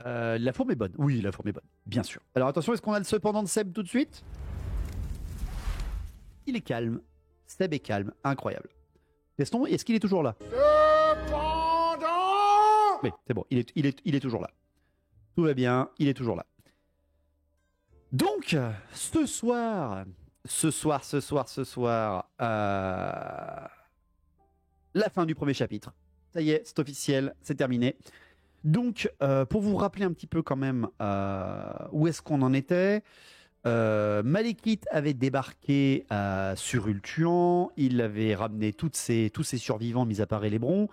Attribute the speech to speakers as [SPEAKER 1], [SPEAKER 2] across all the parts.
[SPEAKER 1] La fourme est bonne. Oui, la fourme est bonne, bien sûr. Alors attention, est-ce qu'on a le cependant de Seb tout de suite? Il est calme. Seb est calme, incroyable. Testons, est-ce qu'il est toujours là?
[SPEAKER 2] Cependant.
[SPEAKER 1] Oui, c'est bon, il est toujours là. Tout va bien, il est toujours là. Donc, ce soir, la fin du premier chapitre. Ça y est, c'est officiel, c'est terminé. Donc, pour vous rappeler un petit peu quand même où est-ce qu'on en était, Malekith avait débarqué sur Ultuan, il avait ramené tous ses survivants, mis à part Elébron.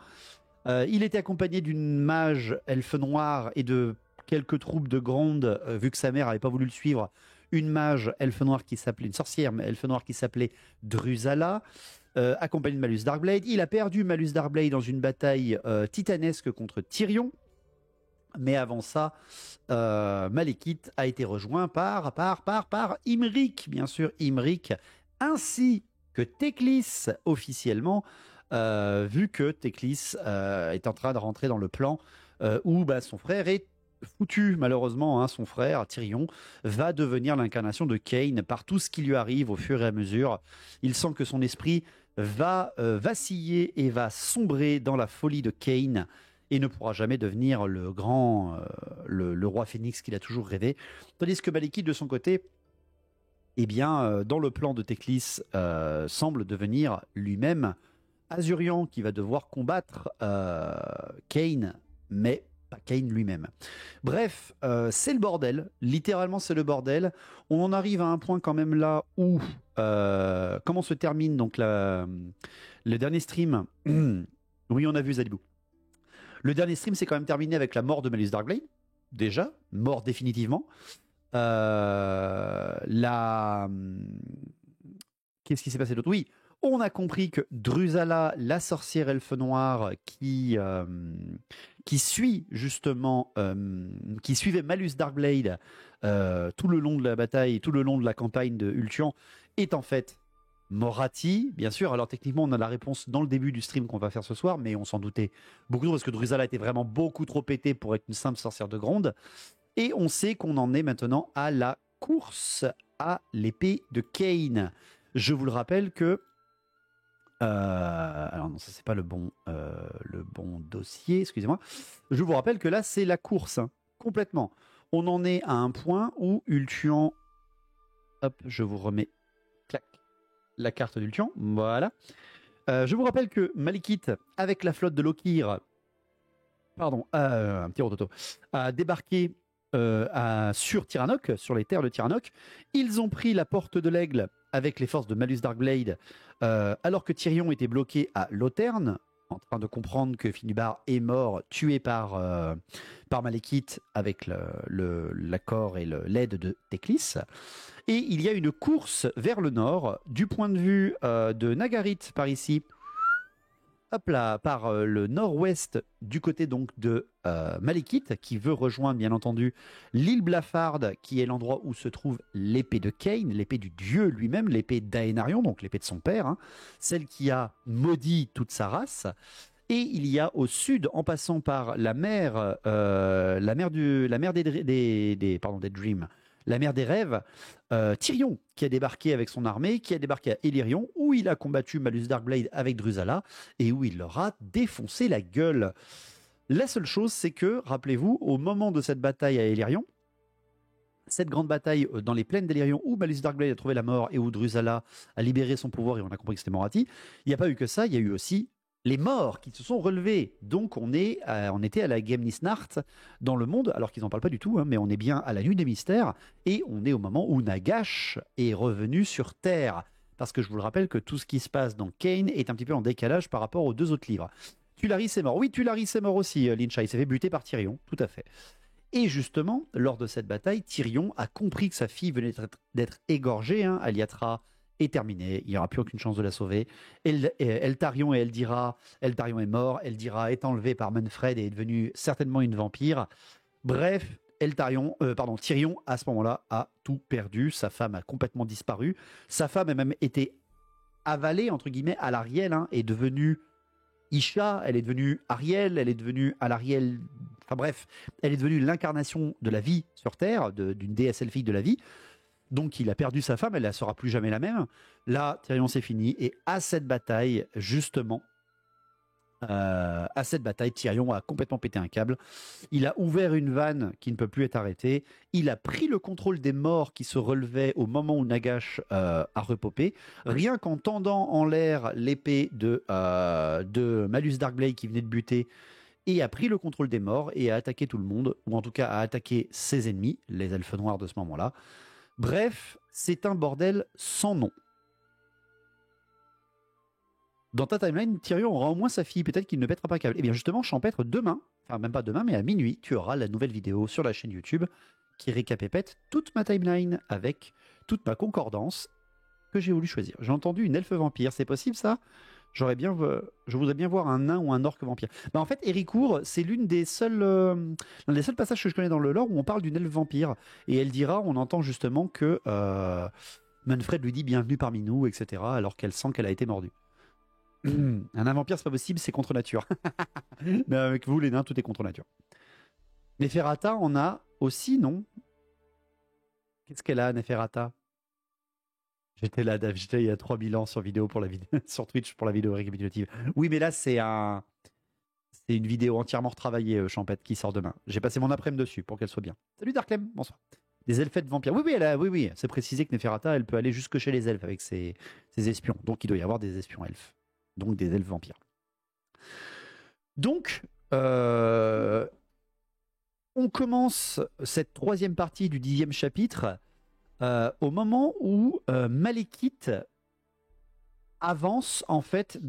[SPEAKER 1] Il était accompagné d'une mage elfe noire et de quelques troupes de grandes, vu que sa mère n'avait pas voulu le suivre, une mage elfe noire qui s'appelait, une sorcière elfe noire qui s'appelait Drusala, accompagnée de Malus Darkblade. Il a perdu Malus Darkblade dans une bataille titanesque contre Tyrion. Mais avant ça, Malekith a été rejoint par Imric, bien sûr, Imric, ainsi que Teclis officiellement, vu que Teclis est en train de rentrer dans le plan où son frère est foutu, malheureusement, hein, son frère, Tyrion, va devenir l'incarnation de Kain par tout ce qui lui arrive au fur et à mesure. Il sent que son esprit va vaciller et va sombrer dans la folie de Kain et ne pourra jamais devenir le grand, le roi phénix qu'il a toujours rêvé. Tandis que Malekith, de son côté, eh bien, dans le plan de Teclis, semble devenir lui-même Azurian, qui va devoir combattre Kain, mais pas Kain lui-même. Bref, c'est le bordel. Littéralement, c'est le bordel. On en arrive à un point quand même là où comment se termine donc le dernier stream. Oui, on a vu Zalibou. Le dernier stream s'est quand même terminé avec la mort de Malus Darkblade. Déjà, mort définitivement. Qu'est-ce qui s'est passé d'autre? Oui, on a compris que Drusala, la sorcière elfe noire qui suit justement, qui suivait Malus Darkblade tout le long de la bataille, tout le long de la campagne de Ultuan, est en fait Morathi, bien sûr. Alors techniquement, on a la réponse dans le début du stream qu'on va faire ce soir, mais on s'en doutait beaucoup trop parce que Drusala était vraiment beaucoup trop pétée pour être une simple sorcière de Gronde. Et on sait qu'on en est maintenant à la course à l'épée de Kain. Je vous le rappelle que alors non, ça c'est pas le bon dossier, excusez-moi. Je vous rappelle que là c'est la course, hein, complètement. On en est à un point où Ultuan, hop, je vous remets, clac, la carte d'Ultuan, voilà. Je vous rappelle que Malekith, avec la flotte de Lokir, pardon, un petit rototo, a débarqué sur Tiranoc, sur les terres de Tiranoc. Ils ont pris la porte de l'Aigle avec les forces de Malus Darkblade, alors que Tyrion était bloqué à Lothern, en train de comprendre que Finubar est mort, tué par Malekith avec l'accord et l'aide de Teclis. Et il y a une course vers le nord, du point de vue de Nagarit, par ici, hop là, par le nord-ouest, du côté donc de Malekith, qui veut rejoindre bien entendu l'île Blafarde, qui est l'endroit où se trouve l'épée de Kain, l'épée du dieu lui-même, l'épée d'Aenarion, donc l'épée de son père, hein, celle qui a maudit toute sa race. Et il y a au sud, en passant par la mer des Dreams, la mer des rêves, Tyrion, qui a débarqué avec son armée, qui a débarqué à Ellyrion, où il a combattu Malus Darkblade avec Drusala, et où il leur a défoncé la gueule. La seule chose, c'est que, rappelez-vous, au moment de cette bataille à Ellyrion, cette grande bataille dans les plaines d'Ellyrion, où Malus Darkblade a trouvé la mort, et où Drusala a libéré son pouvoir, et on a compris que c'était Morathi, il n'y a pas eu que ça, il y a eu aussi les morts qui se sont relevés. Donc on était à la Gemnisnacht dans le monde, alors qu'ils n'en parlent pas du tout, hein, mais on est bien à la nuit des mystères, et on est au moment où Nagash est revenu sur Terre. Parce que je vous le rappelle que tout ce qui se passe dans Kain est un petit peu en décalage par rapport aux deux autres livres. Tularis est mort. Oui, Tularis est mort aussi, Lyncha. Il s'est fait buter par Tyrion, tout à fait. Et justement, lors de cette bataille, Tyrion a compris que sa fille venait d'être égorgée, hein, Aliatra est terminée, il n'y aura plus aucune chance de la sauver. Eltarion est mort, Eldira est enlevée par Manfred et est devenue certainement une vampire. Bref, Tyrion, à ce moment-là, a tout perdu. Sa femme a complètement disparu. Sa femme a même été avalée, entre guillemets, à l'Ariel, hein, est devenue Isha, elle est devenue Ariel, elle est devenue Alariel, enfin bref, elle est devenue l'incarnation de la vie sur Terre, d'une déesse elfique de la vie. Donc il a perdu sa femme, elle ne sera plus jamais la même. Là, Tyrion, c'est fini. Et à cette bataille, justement, Tyrion a complètement pété un câble. Il a ouvert une vanne qui ne peut plus être arrêtée. Il a pris le contrôle des morts qui se relevaient au moment où Nagash a repopé. Rien qu'en tendant en l'air l'épée de Malus Darkblade qui venait de buter, et a pris le contrôle des morts et a attaqué tout le monde, ou en tout cas a attaqué ses ennemis, les elfes noirs de ce moment-là. Bref, c'est un bordel sans nom. Dans ta timeline, Tyrion aura au moins sa fille, peut-être qu'il ne pètera pas câble. Et bien justement, Champêtre, demain, enfin même pas demain, mais à minuit, tu auras la nouvelle vidéo sur la chaîne YouTube qui récapépète toute ma timeline avec toute ma concordance que j'ai voulu choisir. J'ai entendu une elfe vampire, c'est possible ça ? Je voudrais bien voir un nain ou un orque vampire. En fait, Héricourt, c'est l'un des seuls passages que je connais dans le lore où on parle d'une elfe vampire. Et elle dira, on entend justement que Manfred lui dit bienvenue parmi nous, etc. Alors qu'elle sent qu'elle a été mordue. Un vampire, c'est pas possible, c'est contre nature. Mais avec vous, les nains, tout est contre nature. Neferata en a aussi, non ? Qu'est-ce qu'elle a, Neferata ? J'étais là, il y a 3000 ans sur sur Twitch pour la vidéo récapitulative. Oui, mais là, c'est une vidéo entièrement retravaillée, Champette, qui sort demain. J'ai passé mon après-midi dessus pour qu'elle soit bien. Salut Darklem, bonsoir. Des elfettes vampires. Oui, c'est précisé que Neferata, elle peut aller jusque chez les elfes avec ses espions. Donc, il doit y avoir des espions elfes. Donc, des elfes vampires. Donc, on commence cette troisième partie du 10e chapitre au moment où Malekith avance en fait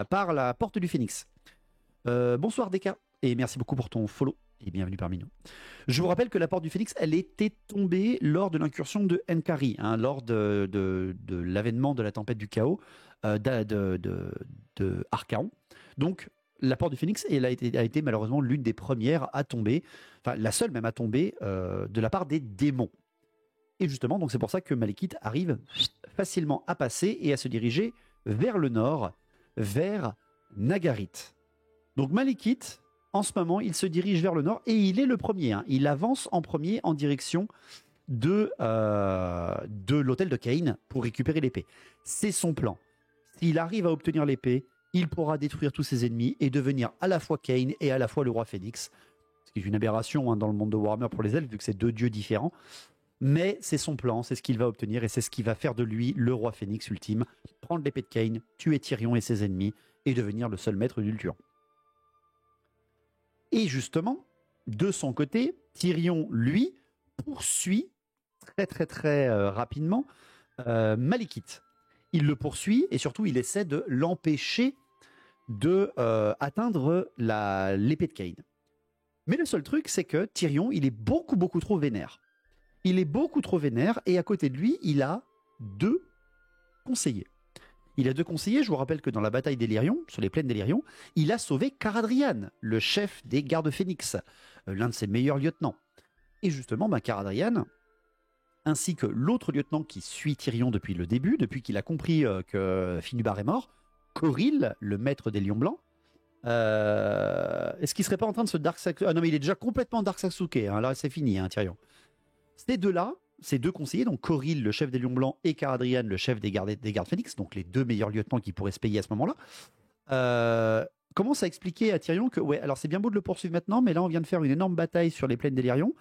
[SPEAKER 1] par la porte du Phénix. Bonsoir Deka, et merci beaucoup pour ton follow et bienvenue parmi nous. Je vous rappelle que la porte du Phénix, elle était tombée lors de l'incursion de Enkari, lors de l'avènement de la tempête du chaos de Archaon. Donc la porte du Phénix, elle a été malheureusement l'une des premières à tomber, enfin la seule même à tomber de la part des démons. Et justement, donc c'est pour ça que Malekith arrive facilement à passer et à se diriger vers le nord, vers Nagarythe. Donc Malekith, en ce moment, il se dirige vers le nord et il est le premier. Il avance en premier en direction de l'hôtel de Cain pour récupérer l'épée. C'est son plan. S'il arrive à obtenir l'épée, il pourra détruire tous ses ennemis et devenir à la fois Cain et à la fois le roi Phénix. Ce qui est une aberration dans le monde de Warhammer pour les elfes, vu que c'est deux dieux différents. Mais c'est son plan, c'est ce qu'il va obtenir et c'est ce qui va faire de lui le roi Phénix ultime. Prendre l'épée de Cain, tuer Tyrion et ses ennemis et devenir le seul maître d'Ultuan. Et justement, de son côté, Tyrion, lui, poursuit très rapidement Malekith. Il le poursuit et surtout il essaie de l'empêcher de atteindre l'épée de Cain. Mais le seul truc, c'est que Tyrion, il est beaucoup trop vénère. Il est beaucoup trop vénère et à côté de lui, il a deux conseillers. Je vous rappelle que dans la bataille d'Ellyrion, sur les plaines d'Ellyrion, il a sauvé Caradhrian, le chef des gardes Phénix, l'un de ses meilleurs lieutenants. Et justement, Caradhrian, ainsi que l'autre lieutenant qui suit Tyrion depuis le début, depuis qu'il a compris que Finubar est mort, Coril, le maître des Lions Blancs, est-ce qu'il serait pas en train de se Dark Sasuke ? Ah non, mais il est déjà complètement Dark Sasuke, là c'est fini, Tyrion. Ces deux-là, ces deux conseillers, donc Coril, le chef des Lions Blancs, et Caradhrian, le chef des gardes Phénix, donc les deux meilleurs lieutenants qui pourraient se payer à ce moment-là, commencent à expliquer à Tyrion que, ouais, alors c'est bien beau de le poursuivre maintenant, mais là on vient de faire une énorme bataille sur les plaines d'Ellyrion,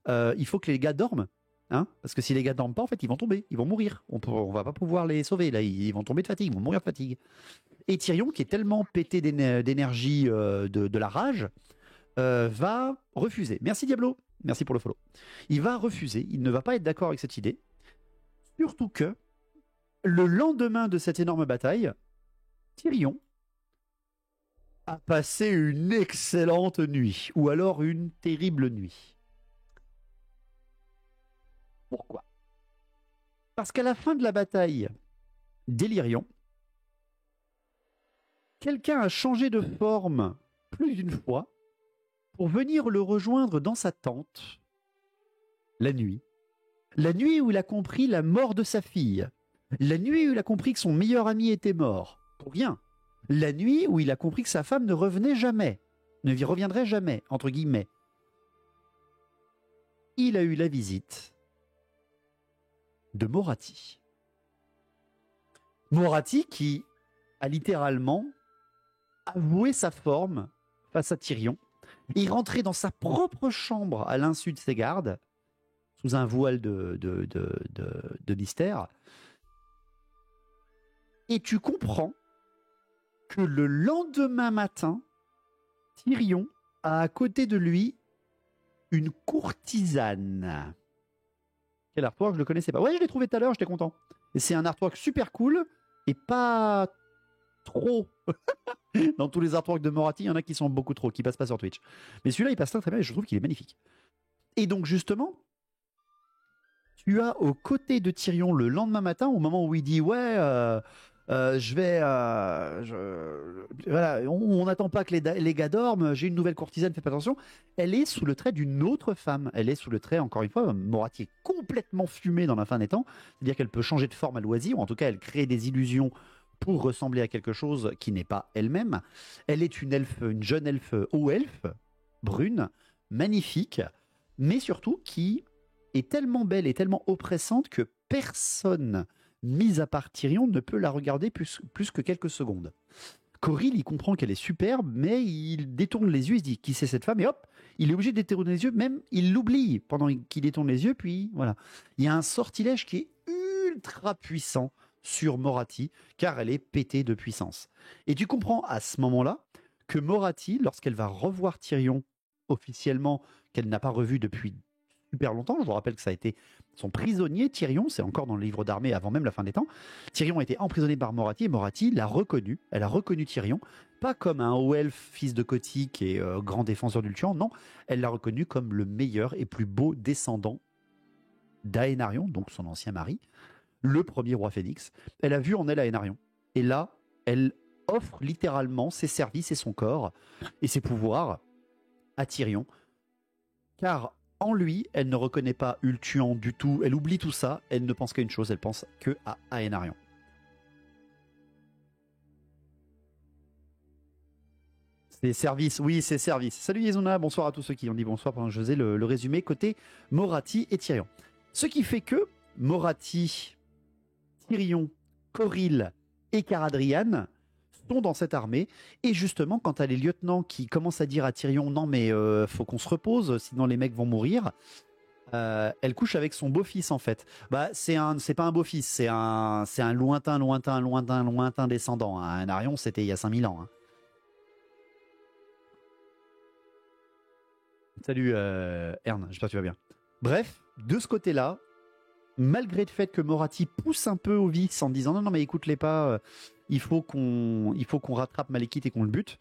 [SPEAKER 1] il faut que les gars dorment, parce que si les gars dorment pas, en fait, ils vont tomber, ils vont mourir, on va pas pouvoir les sauver, là, ils vont tomber de fatigue, ils vont mourir de fatigue. Et Tyrion, qui est tellement pété d'énergie de la rage, va refuser. Merci Diablo. Merci pour le follow. Il va refuser, il ne va pas être d'accord avec cette idée. Surtout que, le lendemain de cette énorme bataille, Tyrion a passé une excellente nuit, ou alors une terrible nuit. Pourquoi ? Parce qu'à la fin de la bataille d'Ellyrion, quelqu'un a changé de forme plus d'une fois pour venir le rejoindre dans sa tente la nuit où il a compris la mort de sa fille, la nuit où il a compris que son meilleur ami était mort, pour rien, La nuit où il a compris que sa femme ne revenait jamais, ne lui reviendrait jamais, entre guillemets, il a eu la visite de Moratti. Moratti qui a littéralement avoué sa forme face à Tyrion. Il rentrait dans sa propre chambre à l'insu de ses gardes, sous un voile de mystère. Et tu comprends que le lendemain matin, Tyrion a à côté de lui une courtisane. Quel artwork, je ne le connaissais pas. Ouais, je l'ai trouvé tout à l'heure, j'étais content. Et c'est un artwork super cool et pas trop. Dans tous les artworks de Moratti, il y en a qui sont beaucoup trop, qui passent pas sur Twitch. Mais celui-là, il passe très bien et je trouve qu'il est magnifique. Et donc justement, tu as aux côtés de Tyrion le lendemain matin, au moment où il dit ouais, voilà, on n'attend pas que les gars dorment, j'ai une nouvelle courtisane, faites pas attention. Elle est sous le trait d'une autre femme. Elle est sous le trait, encore une fois, Moratti est complètement fumée dans la fin des temps, c'est-à-dire qu'elle peut changer de forme à loisir, ou en tout cas elle crée des illusions pour ressembler à quelque chose qui n'est pas elle-même. Elle est une elfe, une jeune elfe, haut elfe, brune, magnifique, mais surtout qui est tellement belle et tellement oppressante que personne, mis à part Tyrion, ne peut la regarder plus que quelques secondes. Coril, il comprend qu'elle est superbe, mais il détourne les yeux, il se dit qui c'est cette femme, et hop, il est obligé de détourner les yeux, même il l'oublie pendant qu'il détourne les yeux, puis voilà. Il y a un sortilège qui est ultra puissant sur Moratti, car elle est pétée de puissance. Et tu comprends à ce moment-là que Moratti, lorsqu'elle va revoir Tyrion officiellement, qu'elle n'a pas revu depuis super longtemps, je vous rappelle que ça a été son prisonnier, Tyrion, c'est encore dans le livre d'armée avant même la fin des temps, Tyrion a été emprisonné par Moratti, et Moratti l'a reconnu, elle a reconnu Tyrion, pas comme un haut elfe, fils de Kotyk et grand défenseur d'Ultuan, non, elle l'a reconnu comme le meilleur et plus beau descendant d'Aénarion, donc son ancien mari, le premier roi Phénix. Elle a vu en elle Aénarion. Et là, elle offre littéralement ses services et son corps et ses pouvoirs à Tyrion. Car en lui, elle ne reconnaît pas Ultuan du tout. Elle oublie tout ça. Elle ne pense qu'à une chose. Elle pense que à Aénarion. C'est service, oui, c'est service. Salut Yezuna, bonsoir à tous ceux qui ont dit bonsoir pendant que je faisais le résumé côté Moratti et Tyrion. Ce qui fait que Moratti, Tyrion, Coril et Caradrian sont dans cette armée. Et justement, quand tu as les lieutenants qui commencent à dire à Tyrion non mais faut qu'on se repose, sinon les mecs vont mourir, elle couche avec son beau-fils en fait. Bah, c'est pas un beau-fils, c'est un lointain descendant. Hein. Un Arion, c'était il y a 5000 ans. Hein. Salut Ern, j'espère que tu vas bien. Bref, de ce côté-là, malgré le fait que Moratti pousse un peu au vice en disant non mais écoute-les pas, il faut qu'on rattrape Malekith et qu'on le bute,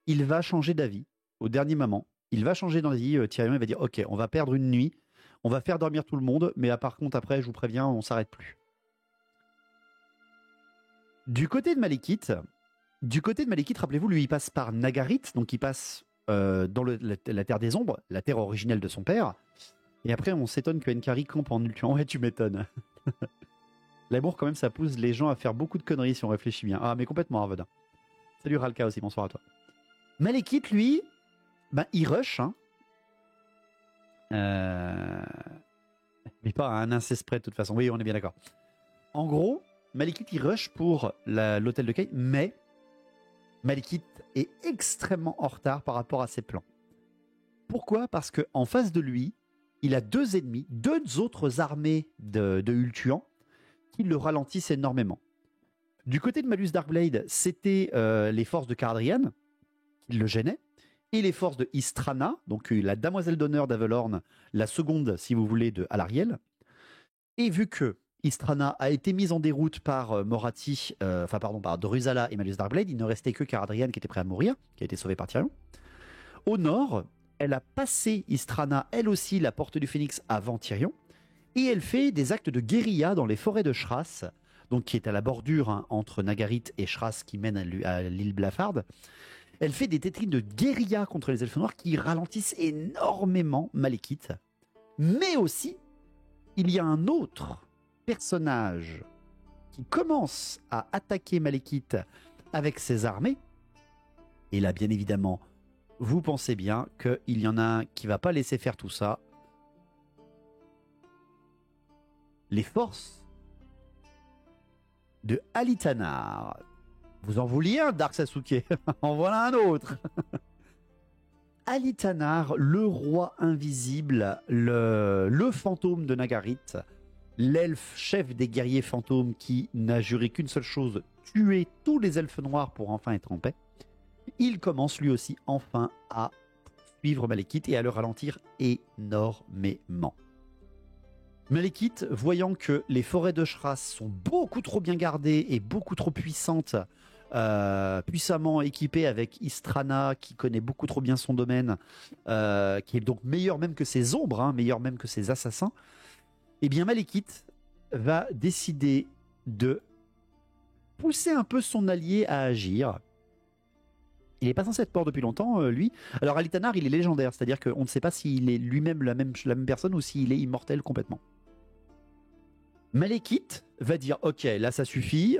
[SPEAKER 1] il va changer d'avis au dernier moment. Il va changer d'avis, Tyrion il va dire ok, on va perdre une nuit, on va faire dormir tout le monde, mais par contre après je vous préviens, on s'arrête plus. Du côté de Malekith, rappelez-vous, lui il passe par Nagarythe, donc il passe dans la Terre des Ombres, la terre originelle de son père. Et après, on s'étonne que Nkari campe en Ultuan. Ouais, tu m'étonnes. L'amour, quand même, ça pousse les gens à faire beaucoup de conneries si on réfléchit bien. Ah, mais complètement, Arvodin. Salut Ralka aussi, bonsoir à toi. Malekith, lui, ben, il rush. Hein. Mais pas à un inceste près, de toute façon. Oui, on est bien d'accord. En gros, Malekith, il rush pour l'hôtel de Kain, mais Malekith est extrêmement en retard par rapport à ses plans. Pourquoi ? Parce qu'en face de lui, il a deux ennemis, deux autres armées de Ultuan qui le ralentissent énormément. Du côté de Malus Darkblade, c'était les forces de Caradrian qui le gênaient, et les forces de Istrana, donc la demoiselle d'honneur d'Avelorn, la seconde, si vous voulez, de Alarielle. Et vu que Istrana a été mise en déroute par Moratti, par Drusala et Malus Darkblade, il ne restait que Caradrian qui était prêt à mourir, qui a été sauvé par Tyrion. Au nord, elle a passé Istrana, elle aussi, la porte du Phénix avant Tyrion, et elle fait des actes de guérilla dans les forêts de Shras, donc qui est à la bordure entre Nagarythe et Shras qui mène à l'île Blafarde. Elle fait des tétrines de guérilla contre les elfes noirs qui ralentissent énormément Malekith. Mais aussi, il y a un autre personnage qui commence à attaquer Malekith avec ses armées. Et là, bien évidemment, vous pensez bien qu'il y en a un qui va pas laisser faire tout ça. Les forces de Alitanar. Vous en vouliez un, Dark Sasuke? En voilà un autre. Alitanar, le roi invisible, le fantôme de Nagarit, l'elfe chef des guerriers fantômes qui n'a juré qu'une seule chose, tuer tous les elfes noirs pour enfin être en paix. Il commence lui aussi enfin à suivre Malekith et à le ralentir énormément. Malekith, voyant que les forêts de Shras sont beaucoup trop bien gardées et beaucoup trop puissantes, puissamment équipées avec Istrana qui connaît beaucoup trop bien son domaine, qui est donc meilleur même que ses ombres, hein, meilleur même que ses assassins, eh bien Malekith va décider de pousser un peu son allié à agir. Il n'est pas censé être mort depuis longtemps, lui. Alors Alitanar, il est légendaire, c'est-à-dire qu'on ne sait pas s'il est lui-même la même personne ou s'il est immortel complètement. Malekith va dire ok, là ça suffit,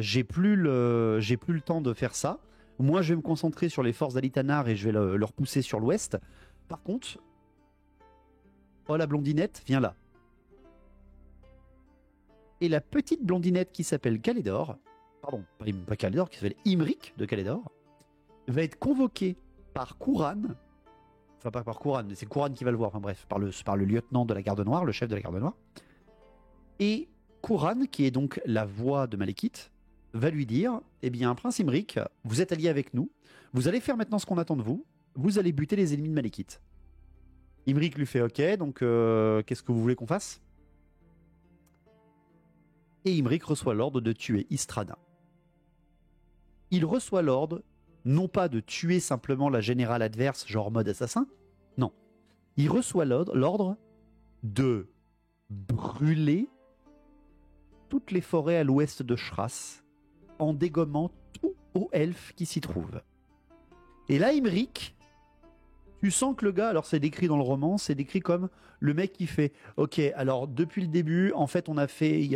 [SPEAKER 1] j'ai plus le temps de faire ça. Moi je vais me concentrer sur les forces d'Alitanar et je vais le repousser sur l'ouest. Par contre, oh la blondinette, viens là. Et la petite blondinette qui s'appelle Caledor, pardon, pas Caledor, qui s'appelle Imric de Caledor, va être convoquée par Kuran, enfin pas par Kuran, mais c'est Kuran qui va le voir, enfin bref, par le lieutenant de la Garde Noire, le chef de la Garde Noire. Et Kuran, qui est donc la voix de Malekith, va lui dire, eh bien, Prince Imric, vous êtes allié avec nous, vous allez faire maintenant ce qu'on attend de vous, vous allez buter les ennemis de Malekith. Imric lui fait ok, donc qu'est-ce que vous voulez qu'on fasse? Et Imric reçoit l'ordre de tuer Istrana. Il reçoit l'ordre, non pas de tuer simplement la générale adverse, genre mode assassin, non. Il reçoit l'ordre de brûler toutes les forêts à l'ouest de Shras en dégommant tout aux elfes qui s'y trouvent. Et là, Imric, tu sens que le gars, alors c'est décrit dans le roman, c'est décrit comme le mec qui fait ok, alors depuis le début, en fait, on a fait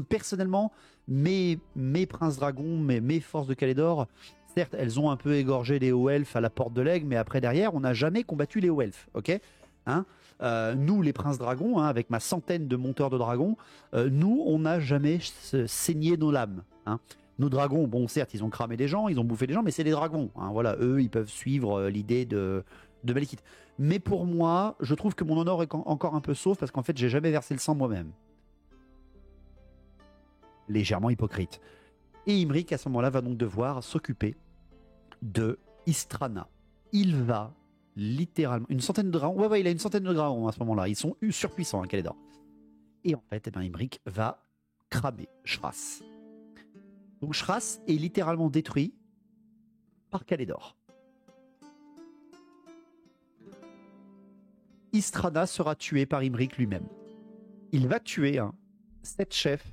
[SPEAKER 1] personnellement mes princes dragons, mes forces de Caledor, certes, elles ont un peu égorgé les hauts elfes à la porte de l'aigle, mais après derrière, on n'a jamais combattu les hauts elfes, ok, hein? Nous, les princes dragons, hein, avec ma centaine de monteurs de dragons, nous, on n'a jamais saigné nos lames. Hein. Nos dragons, bon, certes, ils ont cramé des gens, ils ont bouffé des gens, mais c'est des dragons. Hein, voilà, eux, ils peuvent suivre l'idée de Malekith. Mais pour moi, je trouve que mon honneur est encore un peu sauf parce qu'en fait, j'ai jamais versé le sang moi-même. Légèrement hypocrite. Et Imric, à ce moment-là, va donc devoir s'occuper de Istrana. Il va littéralement une centaine de dragons. Ouais, il a une centaine de dragons à ce moment-là. Ils sont surpuissants, hein, Caledor. Et en fait, Imric va cramer Shras. Donc Shras est littéralement détruit par Caledor. Istrana sera tué par Imric lui-même. Il va tuer cette chef,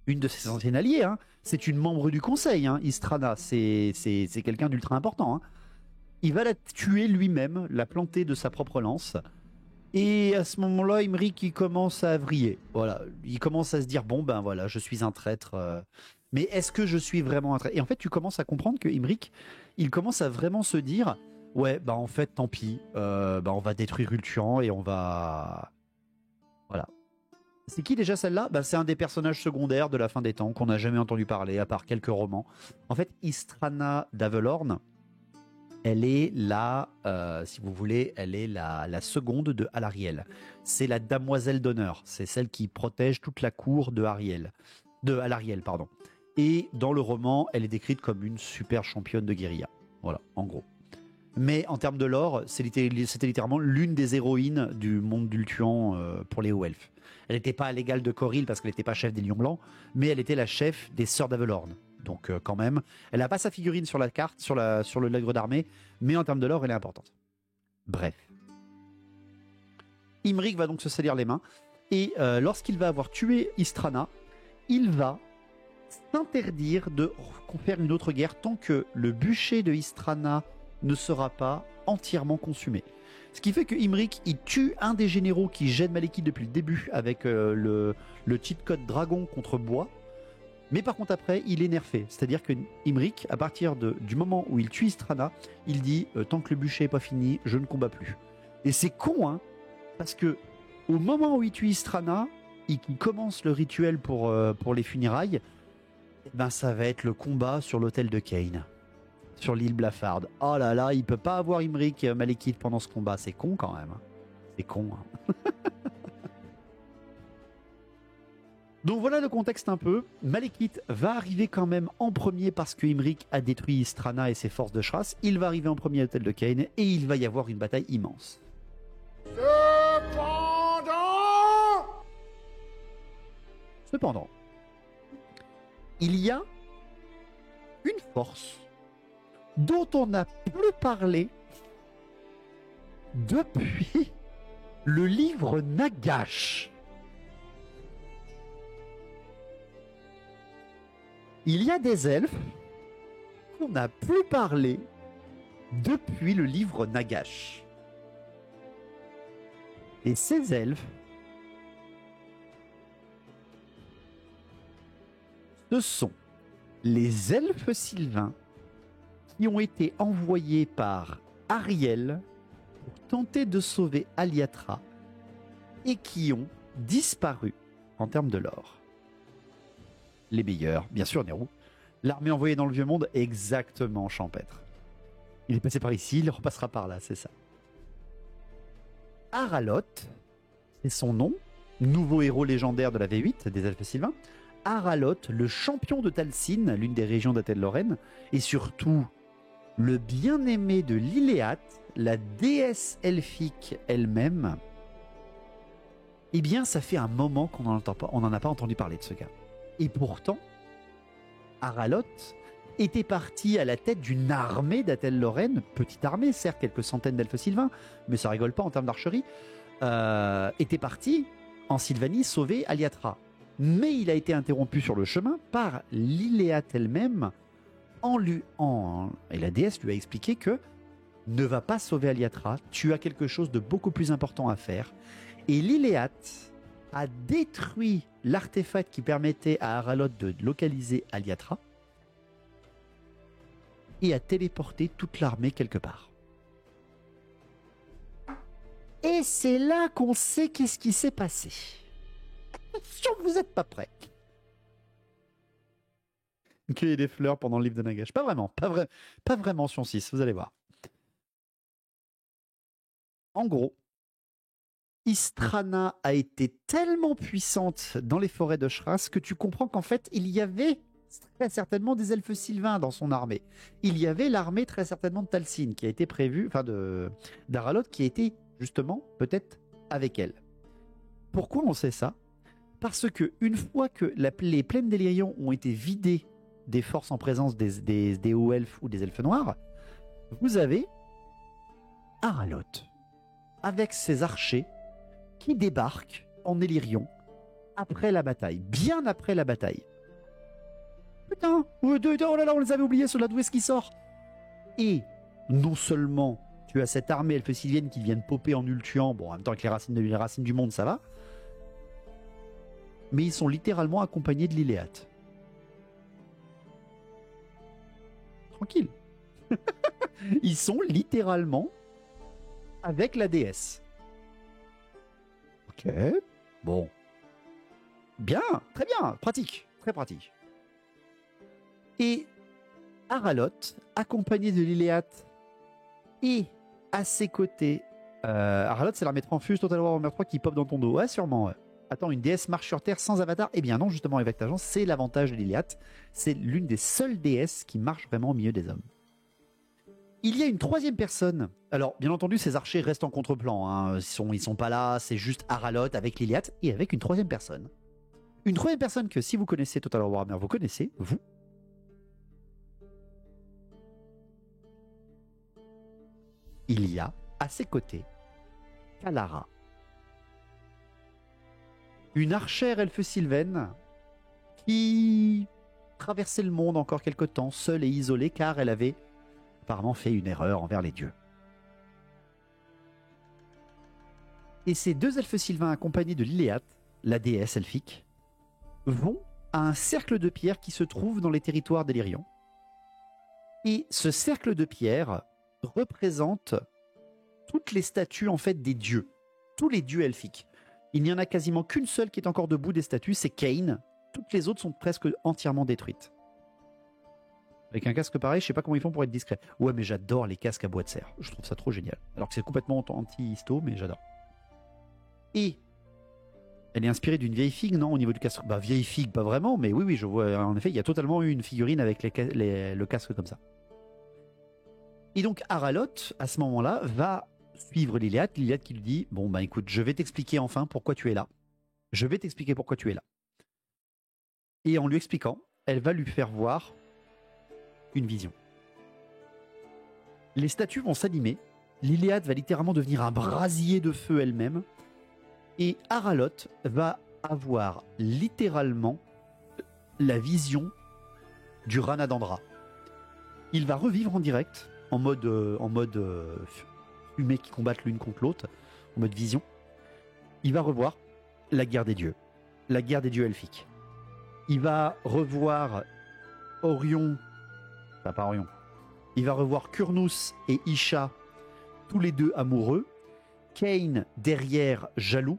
[SPEAKER 1] une de ses anciennes alliées. Hein. C'est une membre du conseil. Hein. Istrana, c'est quelqu'un d'ultra important. Hein. Il va la tuer lui-même, la planter de sa propre lance. Et à ce moment-là, Imric, il commence à vriller. Voilà, il commence à se dire, bon, ben voilà, je suis un traître. Mais est-ce que je suis vraiment un traître? Et en fait, tu commences à comprendre que Imric, il commence à vraiment se dire, ouais, bah en fait, tant pis. On va détruire Ultuan et on va... Voilà. C'est qui déjà celle-là? Bah, c'est un des personnages secondaires de la fin des temps qu'on n'a jamais entendu parler, à part quelques romans. En fait, Istrana d'Avelorn, elle est la, si vous voulez, elle est la seconde de Alarielle. C'est la damoiselle d'honneur. C'est celle qui protège toute la cour de Alarielle, pardon. Et dans le roman, elle est décrite comme une super championne de guérilla. Voilà, en gros. Mais en termes de lore, c'était littéralement l'une des héroïnes du monde d'Ultuan pour les hauts elfes. Elle n'était pas à l'égal de Coril parce qu'elle n'était pas chef des Lions Blancs, mais elle était la chef des Sœurs d'Avelorn. Donc quand même, elle n'a pas sa figurine sur la carte, sur le livre d'armée, mais en termes de lore, elle est importante. Bref. Imric va donc se salir les mains, et lorsqu'il va avoir tué Istrana, il va s'interdire de faire une autre guerre tant que le bûcher de Istrana ne sera pas entièrement consumé. Ce qui fait que Imric, il tue un des généraux qui gêne Malekith depuis le début avec le cheat code dragon contre bois. Mais par contre après, il est nerfé. C'est-à-dire que Imric, à partir du moment où il tue Istrana, il dit tant que le bûcher n'est pas fini, je ne combats plus. Et c'est con, hein, parce que au moment où il tue Istrana, il commence le rituel pour les funérailles, et ben ça va être le combat sur l'autel de Kane, sur l'île Blafard. Oh là là, il peut pas avoir Imric Malekith pendant ce combat, c'est con quand même. C'est con. Hein. Donc voilà le contexte un peu. Malekith va arriver quand même en premier parce que Imric a détruit Istrana et ses forces de Shras. Il va arriver en premier à l'hôtel de Kane et il va y avoir une bataille immense. Cependant, il y a une force dont on n'a plus parlé depuis le livre Nagash. Il y a des elfes qu'on n'a plus parlé depuis le livre Nagash. Et ces elfes, ce sont les elfes sylvains qui ont été envoyés par Ariel pour tenter de sauver Aliatra et qui ont disparu en termes de lore. Les meilleurs, bien sûr, Nero. L'armée envoyée dans le vieux monde, exactement champêtre. Il est passé par ici, il repassera par là, c'est ça. Aralot, c'est son nom, nouveau héros légendaire de la V8 des elfes sylvains. Aralot, le champion de Talcine, l'une des régions d'Atel-Lorraine, et surtout le bien-aimé de Liléat, la déesse elfique elle-même. Eh bien, ça fait un moment qu'on n'en a pas entendu parler de ce gars. Et pourtant, Aralot était parti à la tête d'une armée d'Atel-Lorraine, petite armée, certes, quelques centaines d'elfes sylvains, mais ça rigole pas en termes d'archerie, était parti en Sylvanie sauver Aliatra. Mais il a été interrompu sur le chemin par Liléat elle-même, et la déesse lui a expliqué que ne va pas sauver Aliatra, tu as quelque chose de beaucoup plus important à faire. Et Liléat a détruit l'artefact qui permettait à Aralot de localiser Aliatra et a téléporté toute l'armée quelque part. Et c'est là qu'on sait qu'est-ce qui s'est passé. Attention, vous n'êtes pas prêts. Cueillez des fleurs pendant le livre de Nagash. Pas vraiment, pas vraiment sur 6, vous allez voir. En gros, Istrana a été tellement puissante dans les forêts de Shras que tu comprends qu'en fait, il y avait très certainement des elfes sylvains dans son armée. Il y avait l'armée très certainement de Talcine qui a été prévue, enfin d'Aralot qui a été justement peut-être avec elle. Pourquoi on sait ça? Parce que une fois que les plaines d'Ellyrion ont été vidées des forces en présence des hauts elfes ou des elfes noirs, vous avez Aralot avec ses archers qui débarquent en Ellyrion après la bataille, bien après la bataille. Putain, oh là là, on les avait oubliés, ceux-là, d'où est-ce qui sort? Et non seulement tu as cette armée elfe sylvienne qui vient de popper en ultuant, bon, en même temps avec les racines du monde, ça va, mais ils sont littéralement accompagnés de Liléat. Tranquille. Ils sont littéralement avec la déesse. Ok, bon. Bien, très bien, pratique, très pratique. Et Aralot, accompagné de Liléat, et à ses côtés, Aralot, c'est l'armée Transfuse Total Warhammer 3 qui pop dans ton dos. Ouais, sûrement, ouais. Attends, une déesse marche sur Terre sans avatar? Eh bien non, justement, avec ta agence, c'est l'avantage de Liléat. C'est l'une des seules déesses qui marche vraiment au milieu des hommes. Il y a une troisième personne. Alors, bien entendu, ces archers restent en contre-plan. Hein. Ils sont pas là, c'est juste Aralot avec Liléat et avec une troisième personne. Une troisième personne que, si vous connaissez Total Warhammer, vous connaissez, vous. Il y a, à ses côtés, Kalara. Une archère elfe sylvaine qui traversait le monde encore quelque temps, seule et isolée, car elle avait apparemment fait une erreur envers les dieux. Et ces deux elfes sylvains accompagnés de Liléat, la déesse elfique, vont à un cercle de pierre qui se trouve dans les territoires d'Ellyrion. Et ce cercle de pierre représente toutes les statues en fait des dieux, tous les dieux elfiques. Il n'y en a quasiment qu'une seule qui est encore debout des statues, c'est Cain. Toutes les autres sont presque entièrement détruites. Avec un casque pareil, je sais pas comment ils font pour être discret. Ouais, mais j'adore les casques à bois de serre. Je trouve ça trop génial. Alors que c'est complètement anti-histo, mais j'adore. Et elle est inspirée d'une vieille figue, non, au niveau du casque. Bah, vieille figue, pas vraiment, mais oui, je vois. En effet, il y a totalement eu une figurine avec le casque comme ça. Et donc, Aralot, à ce moment-là, va suivre Liliat. Liliat qui lui dit, bon, bah écoute, je vais t'expliquer enfin pourquoi tu es là. Je vais t'expliquer pourquoi tu es là. Et en lui expliquant, elle va lui faire voir une vision. Les statues vont s'animer. Liliad va littéralement devenir un brasier de feu elle-même. Et Aralot va avoir littéralement la vision du Ranadandra. Il va revivre en direct, en mode fumée qui combattent l'une contre l'autre, en mode vision. Il va revoir la guerre des dieux elfiques. Il va revoir Orion, enfin pas Orion, il va revoir Kurnous et Isha, tous les deux amoureux. Cain derrière, jaloux.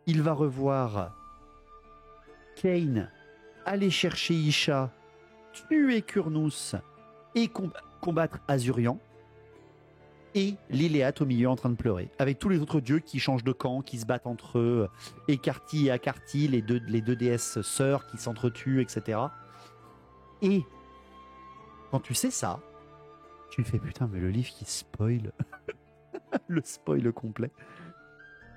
[SPEAKER 1] Il va revoir Cain aller chercher Isha, tuer Kurnous et combattre Azurian. Et Liléat au milieu en train de pleurer, avec tous les autres dieux qui changent de camp, qui se battent entre eux, Ekarti et Akarti, les deux déesses sœurs qui s'entretuent, etc. Et quand tu sais ça, tu fais putain, mais le livre qui spoil, le spoil complet.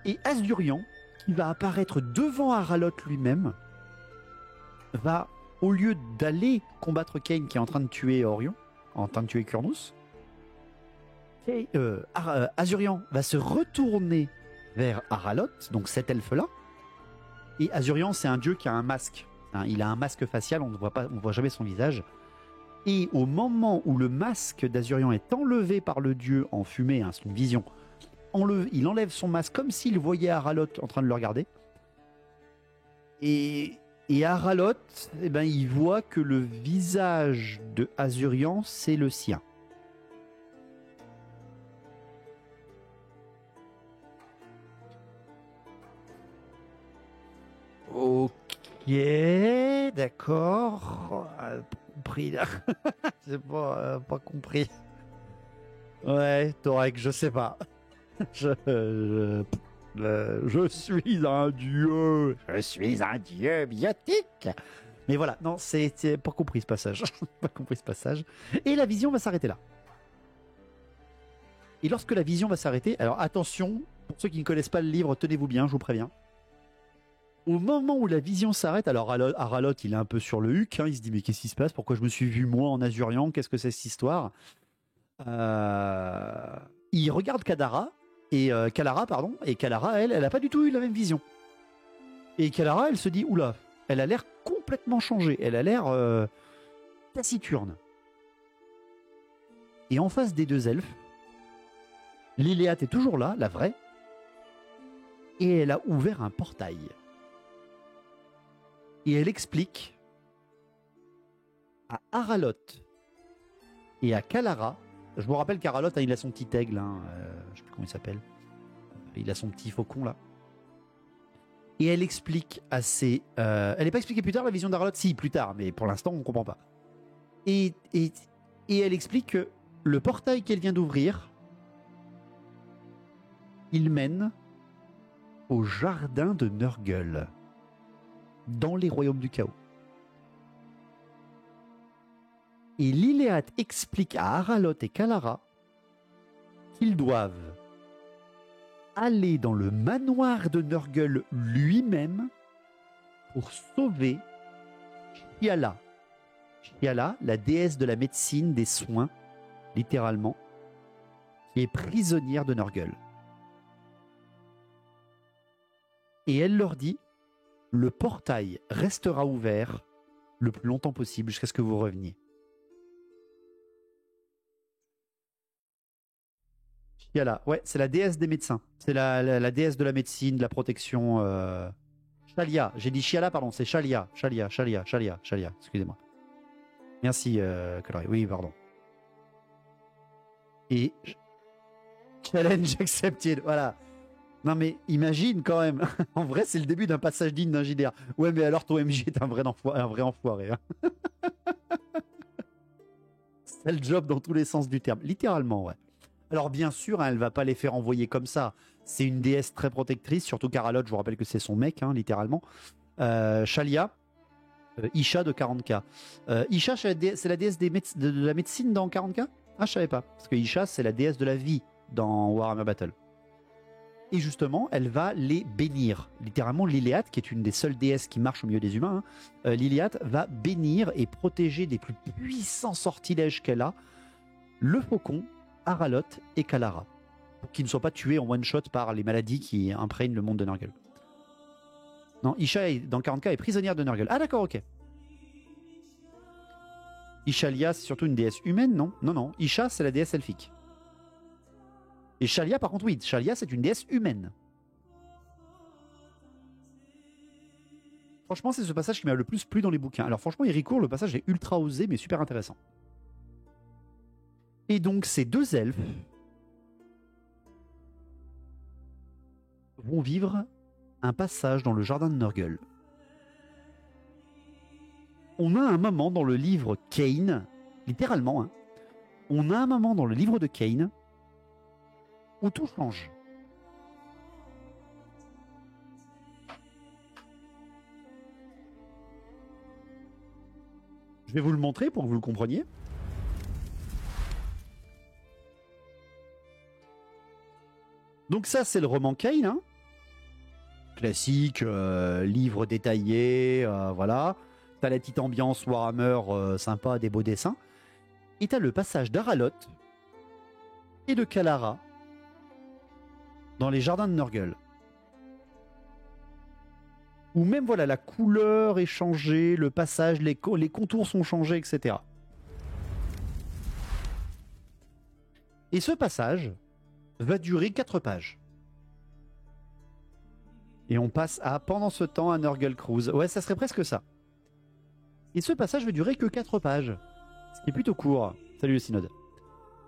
[SPEAKER 1] Et Azurian, qui va apparaître devant Aralot lui-même, va, au lieu d'aller combattre Cain qui est en train de tuer Orion, en train de tuer Kurnous, Azurian va se retourner vers Aralot, donc cet elfe-là. Et Azurian, c'est un dieu qui a un masque. Il a un masque facial, on ne voit jamais son visage. Et au moment où le masque d'Azurian est enlevé par le dieu en fumée, c'est une vision, il enlève son masque comme s'il voyait Aralot en train de le regarder. Et Aralot, il voit que le visage de Azurian, c'est le sien. Ok, d'accord. Compris là. J'ai pas compris. Ouais, Torek, je sais pas. Je suis un dieu. Je suis un dieu biotique. Mais voilà, non, c'est pas compris ce passage. Pas compris ce passage. Et la vision va s'arrêter là. Et lorsque la vision va s'arrêter, alors attention, pour ceux qui ne connaissent pas le livre, tenez-vous bien, je vous préviens. Au moment où la vision s'arrête, alors Aralot, il est un peu sur le huc, il se dit mais qu'est-ce qui se passe? Pourquoi je me suis vu moi en Azurian? Qu'est-ce que c'est cette histoire? Il regarde Kalara, et Kalara, elle n'a pas du tout eu la même vision. Et Kalara, elle se dit oula, elle a l'air complètement changée, elle a l'air taciturne. Et en face des deux elfes, Liléat est toujours là, la vraie, et elle a ouvert un portail. Et elle explique à Aralot et à Kalara, je vous rappelle qu'Aralot, il a son petit aigle, je sais plus comment il s'appelle, il a son petit faucon là. Et elle explique à ses... elle n'est pas expliquée plus tard, la vision d'Aralot? Si, plus tard, mais pour l'instant, on ne comprend pas. Et elle explique que le portail qu'elle vient d'ouvrir, il mène au jardin de Nurgle, dans les royaumes du chaos. Et Liléat explique à Aralot et Kalara qu'ils doivent aller dans le manoir de Nurgle lui-même pour sauver Chiala. Chiala, la déesse de la médecine, des soins, littéralement, qui est prisonnière de Nurgle. Et elle leur dit: le portail restera ouvert le plus longtemps possible jusqu'à ce que vous reveniez. Chiala, ouais, c'est la déesse des médecins. C'est la déesse de la médecine, de la protection. Shalia. J'ai dit Chiala, pardon, c'est Shalia. Shalia. Excusez-moi. Merci, Coloré. Oui, pardon. Et challenge accepted. Voilà. Non, mais imagine quand même. En vrai, c'est le début d'un passage digne d'un JDR. Ouais, mais alors ton MJ est un vrai enfoiré. Hein. C'est le job dans tous les sens du terme. Littéralement, ouais. Alors, bien sûr, hein, elle va pas les faire envoyer comme ça. C'est une déesse très protectrice, surtout Karalot, je vous rappelle que c'est son mec, hein, littéralement. Shalia, Isha de 40k. Isha, c'est la déesse de la médecine dans 40k. Ah, je savais pas. Parce que Isha, c'est la déesse de la vie dans Warhammer Battle. Et justement, elle va les bénir. Littéralement, Liliath, qui est une des seules déesses qui marche au milieu des humains, hein, Liliath va bénir et protéger des plus puissants sortilèges qu'elle a, le faucon, Aralot et Kalara, pour qu'ils ne soient pas tués en one-shot par les maladies qui imprègnent le monde de Nurgle. Non, Isha, dans 40k, est prisonnière de Nurgle. Ah d'accord, ok. Ishalia, c'est surtout une déesse humaine, non? Non. Isha, c'est la déesse elfique. Et Shalia, par contre, oui. Shalia, c'est une déesse humaine. Franchement, c'est ce passage qui m'a le plus plu dans les bouquins. Alors franchement, Héricourt, le passage est ultra osé, mais super intéressant. Et donc, ces deux elfes vont vivre un passage dans le jardin de Nurgle. On a un moment dans le livre Kane, littéralement, hein, on a un moment dans le livre de Kane où tout change. Je vais vous le montrer pour que vous le compreniez. Donc ça, c'est le roman Kane, hein. Classique, livre détaillé, voilà. T'as la petite ambiance Warhammer sympa, des beaux dessins. Et t'as le passage d'Aralot et de Kalara dans les jardins de Nurgle. Où même voilà, la couleur est changée, le passage, les contours sont changés, etc. Et ce passage va durer 4 pages. Et on passe à, pendant ce temps, à Nurgle Cruise. Ouais, ça serait presque ça. Et ce passage va durer que 4 pages. Ce qui est plutôt court. Salut le synode.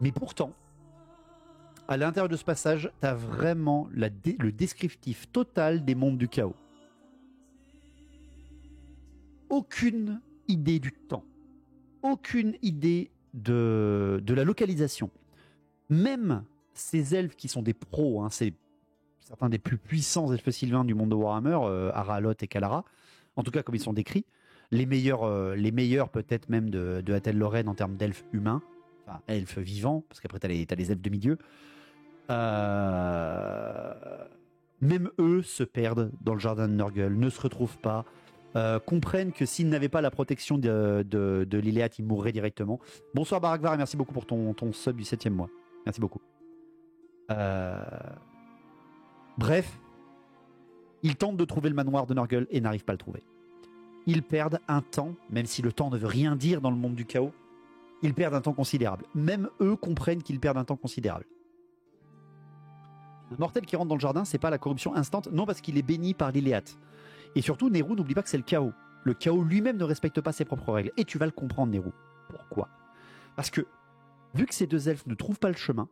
[SPEAKER 1] Mais pourtant, à l'intérieur de ce passage, t'as vraiment le descriptif total des mondes du chaos. Aucune idée du temps. Aucune idée de la localisation. Même ces elfes qui sont des pros, hein, c'est certains des plus puissants elfes sylvains du monde de Warhammer, Aralot et Kalara, en tout cas comme ils sont décrits, les meilleurs peut-être même de Athel Lorraine en termes d'elfes humains, enfin elfes vivants, parce qu'après t'as les elfes de milieu. Même eux se perdent dans le jardin de Nurgle, ne se retrouvent pas, comprennent que s'ils n'avaient pas la protection de Liliath, ils mourraient directement. Bonsoir Barakvar et merci beaucoup pour ton sub du 7e mois. Merci beaucoup. Bref, ils tentent de trouver le manoir de Nurgle et n'arrivent pas à le trouver. Ils perdent un temps, même si le temps ne veut rien dire dans le monde du chaos, ils perdent un temps considérable. Même eux comprennent qu'ils perdent un temps considérable. Le mortel qui rentre dans le jardin, c'est pas la corruption instante, non, parce qu'il est béni par Liliath. Et surtout, Nehru, n'oublie pas que c'est le chaos. Le chaos lui-même ne respecte pas ses propres règles. Et tu vas le comprendre, Nehru. Pourquoi? Parce que, vu que ces deux elfes ne trouvent pas le chemin,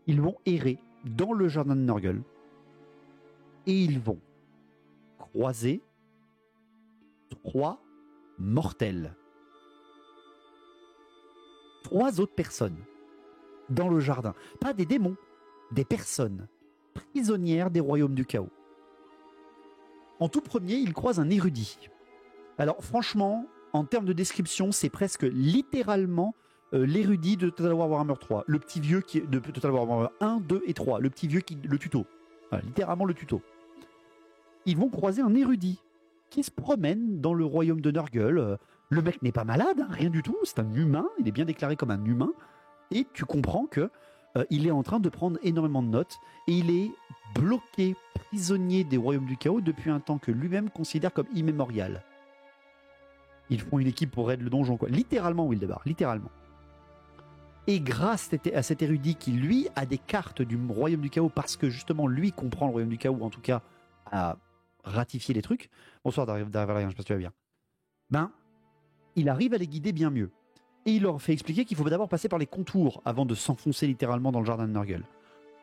[SPEAKER 1] ils vont errer dans le jardin de Nurgle. Et ils vont croiser 3 mortels. 3 autres personnes dans le jardin. Pas des démons, des personnes prisonnières des royaumes du chaos. En tout premier, ils croisent un érudit. Alors franchement, en termes de description, c'est presque littéralement l'érudit de Total War Warhammer 3. Le petit vieux qui est de Total War Warhammer 1, 2 et 3. Le petit vieux qui le tuto. Voilà, littéralement le tuto. Ils vont croiser un érudit qui se promène dans le royaume de Nurgle. Le mec n'est pas malade, hein, rien du tout. C'est un humain. Il est bien déclaré comme un humain. Et tu comprends que il est en train de prendre énormément de notes. Et il est bloqué, prisonnier des royaumes du chaos depuis un temps que lui-même considère comme immémorial. Ils font une équipe pour raid le donjon, quoi. Littéralement, Wildebar, littéralement. Et grâce à cet érudit qui, lui, a des cartes du royaume du chaos, parce que justement, lui comprend le royaume du chaos, ou en tout cas, ratifier les trucs. Bonsoir Valérien, je sais pas si tu vas bien. Ben, il arrive à les guider bien mieux. Et il leur fait expliquer qu'il faut d'abord passer par les contours avant de s'enfoncer littéralement dans le jardin de Nurgle.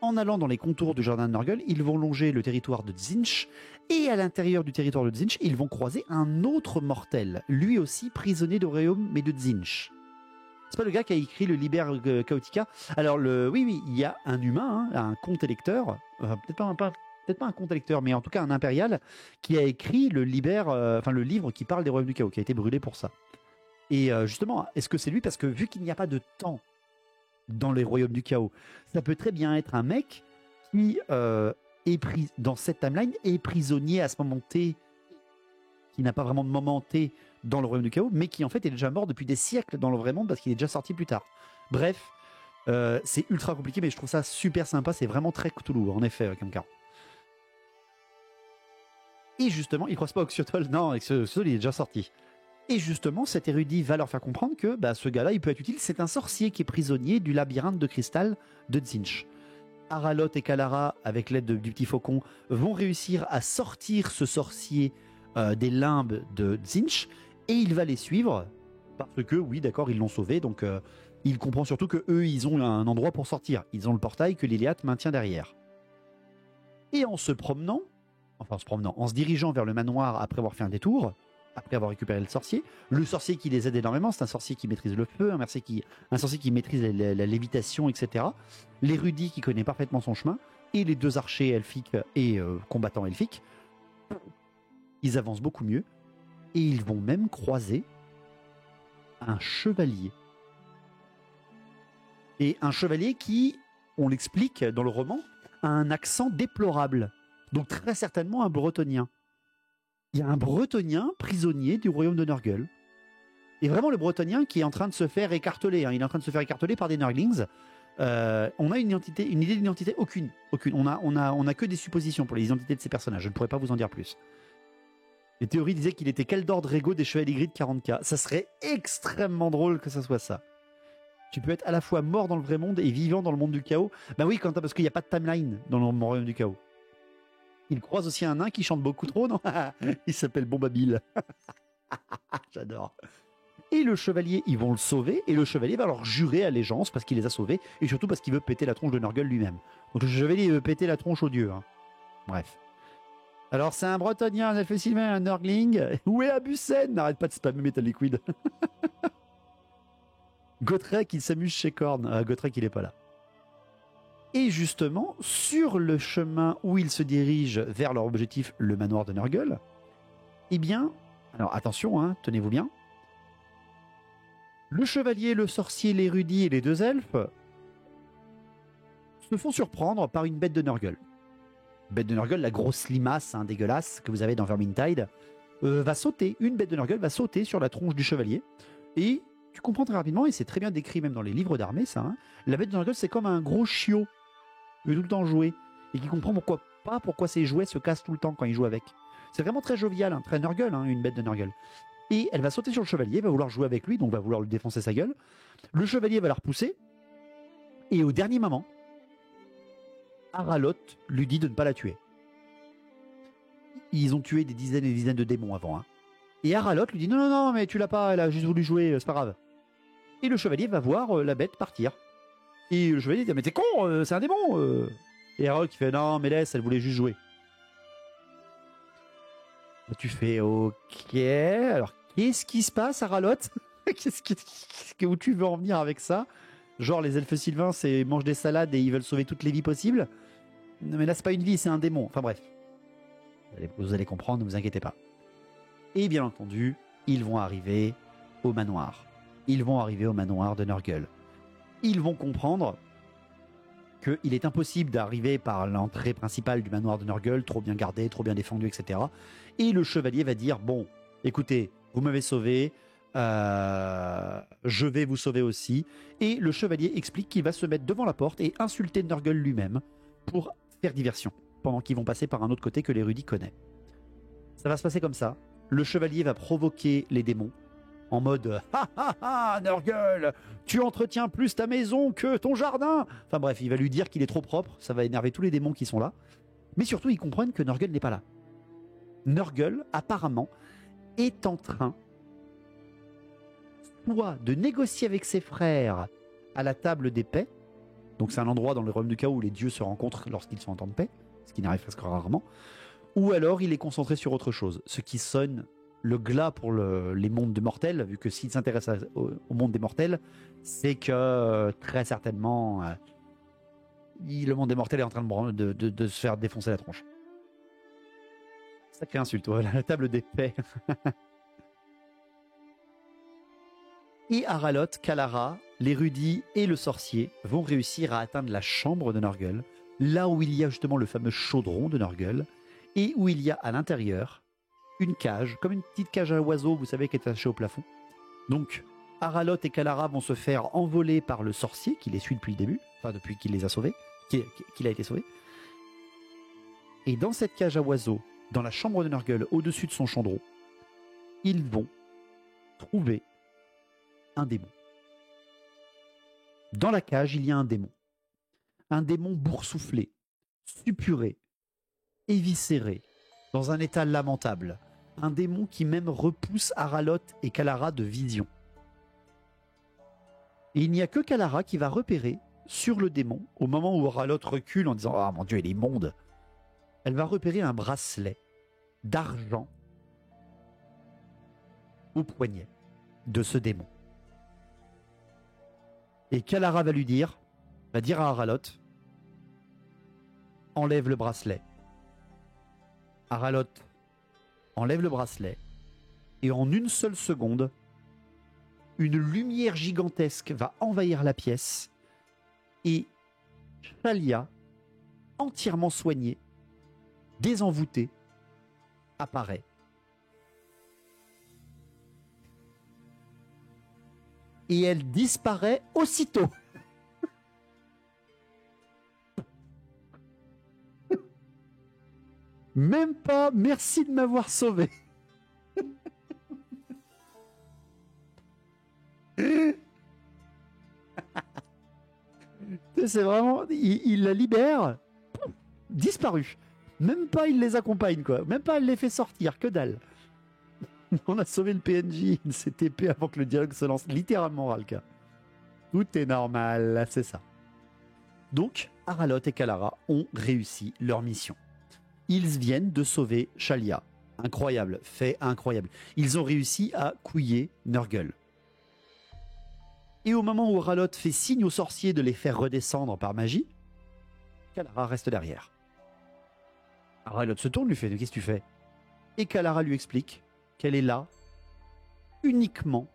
[SPEAKER 1] En allant dans les contours du jardin de Nurgle, ils vont longer le territoire de Tzeentch, et à l'intérieur du territoire de Tzeentch, ils vont croiser un autre mortel, lui aussi prisonnier de royaume, mais de Tzeentch. C'est pas le gars qui a écrit le Liber Chaotica. Alors, oui, il y a un humain, un comte électeur, peut-être pas un comte électeur, mais en tout cas un impérial, qui a écrit le le livre qui parle des royaumes du chaos, qui a été brûlé pour ça. Et justement, est-ce que c'est lui? Parce que vu qu'il n'y a pas de temps dans les royaumes du chaos, ça peut très bien être un mec qui est pris dans cette timeline, est prisonnier à ce moment T, qui n'a pas vraiment de moment T dans le royaume du chaos, mais qui en fait est déjà mort depuis des siècles dans le vrai monde parce qu'il est déjà sorti plus tard. Bref, c'est ultra compliqué, mais je trouve ça super sympa, c'est vraiment très Cthulhu, en effet, Kamkar. Et justement, il ne croise pas Oxyotl, non, Oxyotl il est déjà sorti. Et justement, cet érudit va leur faire comprendre que ce gars-là, il peut être utile. C'est un sorcier qui est prisonnier du labyrinthe de cristal de Tzeentch. Aralot et Kalara, avec l'aide du petit faucon, vont réussir à sortir ce sorcier des limbes de Tzeentch, et il va les suivre, parce que, oui, d'accord, ils l'ont sauvé, donc il comprend surtout que eux, ils ont un endroit pour sortir. Ils ont le portail que Liliath maintient derrière. Et en se dirigeant vers le manoir après avoir fait un détour, après avoir récupéré le sorcier qui les aide énormément, c'est un sorcier qui maîtrise le feu, un sorcier qui maîtrise la lévitation, etc. L'érudit qui connaît parfaitement son chemin, et les deux archers elfiques et combattants elfiques, ils avancent beaucoup mieux, et ils vont même croiser un chevalier. Et un chevalier qui, on l'explique dans le roman, a un accent déplorable, donc très certainement un bretonien. Il y a un bretonien prisonnier du royaume de Nurgle. Et vraiment le bretonien qui est en train de se faire écarteler. Il est en train de se faire écarteler par des Nurglings. On a une idée d'identité? Aucune. On a que des suppositions pour les identités de ces personnages. Je ne pourrais pas vous en dire plus. Les théories disaient qu'il était Keldor Drego des Chevaliers Gris de 40K. Ça serait extrêmement drôle que ça soit ça. Tu peux être à la fois mort dans le vrai monde et vivant dans le monde du chaos. Ben oui, Quentin, parce qu'il n'y a pas de timeline dans le royaume du chaos. Il croise aussi un nain qui chante beaucoup trop, non? Il s'appelle Bombabile. J'adore. Et le chevalier, ils vont le sauver, et le chevalier va leur jurer allégeance parce qu'il les a sauvés, et surtout parce qu'il veut péter la tronche de Nurgle lui-même. Donc le chevalier veut péter la tronche au dieu. Bref. Alors c'est un bretonien, un elfe sylvain, un Nurgling. Où est Abusen? N'arrête pas de spammer Metal Liquid. Gotrek, il s'amuse chez Korn. Gotrek, il est pas là. Et justement, sur le chemin où ils se dirigent vers leur objectif, le manoir de Nurgle, eh bien, alors attention, tenez-vous bien, le chevalier, le sorcier, l'érudit et les deux elfes se font surprendre par une bête de Nurgle. Bête de Nurgle, la grosse limace dégueulasse que vous avez dans Vermintide, va sauter, une bête de Nurgle va sauter sur la tronche du chevalier, et tu comprends très rapidement, et c'est très bien décrit même dans les livres d'armée, ça, la bête de Nurgle, c'est comme un gros chiot qui veut tout le temps jouer, et qui comprend pourquoi ses jouets se cassent tout le temps quand il joue avec. C'est vraiment très jovial, très Nurgle, une bête de Nurgle. Et elle va sauter sur le chevalier, va vouloir jouer avec lui, donc va vouloir lui défoncer sa gueule. Le chevalier va la repousser, et au dernier moment, Aralot lui dit de ne pas la tuer. Ils ont tué des dizaines et des dizaines de démons avant. Et Aralot lui dit non, mais tu l'as pas, elle a juste voulu jouer, c'est pas grave. Et le chevalier va voir la bête partir. Et le chevalier dit mais t'es con, c'est un démon. Et Aralot qui fait non, mais laisse, elle voulait juste jouer. Et tu fais ok, alors qu'est-ce qui se passe, Aralot? Où tu veux en venir avec ça? Genre les elfes sylvains mangent des salades et ils veulent sauver toutes les vies possibles. Non, mais là c'est pas une vie, c'est un démon. Enfin bref. Vous allez comprendre, ne vous inquiétez pas. Et bien entendu, ils vont arriver au manoir. Ils vont arriver au manoir de Nurgle. Ils vont comprendre qu'il est impossible d'arriver par l'entrée principale du manoir de Nurgle, trop bien gardé, trop bien défendu, etc. Et le chevalier va dire, bon, écoutez, vous m'avez sauvé, je vais vous sauver aussi. Et le chevalier explique qu'il va se mettre devant la porte et insulter Nurgle lui-même pour faire diversion, pendant qu'ils vont passer par un autre côté que l'érudit connaît. Ça va se passer comme ça. Le chevalier va provoquer les démons en mode « Ha ha ha, Nurgle, tu entretiens plus ta maison que ton jardin !» Enfin bref, il va lui dire qu'il est trop propre, ça va énerver tous les démons qui sont là. Mais surtout, ils comprennent que Nurgle n'est pas là. Nurgle, apparemment, est en train soit de négocier avec ses frères à la table des paix, donc c'est un endroit dans le royaume du chaos où les dieux se rencontrent lorsqu'ils sont en temps de paix, ce qui n'arrive presque rarement, ou alors il est concentré sur autre chose, ce qui sonne le glas pour les mondes des mortels, vu que s'il s'intéresse au monde des mortels, c'est que très certainement le monde des mortels est en train de se faire défoncer la tronche. Sacrée insulte, voilà, la table des paix. Et Araloth, Kalara, l'érudit et le sorcier vont réussir à atteindre la chambre de Nurgle, là où il y a justement le fameux chaudron de Nurgle, et où il y a à l'intérieur une cage, comme une petite cage à oiseaux, vous savez, qui est attachée au plafond. Donc, Araloth et Kalara vont se faire envoler par le sorcier, qui les suit depuis le début, enfin depuis qu'il les a sauvés, qu'il a été sauvé. Et dans cette cage à oiseaux, dans la chambre de Nurgle, au-dessus de son chaudron, ils vont trouver un démon. Dans la cage, il y a un démon. Un démon boursouflé, suppuré, éviscéré, dans un état lamentable. Un démon qui même repousse Araloth et Kalara de vision. Et il n'y a que Kalara qui va repérer sur le démon, au moment où Araloth recule en disant « Ah mon Dieu, il est immonde !» Elle va repérer un bracelet d'argent au poignet de ce démon. Et Kalara va dire à Araloth, enlève le bracelet. Araloth enlève le bracelet et en une seule seconde, une lumière gigantesque va envahir la pièce et Shalia, entièrement soignée, désenvoûtée, apparaît. Et elle disparaît aussitôt. Même pas merci de m'avoir sauvé. C'est vraiment, il la libère, disparu. Même pas il les accompagne, quoi. Même pas il les fait sortir, que dalle. On a sauvé le PNJ, il s'est TP avant que le dialogue se lance. Littéralement, Ralka. Tout est normal, c'est ça. Donc, Araloth et Kalara ont réussi leur mission. Ils viennent de sauver Shalia. Incroyable, fait incroyable. Ils ont réussi à couiller Nurgle. Et au moment où Araloth fait signe aux sorciers de les faire redescendre par magie, Kalara reste derrière. Araloth se tourne, lui fait « Qu'est-ce que tu fais ?» Et Kalara lui explique qu'elle est là uniquement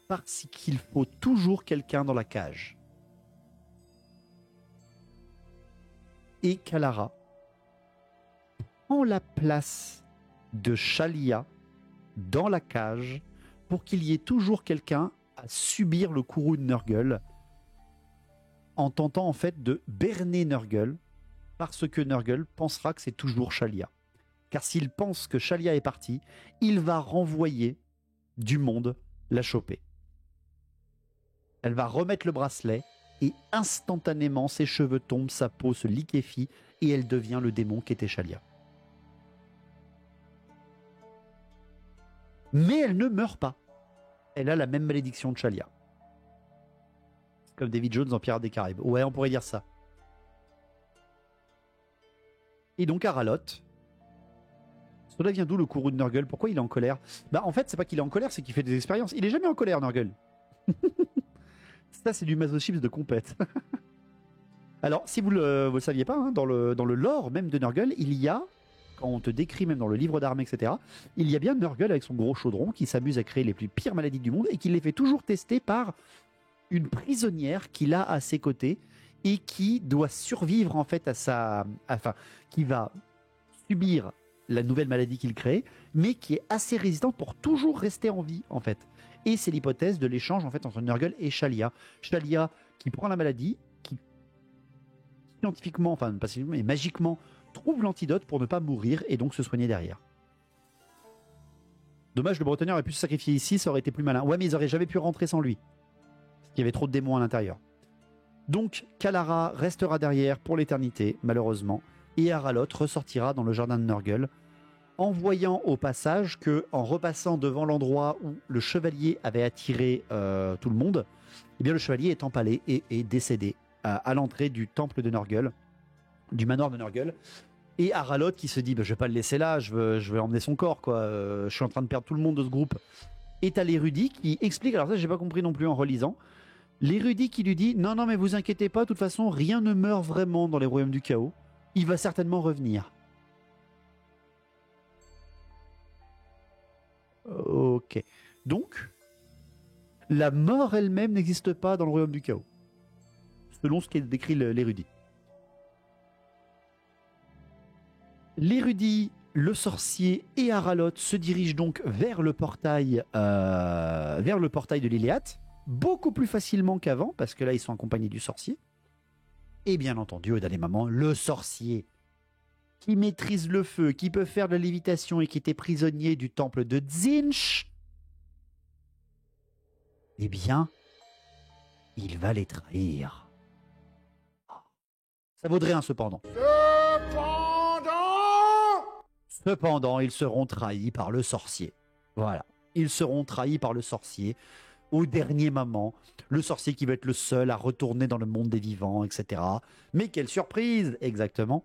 [SPEAKER 1] parce qu'il faut toujours quelqu'un dans la cage. Et Kalara prend la place de Shalia dans la cage pour qu'il y ait toujours quelqu'un à subir le courroux de Nurgle en tentant en fait de berner Nurgle parce que Nurgle pensera que c'est toujours Shalia. Car s'il pense que Shalia est partie, il va renvoyer du monde la choper. Elle va remettre le bracelet et instantanément ses cheveux tombent, sa peau se liquéfie et elle devient le démon qu'était Shalia. Mais elle ne meurt pas. Elle a la même malédiction de Shalia. Comme David Jones en Pirates des Caraïbes. Ouais, on pourrait dire ça. Et donc Araloth, cela vient d'où le courroux de Nurgle? Pourquoi il est en colère? Bah en fait, c'est pas qu'il est en colère, c'est qu'il fait des expériences. Il est jamais en colère, Nurgle. Ça, c'est du masochisme de compète. Alors, si vous le saviez pas, hein, dans le lore même de Nurgle, il y a, quand on te décrit même dans le livre d'armes, etc., il y a bien Nurgle avec son gros chaudron qui s'amuse à créer les plus pires maladies du monde et qui les fait toujours tester par une prisonnière qu'il a à ses côtés et qui doit survivre en fait qui va subir la nouvelle maladie qu'il crée, mais qui est assez résistante pour toujours rester en vie en fait. Et c'est l'hypothèse de l'échange en fait entre Nurgle et Shalia. Shalia qui prend la maladie, qui scientifiquement, enfin pas scientifiquement, mais magiquement trouve l'antidote pour ne pas mourir et donc se soigner derrière. Dommage, le Bretonnier aurait pu se sacrifier ici, ça aurait été plus malin. Ouais, mais ils auraient jamais pu rentrer sans lui. Parce qu'il y avait trop de démons à l'intérieur. Donc, Kalara restera derrière pour l'éternité, malheureusement, et Araloth ressortira dans le jardin de Nurgle voyant au passage que, en repassant devant l'endroit où le chevalier avait attiré tout le monde, eh bien le chevalier est empalé et est décédé à l'entrée du temple de Nurgle, du manoir de Nurgle. Et Aralot qui se dit bah, je vais pas le laisser là, je vais emmener son corps quoi. Je suis en train de perdre tout le monde de ce groupe. Et t'as l'érudit qui explique, alors ça j'ai pas compris non plus en relisant, l'érudit qui lui dit non mais vous inquiétez pas, de toute façon rien ne meurt vraiment dans les royaumes du chaos, il va certainement revenir. Ok, donc la mort elle-même n'existe pas dans le royaume du chaos, selon ce qu'est décrit l'érudit. L'érudit, le sorcier et Aralot se dirigent donc vers le portail de l'Iliade, beaucoup plus facilement qu'avant, parce que là ils sont accompagnés du sorcier. Et bien entendu, au dernier moment, le sorcier qui maîtrise le feu, qui peut faire de la lévitation et qui était prisonnier du temple de Tzeentch, eh bien, il va les trahir. Ça vaudrait un cependant. Cependant, ils seront trahis par le sorcier. Voilà. Ils seront trahis par le sorcier au dernier moment. Le sorcier qui va être le seul à retourner dans le monde des vivants, etc. Mais quelle surprise, exactement.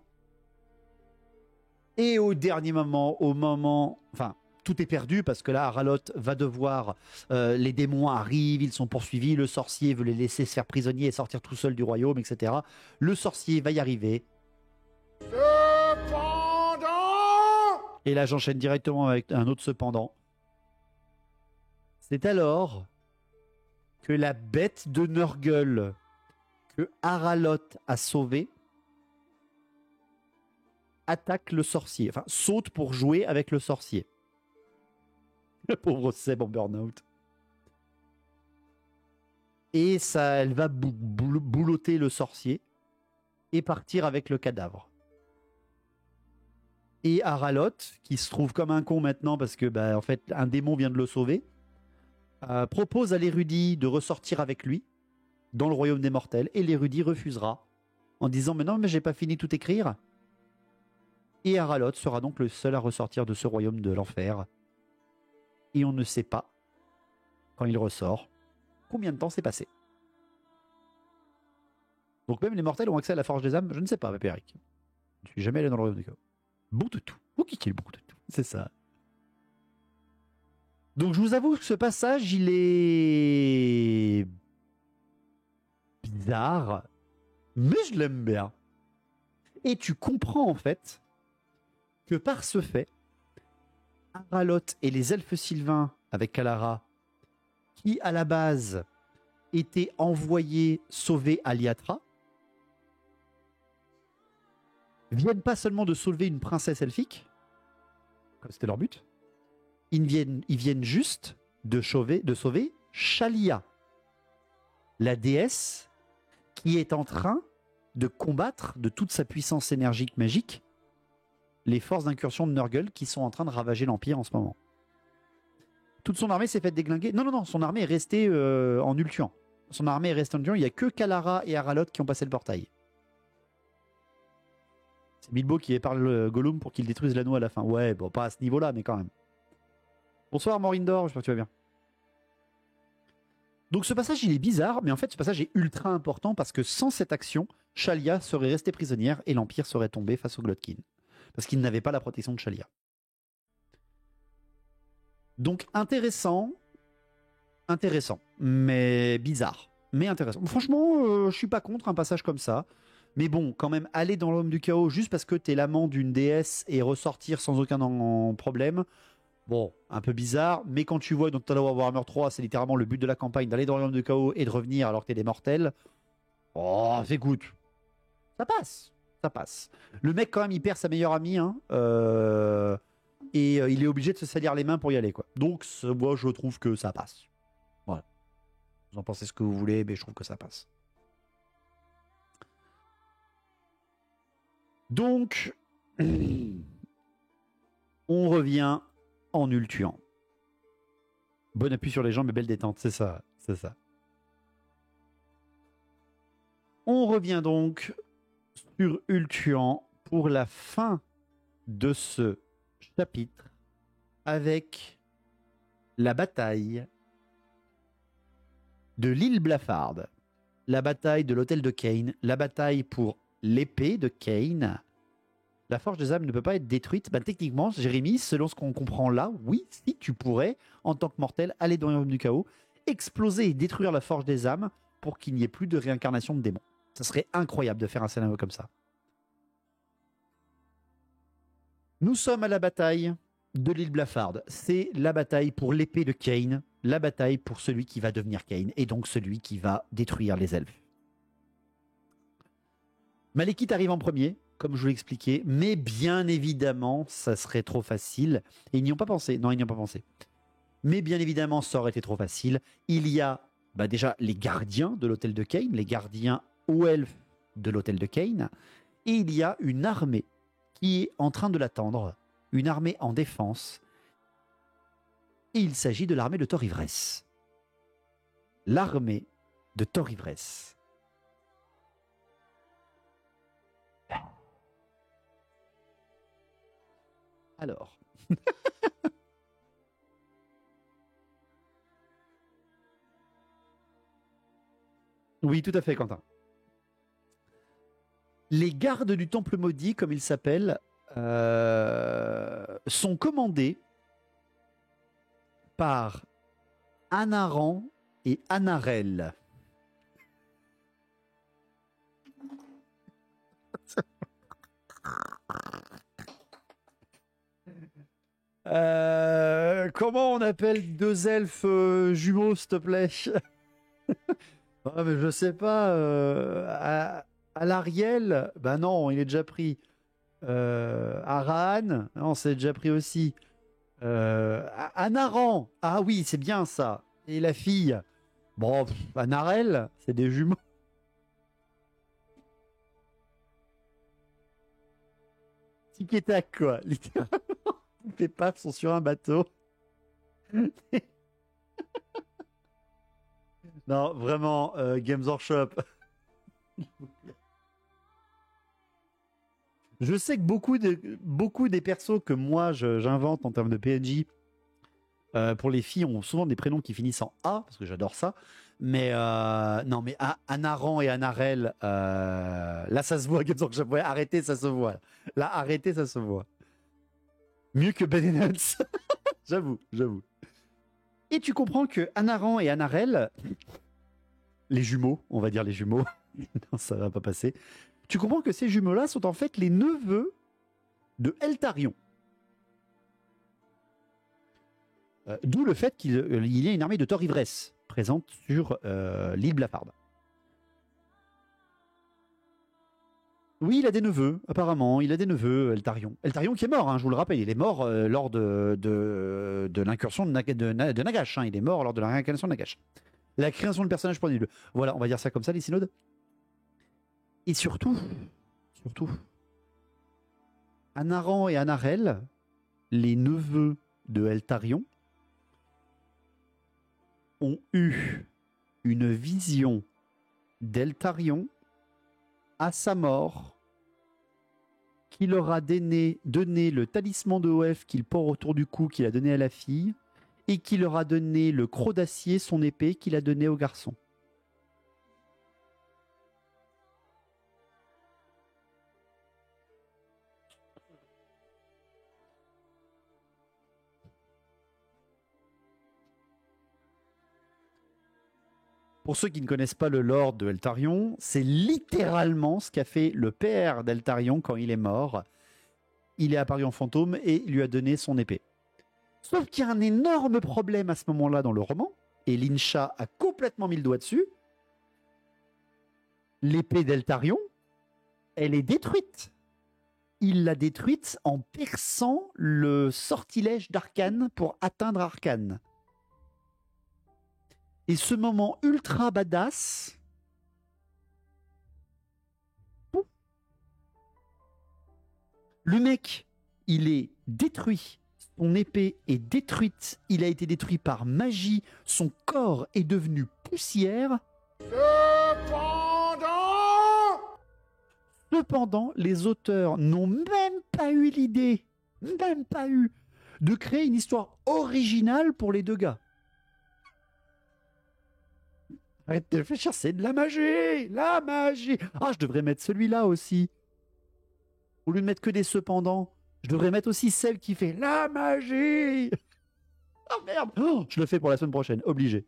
[SPEAKER 1] Et au dernier moment, enfin, tout est perdu parce que là, Aralot va devoir... les démons arrivent, ils sont poursuivis. Le sorcier veut les laisser se faire prisonniers et sortir tout seul du royaume, etc. Le sorcier va y arriver. Et là, j'enchaîne directement avec un autre cependant. C'est alors que la bête de Nurgle que Aralot a sauvée attaque le sorcier. Enfin, saute pour jouer avec le sorcier. Le pauvre Seb en burn-out. Et ça, elle va boulotter le sorcier et partir avec le cadavre. Et Aralot, qui se trouve comme un con maintenant parce que en fait un démon vient de le sauver, propose à l'érudit de ressortir avec lui dans le royaume des mortels, et l'érudit refusera en disant mais non mais j'ai pas fini de tout écrire. Et Aralot sera donc le seul à ressortir de ce royaume de l'enfer, et on ne sait pas quand il ressort combien de temps s'est passé. Donc même les mortels ont accès à la forge des âmes, je ne sais pas, Pépéric. Je suis jamais allé dans le royaume du chaos. Bon de tout. Ou qui est le bon de tout. C'est ça. Donc je vous avoue que ce passage, il est bizarre, mais je l'aime bien. Et tu comprends en fait que par ce fait, Aralot et les elfes sylvains avec Kalara, qui à la base étaient envoyés sauver Aliatra, viennent pas seulement de sauver une princesse elfique, comme c'était leur but, ils viennent juste de sauver Shalia, la déesse qui est en train de combattre de toute sa puissance énergique magique les forces d'incursion de Nurgle qui sont en train de ravager l'Empire en ce moment. Toute son armée s'est faite déglinguer. Non, son armée est restée en Ultuan. Son armée est restée en Ultuan. Il n'y a que Kalara et Aralot qui ont passé le portail. C'est Bilbo qui parle Gollum pour qu'il détruise l'anneau à la fin. Ouais, bon, pas à ce niveau-là, mais quand même. Bonsoir Morindor, j'espère que tu vas bien. Donc ce passage, il est bizarre, mais en fait, ce passage est ultra important parce que sans cette action, Shalia serait restée prisonnière et l'Empire serait tombé face au Glotkin. Parce qu'il n'avait pas la protection de Shalia. Donc intéressant, mais bizarre, mais intéressant. Franchement, je suis pas contre un passage comme ça. Mais bon, quand même, aller dans l'homme du chaos juste parce que t'es l'amant d'une déesse et ressortir sans aucun problème, bon, un peu bizarre. Mais quand tu vois dans Total War Warhammer 3, c'est littéralement le but de la campagne d'aller dans l'homme du chaos et de revenir alors que t'es des mortels. Oh, c'est good. Ça passe. Ça passe. Le mec, quand même, il perd sa meilleure amie. Hein, et il est obligé de se salir les mains pour y aller, quoi. Donc, moi, je trouve que ça passe. Voilà. Vous en pensez ce que vous voulez, mais je trouve que ça passe. Donc, on revient en Ultuan. Bon appui sur les jambes et belle détente, c'est ça, c'est ça. On revient donc sur Ultuan pour la fin de ce chapitre avec la bataille de l'île Blafarde, la bataille de l'hôtel de Kane, la bataille pour l'épée de Kane. La forge des âmes ne peut pas être détruite. Ben, techniquement, Jérémy, selon ce qu'on comprend là, oui, si tu pourrais, en tant que mortel, aller dans le royaume du chaos, exploser et détruire la forge des âmes pour qu'il n'y ait plus de réincarnation de démons. Ça serait incroyable de faire un scénario comme ça. Nous sommes à la bataille de l'île Blafarde. C'est la bataille pour l'épée de Kane, la bataille pour celui qui va devenir Kane, et donc celui qui va détruire les elfes. Malekith arrive en premier, comme je vous l'ai expliqué, mais bien évidemment, ça serait trop facile. Et ils n'y ont pas pensé. Non, ils n'y ont pas pensé. Mais bien évidemment, ça aurait été trop facile. Il y a déjà les gardiens de l'hôtel de Kane, les gardiens aux elfes de l'hôtel de Kane, et il y a une armée qui est en train de l'attendre, une armée en défense, et il s'agit de l'armée de Thor Ivresse. L'armée de Thor Ivresse. Alors. Oui, tout à fait, Quentin. Les gardes du Temple Maudit, comme ils s'appellent, sont commandés par Anaran et Anarel. Comment on appelle deux elfes jumeaux, s'il te plaît? Mais je sais pas. À l'Ariel, bah non, il est déjà pris. Aran, non, c'est déjà pris aussi. Anaran, ah oui, c'est bien ça. Et la fille, bon, Anarel, c'est des jumeaux. Tic et tac, quoi. Littéralement, les papes sont sur un bateau. Non, vraiment, Games Workshop. Je sais que beaucoup des persos que moi j'invente en termes de PNJ pour les filles ont souvent des prénoms qui finissent en A, parce que j'adore ça. Mais non, mais Anaran et Anarel, là ça se voit, Games Workshop. Ouais, arrêtez, ça se voit. Là, arrêtez, ça se voit. Mieux que Ben Nuts. J'avoue. Et tu comprends que Anaran et Anarel, les jumeaux, on va dire les jumeaux, non, ça va pas passer. Tu comprends que ces jumeaux-là sont en fait les neveux de Eltarion. D'où le fait qu'il y ait une armée de Thor Ivresse présente sur l'île Blafarde. Oui, il a des neveux, apparemment. Il a des neveux, Eltarion. Eltarion qui est mort, hein, je vous le rappelle. Il est mort lors de l'incursion de Nagash. Hein. Il est mort lors de la réincarnation de Nagash. La création de personnage pour nul. Voilà, on va dire ça comme ça, les synodes. Et surtout, Anaran et Anarel, les neveux de Eltarion, ont eu une vision d'Eltarion à sa mort qui leur a donné le talisman de Oef qu'il porte autour du cou qu'il a donné à la fille et qui leur a donné le croc d'acier, son épée, qu'il a donné au garçon. Pour ceux qui ne connaissent pas le lore de Eltarion, c'est littéralement ce qu'a fait le père d'Eltarion quand il est mort. Il est apparu en fantôme et lui a donné son épée. Sauf qu'il y a un énorme problème à ce moment-là dans le roman, et Lincha a complètement mis le doigt dessus. L'épée d'Eltarion, elle est détruite. Il l'a détruite en perçant le sortilège d'Arcane pour atteindre Arcane. Et ce moment ultra badass, le mec, il est détruit. Son épée est détruite. Il a été détruit par magie. Son corps est devenu poussière. Cependant, les auteurs n'ont même pas eu l'idée même pas eu de créer une histoire originale pour les deux gars. Arrête de réfléchir, c'est de la magie. La magie. Ah, je devrais mettre celui-là aussi. Au lieu de mettre que des cependant, je devrais mettre aussi celle qui fait la magie. Oh merde. Oh, je le fais pour la semaine prochaine, obligé.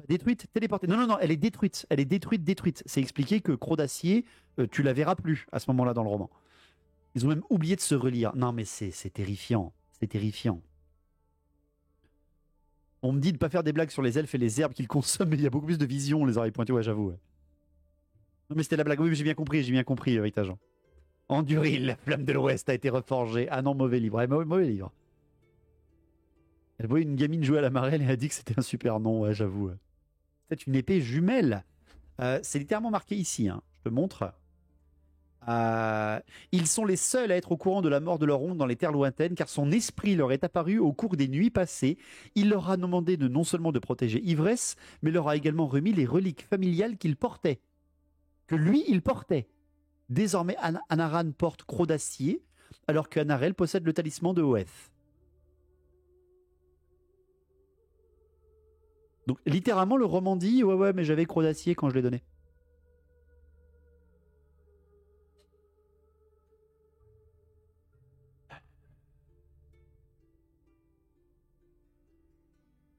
[SPEAKER 1] Détruite, téléportée. Non, non, non, elle est détruite. Elle est détruite, détruite. C'est expliqué que Croc d'Acier, tu la verras plus à ce moment-là dans le roman. Ils ont même oublié de se relire. Non, mais c'est terrifiant. C'est terrifiant. On me dit de ne pas faire des blagues sur les elfes et les herbes qu'ils consomment, mais il y a beaucoup plus de vision, les oreilles pointues, ouais, j'avoue. Ouais. Non, mais c'était la blague. Oui, j'ai bien compris, avec ta Jean. Enduril, la flamme de l'Ouest a été reforgée. Ah non, mauvais livre. Ouais, mauvais livre. Elle voyait une gamine jouer à la marelle et elle a dit que c'était un super nom, ouais, j'avoue. C'est une épée jumelle. C'est littéralement marqué ici, hein. Je te montre. Ils sont les seuls à être au courant de la mort de leur oncle dans les terres lointaines, car son esprit leur est apparu au cours des nuits passées. Il leur a demandé de non seulement de protéger Ivresse, mais leur a également remis les reliques familiales qu'il portait. Que lui, il portait. Désormais, Anaran porte Croc d'Acier, alors que Anarel possède le talisman de Oeth. Donc, littéralement, le roman dit « Ouais, mais j'avais Croc d'Acier quand je l'ai donné. »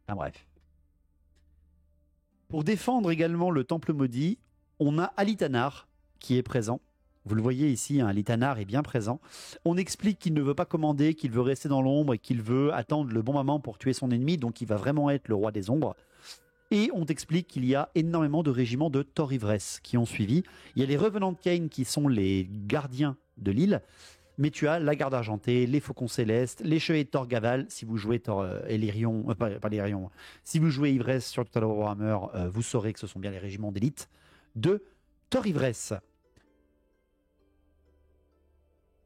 [SPEAKER 1] Enfin bref. Pour défendre également le temple maudit, on a Alitanar qui est présent. Vous le voyez ici, hein, Alitanar est bien présent. On explique qu'il ne veut pas commander, qu'il veut rester dans l'ombre et qu'il veut attendre le bon moment pour tuer son ennemi, donc il va vraiment être le roi des ombres. Et on t'explique qu'il y a énormément de régiments de Thor Ivresse qui ont suivi. Il y a les Revenants de Cain qui sont les gardiens de l'île, mais tu as la Garde Argentée, les Faucons Célestes, les Chevaliers de Thor Gaval. Si vous jouez Thor Elérion, pas l'Elérion, si vous jouez Ivresse sur Total Warhammer, vous saurez que ce sont bien les régiments d'élite de Thor Ivresse.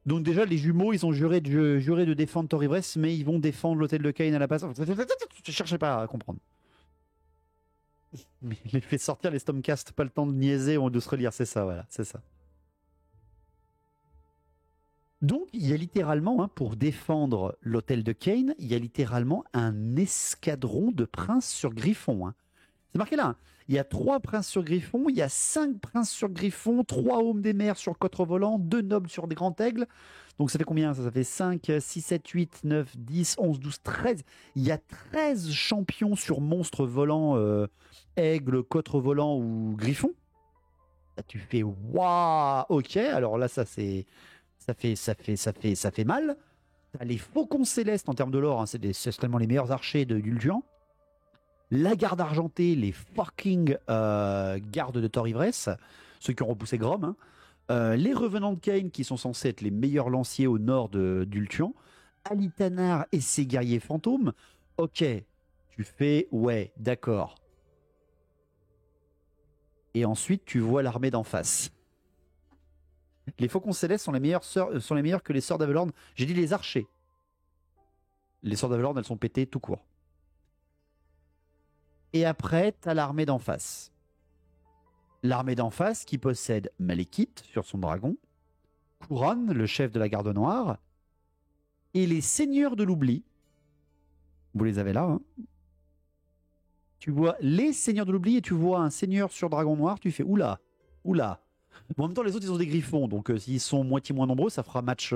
[SPEAKER 1] Donc déjà, les jumeaux, ils ont juré de défendre Thor Ivresse, mais ils vont défendre l'hôtel de Cain à la place. Je cherchais pas à comprendre. Mais il les fait sortir les Stormcast, pas le temps de niaiser ou de se relire, c'est ça, voilà, c'est ça. Donc, il y a littéralement, hein, pour défendre l'hôtel de Cain, il y a littéralement un escadron de princes sur Griffon. Hein. C'est marqué là. Hein. Il y a 3 princes sur Griffon, il y a 5 princes sur Griffon, 3 hommes des mers sur Cotre Volant, 2 nobles sur des grands aigles. Donc ça fait combien? Ça fait 5, 6, 7, 8, 9, 10, 11, 12, 13. Il y a 13 champions sur monstres volants, aigle, cotre volant ou griffon. Là, tu fais waouh, ok. Alors là, ça fait mal. T'as les faucons célestes en termes de lore, hein, c'est certainement les meilleurs archers de Dulduan. La garde argentée, les fucking gardes de Thor Ivresse, ceux qui ont repoussé Grom. Hein. Les revenants de Cain qui sont censés être les meilleurs lanciers au nord de d'Ultuan, Alitanar et ses guerriers fantômes. Ok, tu fais ouais, d'accord. Et ensuite tu vois l'armée d'en face. Les faucons célestes sont les meilleurs que les sœurs d'Avelorn. J'ai dit les archers. Les sœurs d'Avelorn, elles sont pétées tout court. Et après, t'as l'armée d'en face. L'armée d'en face qui possède Malekith sur son dragon, Couronne, le chef de la garde noire, et les seigneurs de l'oubli. Vous les avez là. Hein. Tu vois les seigneurs de l'oubli et tu vois un seigneur sur dragon noir, tu fais oula, oula. Bon, en même temps, les autres, ils ont des griffons, donc s'ils sont moitié moins nombreux, ça fera match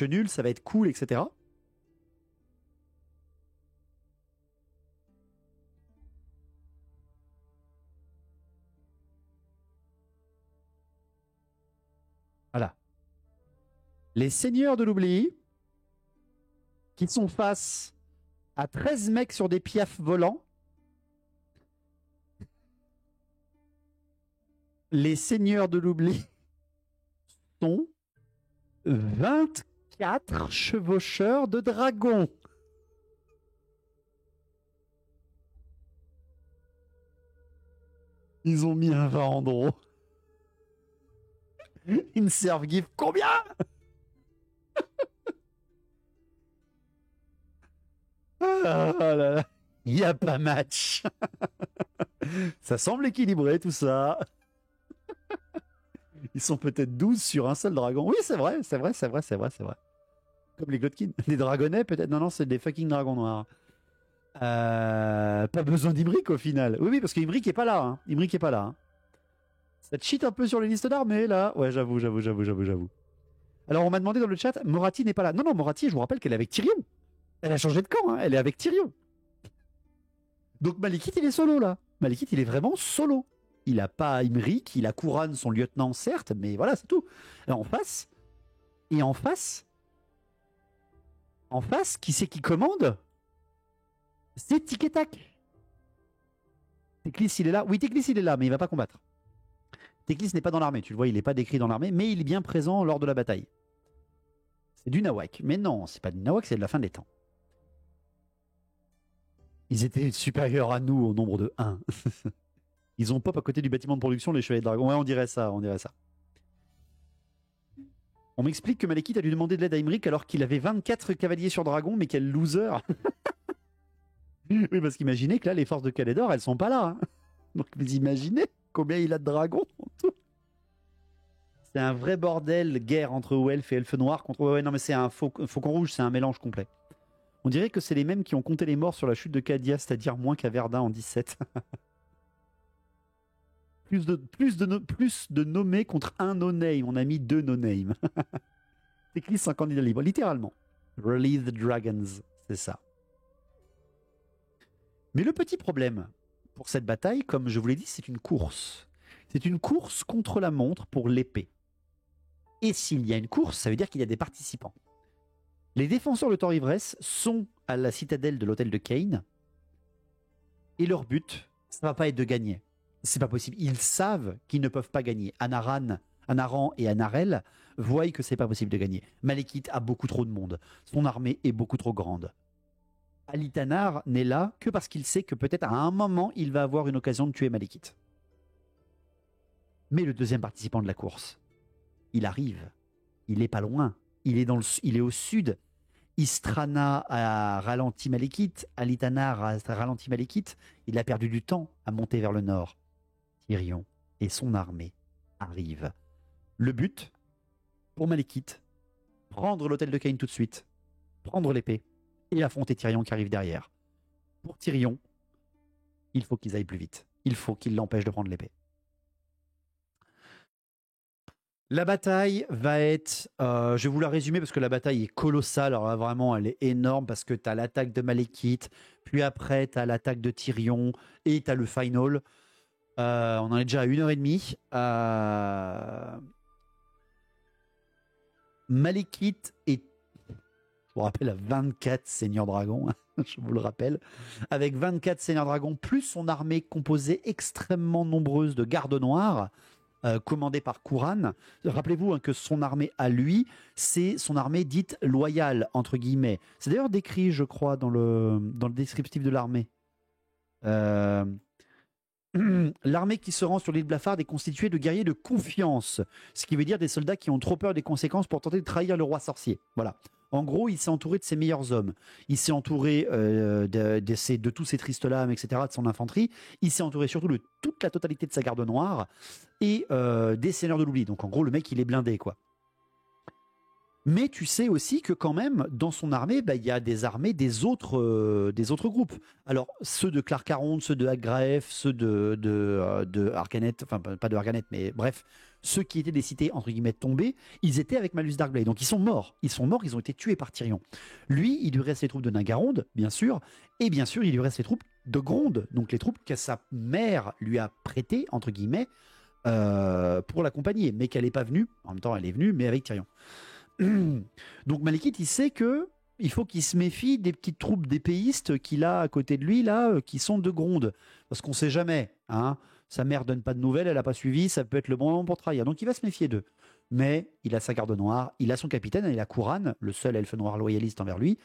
[SPEAKER 1] nul, ça va être cool, etc. Voilà. Les seigneurs de l'oubli qui sont face à 13 mecs sur des piafs volants. Les seigneurs de l'oubli sont 24 chevaucheurs de dragons. Ils ont mis un Varandro. Une serve give combien? Ah là là. Il n'y a pas match. Ça semble équilibré tout ça. Ils sont peut-être 12 sur un seul dragon. Oui, c'est vrai. Comme les Glotkin. Des dragonnets peut-être. Non, c'est des fucking dragons noirs. Pas besoin d'Imric au final. Oui, parce qu'Imric est pas là. Hein. Imric est pas là. Hein. Ça cheat un peu sur les listes d'armées là. Ouais, j'avoue. Alors on m'a demandé dans le chat, Moratti n'est pas là. Non, Moratti, je vous rappelle qu'elle est avec Tyrion. Elle a changé de camp, hein. Elle est avec Tyrion. Donc Malekith, il est solo là. Malekith, il est vraiment solo. Il a pas Imric, il a Kuran, son lieutenant, certes, mais voilà, c'est tout. Et en face, qui c'est qui commande? C'est Tic et Tac. Teclis, il est là. Oui, Teclis, il est là, mais il va pas combattre. Teclis n'est pas dans l'armée, tu le vois, il n'est pas décrit dans l'armée, mais il est bien présent lors de la bataille. C'est du Nawak. Mais non, c'est pas du Nawak, c'est de la fin des temps. Ils étaient supérieurs à nous au nombre de 1. Ils ont pop à côté du bâtiment de production, les chevaliers de dragon. Ouais, on dirait ça. On m'explique que Malekith a dû demander de l'aide à Imric alors qu'il avait 24 cavaliers sur dragon, mais quel loser. Oui, parce qu'imaginez que là, les forces de Calédor, elles sont pas là. Hein. Donc vous imaginez combien il a de dragons en tout. C'est un vrai bordel, guerre entre Welf et Elfe Noir contre... Ouais, non, mais c'est un faucon rouge, c'est un mélange complet. On dirait que c'est les mêmes qui ont compté les morts sur la chute de Cadia, c'est-à-dire moins qu'à Verdun en 17. plus de nommés contre un no-name. On a mis 2 no-name. Teclis, 100 candidats libres, littéralement. Release the dragons, c'est ça. Mais le petit problème pour cette bataille, comme je vous l'ai dit, c'est une course. C'est une course contre la montre pour l'épée. Et s'il y a une course, ça veut dire qu'il y a des participants. Les défenseurs de Thor-Ivresse sont à la citadelle de l'hôtel de Kane. Et leur but, ça ne va pas être de gagner. C'est pas possible. Ils savent qu'ils ne peuvent pas gagner. Anaran et Anarel voient que c'est pas possible de gagner. Malekith a beaucoup trop de monde. Son armée est beaucoup trop grande. Alitanar n'est là que parce qu'il sait que peut-être à un moment, il va avoir une occasion de tuer Malekith. Mais le deuxième participant de la course, il arrive. Il est pas loin. Il est au sud. Istrana a ralenti Malekith. Alitanar a ralenti Malekith. Il a perdu du temps à monter vers le nord. Tyrion et son armée arrivent. Le but, pour Malekith, prendre l'hôtel de Kane tout de suite, prendre l'épée et affronter Tyrion qui arrive derrière. Pour Tyrion, il faut qu'ils aillent plus vite. Il faut qu'ils l'empêchent de prendre l'épée. La bataille va être... je vais vous la résumer parce que la bataille est colossale. Alors là, vraiment, elle est énorme parce que tu as l'attaque de Malekith, puis après, tu as l'attaque de Tyrion et tu as le final. On en est déjà à 1h30. Malekith est, je vous rappelle, à 24 seigneurs dragons, je vous le rappelle, avec 24 seigneurs dragons, plus son armée composée extrêmement nombreuse de gardes noirs, commandée par Kuran. Rappelez-vous que son armée à lui, c'est son armée dite loyale, entre guillemets. C'est d'ailleurs décrit, je crois, dans le descriptif de l'armée. L'armée qui se rend sur l'île Blafard est constituée de guerriers de confiance, ce qui veut dire des soldats qui ont trop peur des conséquences pour tenter de trahir le roi sorcier. Voilà. En gros, il s'est entouré de ses meilleurs hommes. Il s'est entouré de tous ces tristes lames, etc., de son infanterie. Il s'est entouré surtout de toute la totalité de sa garde noire et des seigneurs de l'oubli. Donc en gros, le mec, il est blindé, quoi. Mais tu sais aussi que quand même, dans son armée, il y a des armées des autres groupes. Alors, ceux de Clark-Caronte, ceux de Agraef, ceux de Arcanet, enfin pas de Arcanet, mais bref, ceux qui étaient des cités, entre guillemets, tombées, ils étaient avec Malus Darkblade. Donc ils sont morts, ils ont été tués par Tyrion. Lui, il lui reste les troupes de Ningaronde, bien sûr, et bien sûr, il lui reste les troupes de Gronde, donc les troupes que sa mère lui a prêtées, entre guillemets, pour l'accompagner, mais qu'elle n'est pas venue, en même temps elle est venue, mais avec Tyrion. Donc Malekith, il sait que il faut qu'il se méfie des petites troupes d'épéistes qu'il a à côté de lui là, qui sont de Gronde, parce qu'on sait jamais. Hein, sa mère donne pas de nouvelles, elle a pas suivi, ça peut être le bon moment pour trahir. Donc il va se méfier d'eux. Mais il a sa garde noire, il a son capitaine, il a Kuran, le seul elfe noir loyaliste envers lui.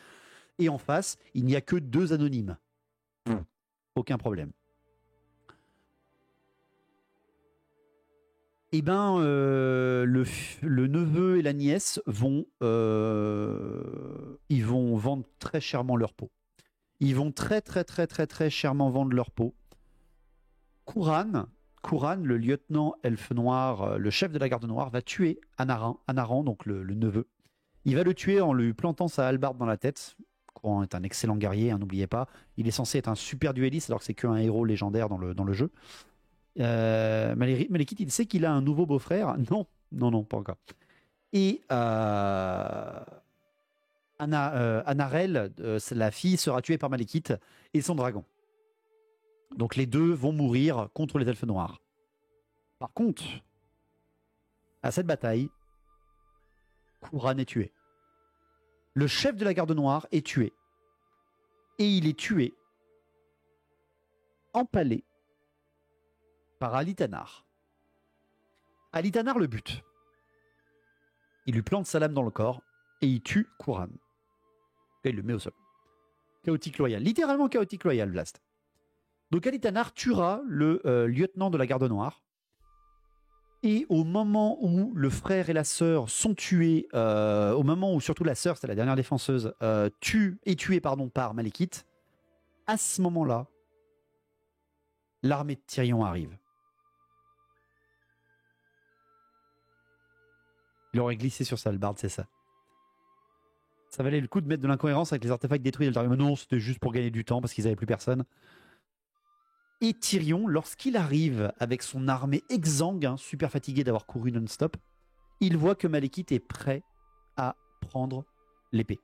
[SPEAKER 1] Et en face, il n'y a que 2 anonymes. Aucun problème. Eh ben, le neveu et la nièce ils vont vendre très chèrement leur peau. Ils vont très chèrement vendre leur peau. Kuran, le lieutenant elfe noir, le chef de la garde noire, va tuer Anaran, donc le neveu. Il va le tuer en lui plantant sa hallebarde dans la tête. Courant est un excellent guerrier, hein, n'oubliez pas. Il est censé être un super duelliste alors que c'est qu'un héros légendaire dans le jeu. Malekith, il sait qu'il a un nouveau beau-frère. Non, pas encore. Et Anarel, la fille, sera tuée par Malekith et son dragon. Donc les deux vont mourir contre les elfes noirs. Par contre, à cette bataille, Khura'in est tué. Le chef de la garde noire est tué. Et il est tué, empalé, par Alitanar. Alitanar le bute. Il lui plante sa lame dans le corps et il tue Khura'in. Et il le met au sol. Chaotique loyal. Littéralement chaotique loyal, Blast. Donc Alitanar tuera le lieutenant de la garde noire. Et au moment où le frère et la sœur sont tués, au moment où surtout la sœur, c'est la dernière défenseuse, est tuée par Malekith, à ce moment-là, l'armée de Tyrion arrive. Il aurait glissé sur sa hallebarde, c'est ça. Ça valait le coup de mettre de l'incohérence avec les artefacts détruits de l'Altarium. Non, c'était juste pour gagner du temps parce qu'ils n'avaient plus personne. Et Tyrion, lorsqu'il arrive avec son armée exsangue, super fatigué d'avoir couru non-stop, il voit que Malekith est prêt à prendre l'épée.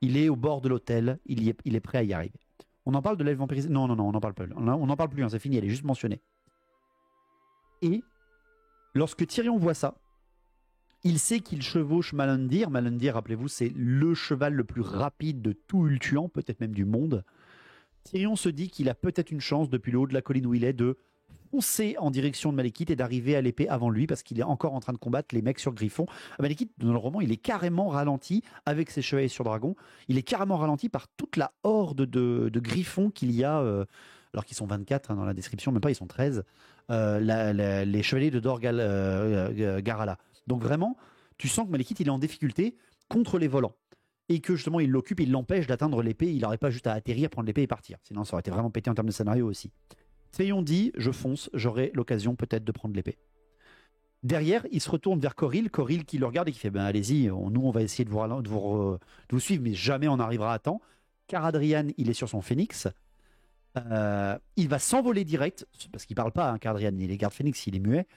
[SPEAKER 1] Il est au bord de l'autel, il est prêt à y arriver. On en parle de l'elfe vampirisé? Non, on n'en parle pas. On n'en parle plus, c'est fini, elle est juste mentionnée. Et lorsque Tyrion voit ça, il sait qu'il chevauche Malandir. Malandir, rappelez-vous, c'est le cheval le plus rapide de tout Ultuan, peut-être même du monde. Tyrion se dit qu'il a peut-être une chance, depuis le haut de la colline où il est, de foncer en direction de Malekith et d'arriver à l'épée avant lui, parce qu'il est encore en train de combattre les mecs sur Griffon. Malekith, dans le roman, il est carrément ralenti avec ses chevaliers sur Dragon. Il est carrément ralenti par toute la horde de Griffons qu'il y a, alors qu'ils sont 24 dans la description, même pas, ils sont 13, les chevaliers de Dor Garala. Donc vraiment, tu sens que Malekith, il est en difficulté contre les volants. Et que justement, il l'occupe, il l'empêche d'atteindre l'épée. Il n'aurait pas juste à atterrir, prendre l'épée et partir. Sinon, ça aurait été vraiment pété en termes de scénario aussi. Tyrion dit, je fonce, j'aurai l'occasion peut-être de prendre l'épée. Derrière, il se retourne vers Coril qui le regarde et qui fait, allez-y, nous, on va essayer de vous suivre, mais jamais on n'arrivera à temps. Caradrian, il est sur son phénix. Il va s'envoler direct, parce qu'il ne parle pas, Caradrian, il est garde phénix, il est muet.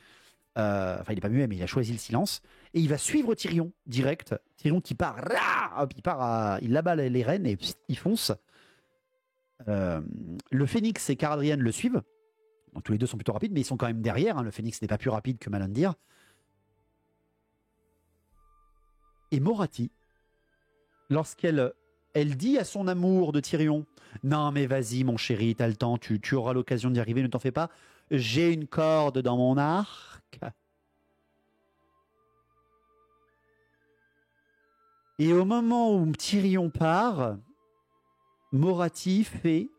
[SPEAKER 1] Enfin, il n'est pas muet, mais il a choisi le silence. Et il va suivre Tyrion direct. Tyrion qui part, il abat les rênes et il fonce. Le Phénix et Caradrian le suivent. Donc, tous les deux sont plutôt rapides, mais ils sont quand même derrière. Le Phénix n'est pas plus rapide que Malandir. Et Morathi, lorsqu'elle dit à son amour de Tyrion, non mais vas-y mon chéri, t'as le temps, tu auras l'occasion d'y arriver, ne t'en fais pas. J'ai une corde dans mon arc. Et au moment où Tyrion part, Morathi fait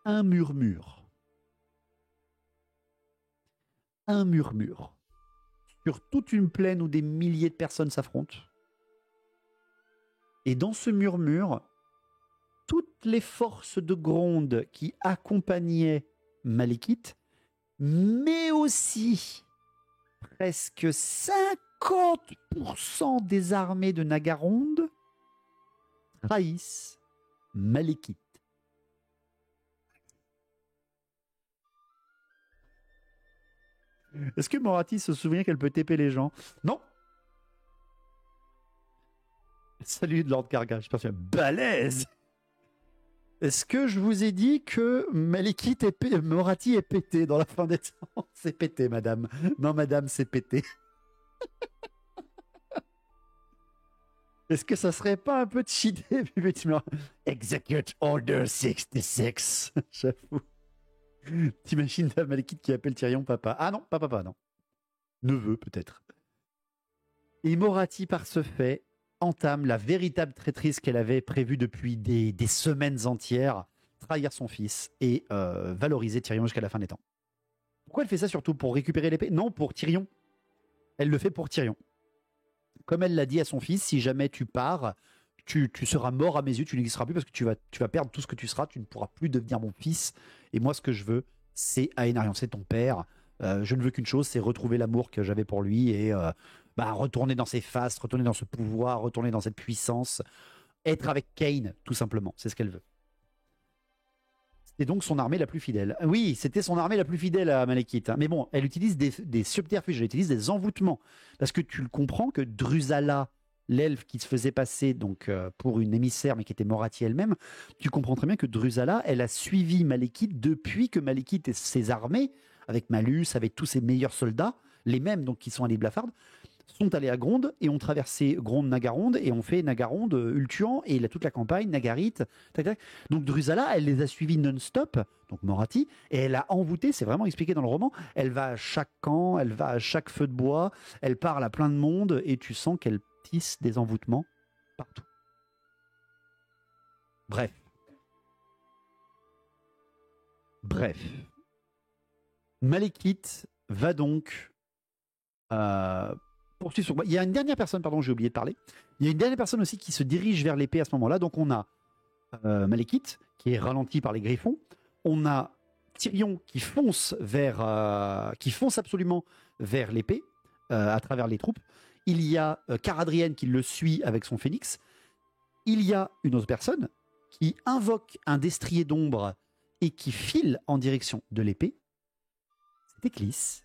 [SPEAKER 1] un murmure. Un murmure. Sur toute une plaine où des milliers de personnes s'affrontent. Et dans ce murmure, toutes les forces de Gronde qui accompagnaient Malekith, mais aussi presque 50% des armées de Nagaronde trahissent Malekith. Est-ce que Morathi se souvient qu'elle peut TP les gens? Non. Salut de Lord Karga, je pense que balèze. Est-ce que je vous ai dit que Morathi est pété dans la fin des temps? C'est pété, madame. Non, madame, c'est pété. Est-ce que ça serait pas un peu cheaté? Execute Order 66. J'avoue. T'imagines la Malekith qui appelle Tyrion papa? Ah non, pas papa, non. Neveu, peut-être. Et Morathi, par ce fait, entame la véritable traîtrise qu'elle avait prévue depuis des semaines entières, trahir son fils et valoriser Tyrion jusqu'à la fin des temps. Pourquoi elle fait ça surtout? Pour récupérer l'épée? Non, pour Tyrion. Elle le fait pour Tyrion. Comme elle l'a dit à son fils, si jamais tu pars, tu seras mort à mes yeux, tu n'existeras plus parce que tu vas perdre tout ce que tu seras, tu ne pourras plus devenir mon fils. Et moi, ce que je veux, c'est Aenarion, c'est ton père. Je ne veux qu'une chose, c'est retrouver l'amour que j'avais pour lui et retourner dans ses fastes, retourner dans ce pouvoir, retourner dans cette puissance, être avec Kain, tout simplement. C'est ce qu'elle veut. C'était donc son armée la plus fidèle. Oui, c'était son armée la plus fidèle à Malekith. Hein. Mais bon, elle utilise des subterfuges, elle utilise des envoûtements. Parce que tu le comprends que Drusala, l'elfe qui se faisait passer donc, pour une émissaire, mais qui était Morathi elle-même, tu comprends très bien que Drusala, elle a suivi Malekith depuis que Malekith et ses armées, avec Malus, avec tous ses meilleurs soldats, les mêmes donc qui sont allés Blafard, sont allés à Gronde et ont traversé Gronde-Nagaronde et ont fait Nagaronde, Ultuan et toute la campagne, Nagarit. Tac, tac. Donc Drusala, elle les a suivis non-stop, donc Morathi, et elle a envoûté, c'est vraiment expliqué dans le roman, elle va à chaque camp, elle va à chaque feu de bois, elle parle à plein de monde et tu sens qu'elle tisse des envoûtements partout. Bref. Malekith va donc poursuivre sur... Il y a une dernière personne, pardon, j'ai oublié de parler. Il y a une dernière personne aussi qui se dirige vers l'épée à ce moment-là. Donc on a Malekith qui est ralenti par les griffons. On a Tyrion qui fonce absolument vers l'épée à travers les troupes. Il y a Caradrienne qui le suit avec son phénix. Il y a une autre personne qui invoque un destrier d'ombre et qui file en direction de l'épée. C'est Teclis.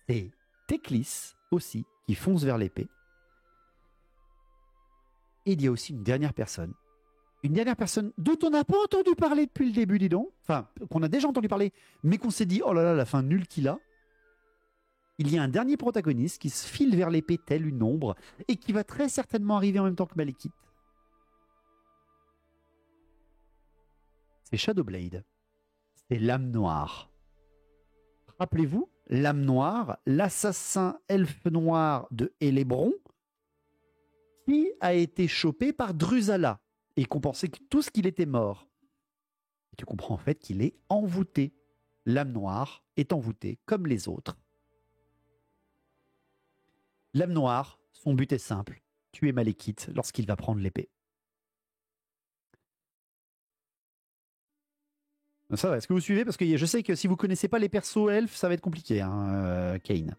[SPEAKER 1] C'est Teclis aussi qui fonce vers l'épée. Et il y a aussi une dernière personne dont on n'a pas entendu parler depuis le début, dis donc. Enfin, qu'on a déjà entendu parler, mais qu'on s'est dit, oh là là, la fin nulle qu'il a. Il y a un dernier protagoniste qui se file vers l'épée telle une ombre et qui va très certainement arriver en même temps que Malekith. C'est Shadowblade. C'est l'âme noire. Rappelez-vous, l'âme noire, l'assassin elfe noir de Hélébron, qui a été chopé par Drusala et qu'on pensait que tout ce qu'il était mort. Et tu comprends en fait qu'il est envoûté. L'âme noire est envoûtée comme les autres. L'âme noire, son but est simple, tuer Malekith lorsqu'il va prendre l'épée. Ça va, est-ce que vous suivez? Parce que je sais que si vous ne connaissez pas les persos elfes, ça va être compliqué, Kain.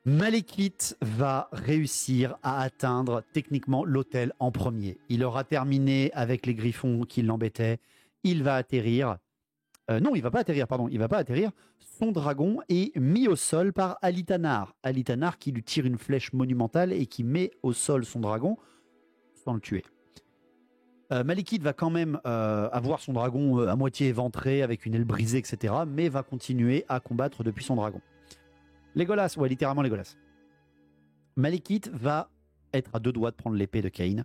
[SPEAKER 1] Malekith va réussir à atteindre techniquement l'autel en premier. Il aura terminé avec les griffons qui l'embêtaient. Il va atterrir. Non, il va pas atterrir, pardon. Il va pas atterrir. Son dragon est mis au sol par Alitanar. Alitanar qui lui tire une flèche monumentale et qui met au sol son dragon sans le tuer. Malekith va quand même avoir son dragon à moitié éventré avec une aile brisée, etc. Mais va continuer à combattre depuis son dragon. Legolas, ouais, littéralement Legolas. Malekith va être à 2 doigts de prendre l'épée de Kain.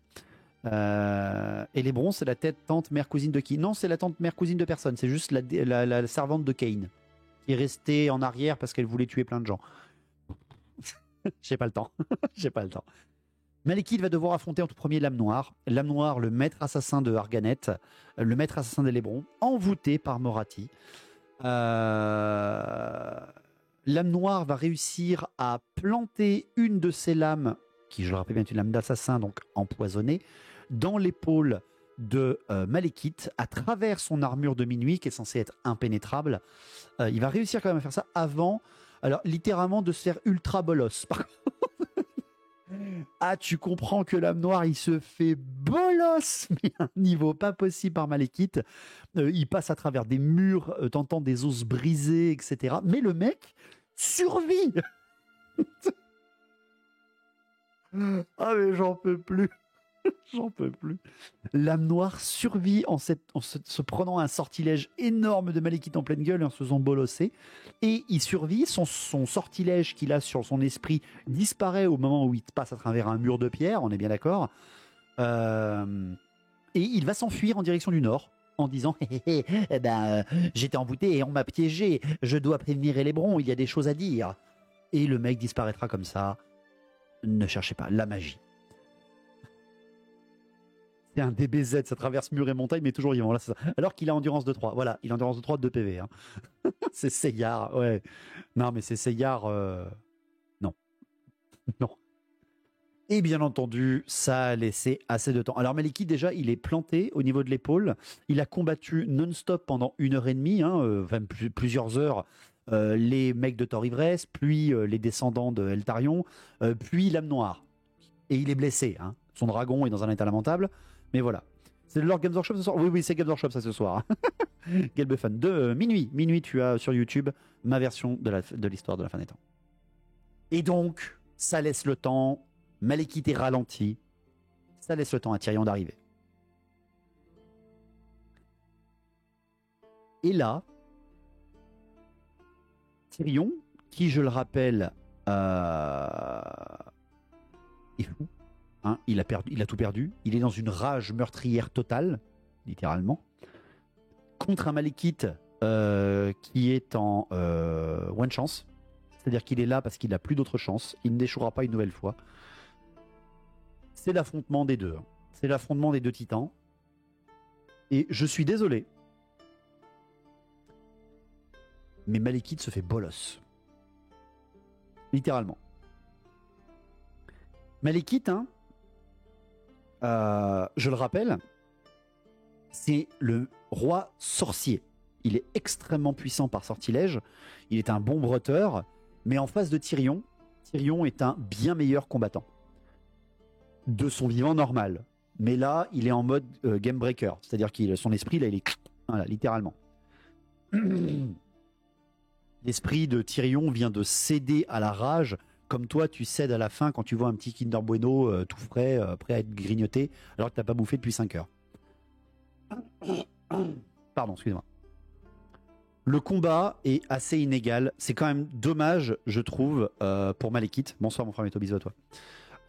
[SPEAKER 1] Et Hélébron, c'est la tante mère cousine de qui? Non, c'est la tante mère cousine de personne. C'est juste la servante de Kain qui est restée en arrière parce qu'elle voulait tuer plein de gens. J'ai pas le temps. J'ai pas le temps. Malekith va devoir affronter en tout premier l'âme noire. L'âme noire, le maître assassin de Arganet, le maître assassin d'Hélébron, envoûté par Morathi. L'âme noire va réussir à planter une de ses lames, qui je le rappelle bien est une lame d'assassin, donc empoisonnée, dans l'épaule de Malekith, à travers son armure de minuit, qui est censée être impénétrable. Il va réussir quand même à faire ça avant, alors littéralement de se faire ultra bolos. Par contre, ah, tu comprends que l'âme noire, il se fait bolos, mais à un niveau pas possible par Malekith. Il passe à travers des murs, tentant des os brisés, etc. Mais le mec survit. Ah, mais j'en peux plus. J'en peux plus. L'âme noire survit en se prenant un sortilège énorme de Malekith en pleine gueule et en se faisant bolosser. Et il survit, son sortilège qu'il a sur son esprit disparaît au moment où il passe à travers un mur de pierre, on est bien d'accord. Et il va s'enfuir en direction du nord en disant j'étais envoûté et on m'a piégé, je dois prévenir Hélébron, il y a des choses à dire. Et le mec disparaîtra comme ça. Ne cherchez pas, la magie. C'est un DBZ, ça traverse mur et montagne, mais toujours vivant. Là, c'est ça. Alors qu'il a endurance de 3. Voilà, il a endurance de 3 de 2 PV. Hein. C'est Seyar, ouais. Non, mais c'est Seyar... Non. Non. Et bien entendu, ça a laissé assez de temps. Alors Malekith, déjà, il est planté au niveau de l'épaule. Il a combattu non-stop pendant 1h30, enfin, plusieurs heures, les mecs de Thor Ivresse, puis les descendants de Eltarion, puis l'âme noire. Et il est blessé, hein. Son dragon est dans un état lamentable, mais voilà. C'est le Lord Games Workshop ce soir? Oui, c'est Games Workshop ça ce soir. Gelbefan, de minuit, tu as sur YouTube ma version de l'histoire de la fin des temps. Et donc, ça laisse le temps, Malekith est ralenti, ça laisse le temps à Tyrion d'arriver. Et là, Tyrion, qui je le rappelle, est fou. Hein, il a tout perdu. Il est dans une rage meurtrière totale, littéralement, contre un Malekith qui est en one chance. C'est-à-dire qu'il est là parce qu'il n'a plus d'autre chance. Il n'échouera pas une nouvelle fois. C'est l'affrontement des deux. C'est l'affrontement des deux titans. Et je suis désolé, mais Malekith se fait bolos. Littéralement. Malekith, hein, je le rappelle, c'est le roi sorcier. Il est extrêmement puissant par sortilège. Il est un bon bretteur. Mais en face de Tyrion, Tyrion est un bien meilleur combattant. De son vivant normal. Mais là, il est en mode game breaker. C'est-à-dire que son esprit, là, il est... Voilà, littéralement. L'esprit de Tyrion vient de céder à la rage, comme toi, tu cèdes à la faim quand tu vois un petit Kinder Bueno tout frais, prêt à être grignoté, alors que tu n'as pas bouffé depuis 5 heures. Pardon, excusez-moi. Le combat est assez inégal. C'est quand même dommage, je trouve, pour Malekith. Bonsoir, mon frère Méto, bisous à toi.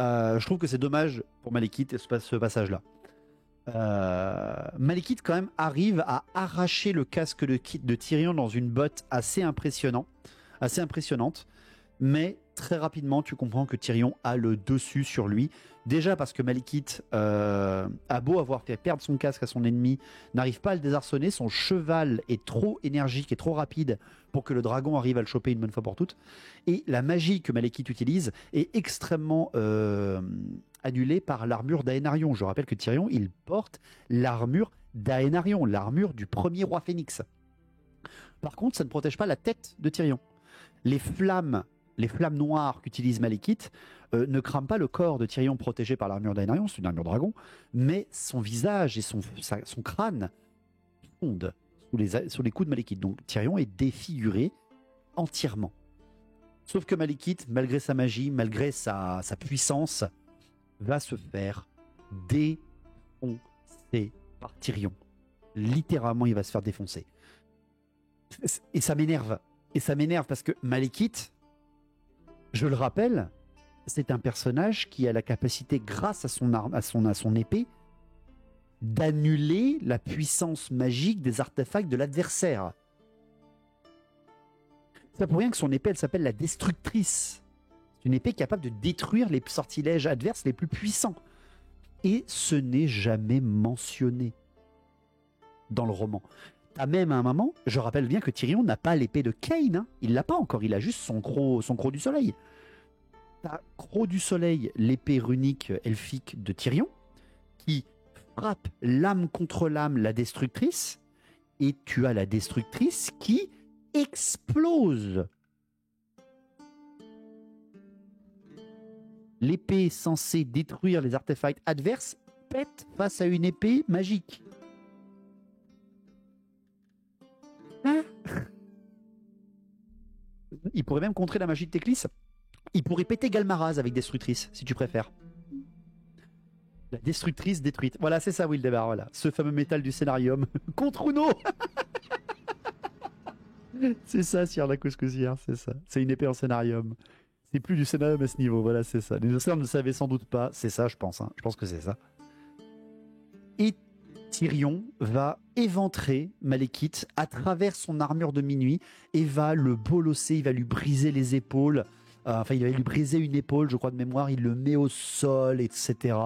[SPEAKER 1] Je trouve que c'est dommage pour Malekith ce passage-là. Malekith quand même arrive à arracher le casque de Tyrion dans une botte assez impressionnante, mais très rapidement tu comprends que Tyrion a le dessus sur lui, déjà parce que Malekith a beau avoir fait perdre son casque à son ennemi, n'arrive pas à le désarçonner, son cheval est trop énergique et trop rapide pour que le dragon arrive à le choper une bonne fois pour toutes, et la magie que Malekith utilise est extrêmement annulée par l'armure d'Aenarion. Je rappelle que Tyrion, il porte l'armure d'Aenarion, l'armure du premier roi phénix. Par contre, ça ne protège pas la tête de Tyrion. Les flammes noires qu'utilise Malekith ne crament pas le corps de Tyrion protégé par l'armure d'Aenarion, c'est une armure dragon, mais son visage et son crâne fondent sous les coups de Malekith. Donc Tyrion est défiguré entièrement. Sauf que Malekith, malgré sa magie, malgré sa puissance, va se faire défoncer par Tyrion. Littéralement, il va se faire défoncer. Et ça m'énerve. Et ça m'énerve parce que Malekith, je le rappelle, c'est un personnage qui a la capacité, grâce à son épée, d'annuler la puissance magique des artefacts de l'adversaire. C'est pas pour rien que son épée, elle s'appelle la Destructrice. C'est une épée capable de détruire les sortilèges adverses les plus puissants. Et ce n'est jamais mentionné dans le roman. T'as même à un moment, je rappelle bien que Tyrion n'a pas l'épée de Cain, hein. Il l'a pas encore, il a juste son croc du soleil. T'as croc du soleil, l'épée runique elfique de Tyrion, qui frappe lame contre lame la destructrice, et tu as la destructrice qui explose. L'épée censée détruire les artefacts adverses pète face à une épée magique. Hein? Il pourrait même contrer la magie de Teclis. Il pourrait péter Galmaraz avec Destructrice, si tu préfères. La Destructrice détruite. Voilà, c'est ça, Wildebar, voilà. Ce fameux métal du scénarium contre Uno. C'est ça, Sir la Couscousière, c'est ça. C'est une épée en scénarium. C'est plus du scénarium à ce niveau, voilà, c'est ça. Les auditeurs ne le savaient sans doute pas, c'est ça, je pense. Hein. Je pense que c'est ça. Et Tyrion va éventrer Malekith à travers son armure de minuit et va le bolosser, il va lui briser les épaules. Enfin, il va lui briser une épaule, je crois de mémoire, il le met au sol, etc.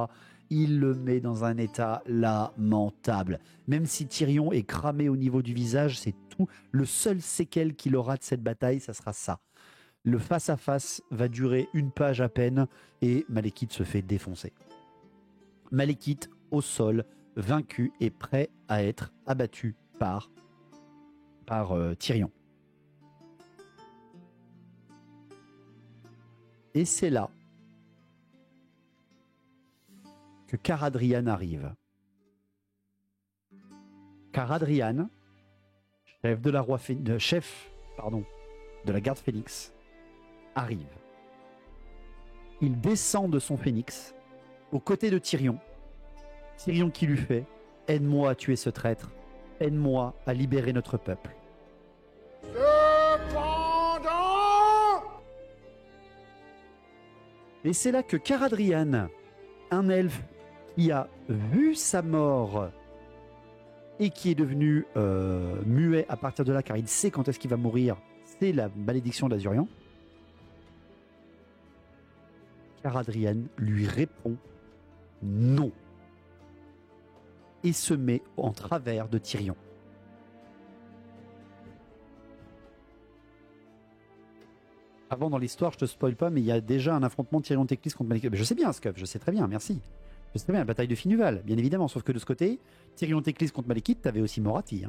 [SPEAKER 1] Il le met dans un état lamentable. Même si Tyrion est cramé au niveau du visage, c'est tout. Le seul séquel qu'il aura de cette bataille, ça sera ça. Le face-à-face va durer une page à peine et Malekith se fait défoncer. Malekith au sol, vaincu et prêt à être abattu par Tyrion. Et c'est là que Caradrian arrive. Caradrian, chef de la garde Phénix, arrive. Il descend de son Phénix aux côtés de Tyrion. Tyrion qui lui fait « Aide-moi à tuer ce traître, aide-moi à libérer notre peuple. »
[SPEAKER 2] Cependant,
[SPEAKER 1] Et c'est là que Caradrian, un elfe qui a vu sa mort et qui est devenu muet à partir de là, car il sait quand est-ce qu'il va mourir, c'est la malédiction d'Azurian. Caradrian lui répond non et se met en travers de Tyrion. Avant dans l'histoire, je te spoil pas, mais il y a déjà un affrontement Tyrion-Teclis contre Malekith. Je sais bien, Scuf, je sais très bien, merci. Je sais très bien, la bataille de Finuval, bien évidemment, sauf que de ce côté, Tyrion-Teclis contre Malekith, t'avais aussi Morathi.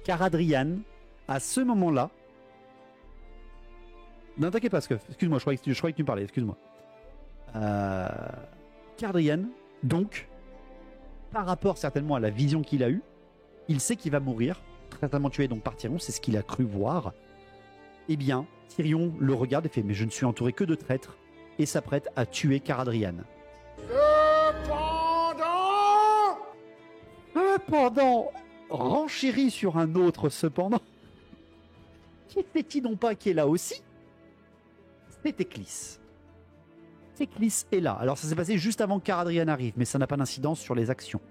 [SPEAKER 1] Caradrian, à ce moment-là, non, t'inquiète pas, Scuf, excuse-moi, je croyais que tu me parlais, excuse-moi. Caradrian, donc, par rapport certainement à la vision qu'il a eue, il sait qu'il va mourir, certainement tué donc par Tyrion, c'est ce qu'il a cru voir. Eh bien, Tyrion le regarde et fait « Mais je ne suis entouré que de traîtres » et s'apprête à tuer Caradrian. Cependant, renchérit sur un autre cependant, qui fait-il non pas qui est là aussi? C'est Teclis. Teclis est là. Alors ça s'est passé juste avant que Caradrian arrive, mais ça n'a pas d'incidence sur les actions.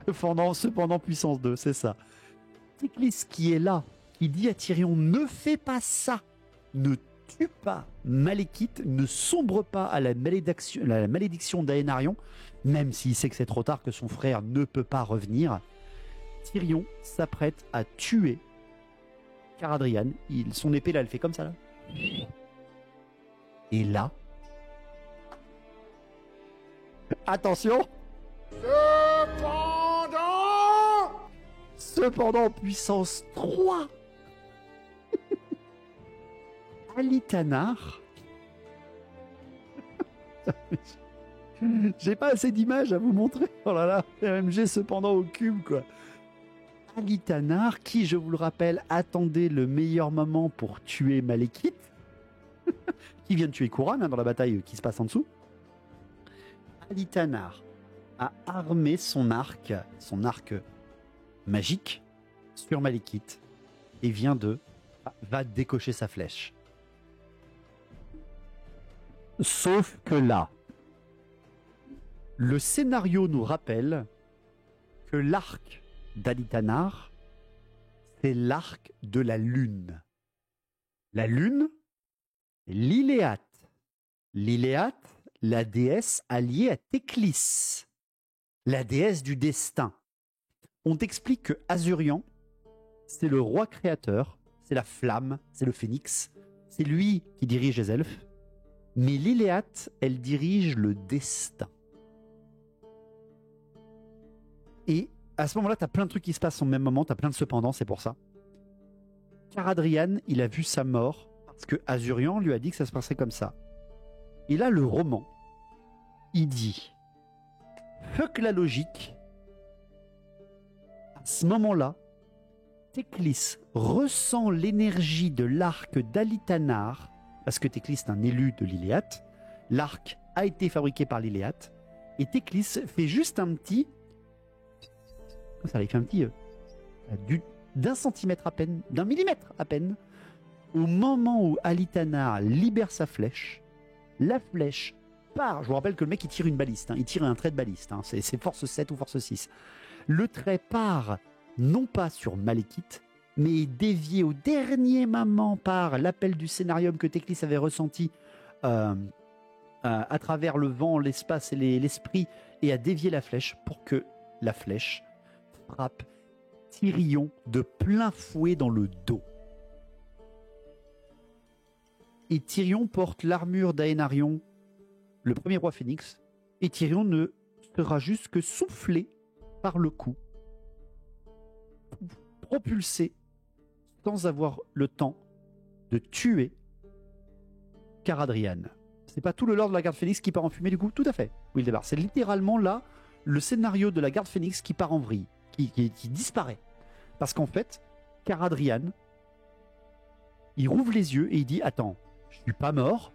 [SPEAKER 1] Cependant, puissance 2, c'est ça. Teclis qui est là, qui dit à Tyrion, ne fais pas ça, ne tue pas Malekith, ne sombre pas à la malédiction d'Aenarion, même s'il sait que c'est trop tard, que son frère ne peut pas revenir. Tyrion s'apprête à tuer Caradrian. Son épée là, elle fait comme ça là. Et là, attention. Cependant, puissance 3. Alitanar. J'ai pas assez d'images à vous montrer. Oh là là, RMG cependant au cube quoi. Alitanar, qui, je vous le rappelle, attendait le meilleur moment pour tuer Malekith, qui vient de tuer Khurran dans la bataille qui se passe en dessous. Alitanar a armé son arc magique sur Malekith et va décocher sa flèche. Sauf que là, le scénario nous rappelle que l'arc d'Alitanar, c'est l'arc de la lune. La lune, Liléat. Liléat, la déesse alliée à Teclis, la déesse du destin. On t'explique que Azurian, c'est le roi créateur, c'est la flamme, c'est le phénix, c'est lui qui dirige les elfes, mais Liléat, elle dirige le destin. Et à ce moment-là, tu as plein de trucs qui se passent au même moment, tu as plein de cependant, c'est pour ça. Caradrian, il a vu sa mort parce que Azurian lui a dit que ça se passerait comme ça. Et là, le roman, il dit « Fuck la logique ». À ce moment-là, Teclis ressent l'énergie de l'arc d'Alitanar, parce que Teclis est un élu de Liléat. L'arc a été fabriqué par Liléat, et Teclis fait juste un petit... Ça, il fait un petit... d'un centimètre à peine, d'un millimètre à peine, au moment où Alitanar libère sa flèche, la flèche part. Je vous rappelle que le mec, il tire une baliste, il tire un trait de baliste, c'est force 7 ou force 6. Le trait part non pas sur Malekith, mais est dévié au dernier moment par l'appel du scénarium que Teclis avait ressenti à travers le vent, l'espace et l'esprit, et a dévié la flèche pour que la flèche frappe Tyrion de plein fouet dans le dos. Et Tyrion porte l'armure d'Aenarion, le premier roi phénix, et Tyrion ne sera juste que soufflé par le coup, propulsé sans avoir le temps de tuer Caradrian. C'est pas tout le lore de la garde Phénix qui part en fumée du coup? Tout à fait, Wildemar. C'est littéralement là le scénario de la garde Phénix qui part en vrille, qui disparaît. Parce qu'en fait, Caradrian, il rouvre les yeux et il dit « Attends, je suis pas mort,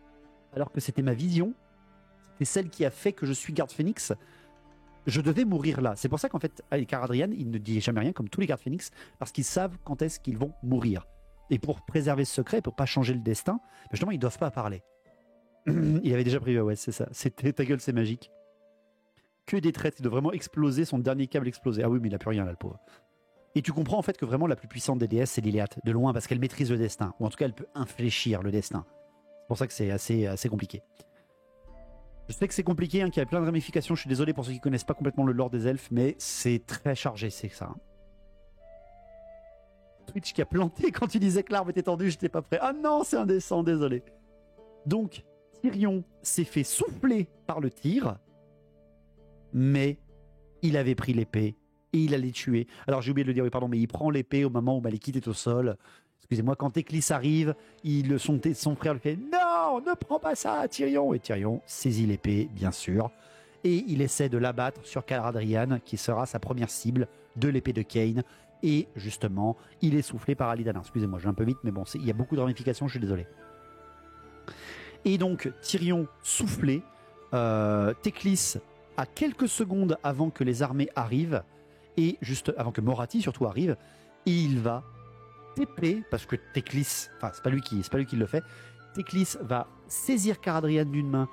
[SPEAKER 1] alors que c'était ma vision, c'était celle qui a fait que je suis garde Phénix. Je devais mourir là. » C'est pour ça qu'en fait, Caradrian, il ne dit jamais rien comme tous les gardes Phénix, parce qu'ils savent quand est-ce qu'ils vont mourir. Et pour préserver ce secret, pour pas changer le destin, justement, ils doivent pas parler. Il avait déjà prévu, ouais, c'est ça. C'était ta gueule, c'est magique. Que des traites, il doit vraiment exploser, son dernier câble explosé. Ah oui, mais il a plus rien là, le pauvre. Et tu comprends en fait que vraiment la plus puissante des déesses, c'est Liliath, de loin, parce qu'elle maîtrise le destin, ou en tout cas elle peut infléchir le destin. C'est pour ça que c'est assez compliqué. Je sais que c'est compliqué, hein, qu'il y a plein de ramifications, je suis désolé pour ceux qui connaissent pas complètement le lore des elfes, mais c'est très chargé, c'est ça. Twitch qui a planté quand tu disais que l'arbre était tendu, j'étais pas prêt. Ah non, c'est indécent, désolé. Donc, Tyrion s'est fait souffler par le tir, mais il avait pris l'épée et il allait tuer. Alors j'ai oublié de le dire, oui pardon, mais il prend l'épée au moment où Malekith est au sol. Excusez-moi, quand Teclis arrive, son frère lui fait « Non, ne prends pas ça, Tyrion !» Et Tyrion saisit l'épée, bien sûr, et il essaie de l'abattre sur Caradrian, qui sera sa première cible de l'épée de Kain. Et justement, il est soufflé par Alidana. Excusez-moi, je vais un peu vite, mais bon, il y a beaucoup de ramifications, je suis désolé. Et donc, Tyrion soufflé, Teclis à quelques secondes avant que les armées arrivent, et juste avant que Morathi surtout arrive, et il va TP, parce que Teclis, enfin c'est pas lui qui le fait, Teclis va saisir Caradrian d'une main,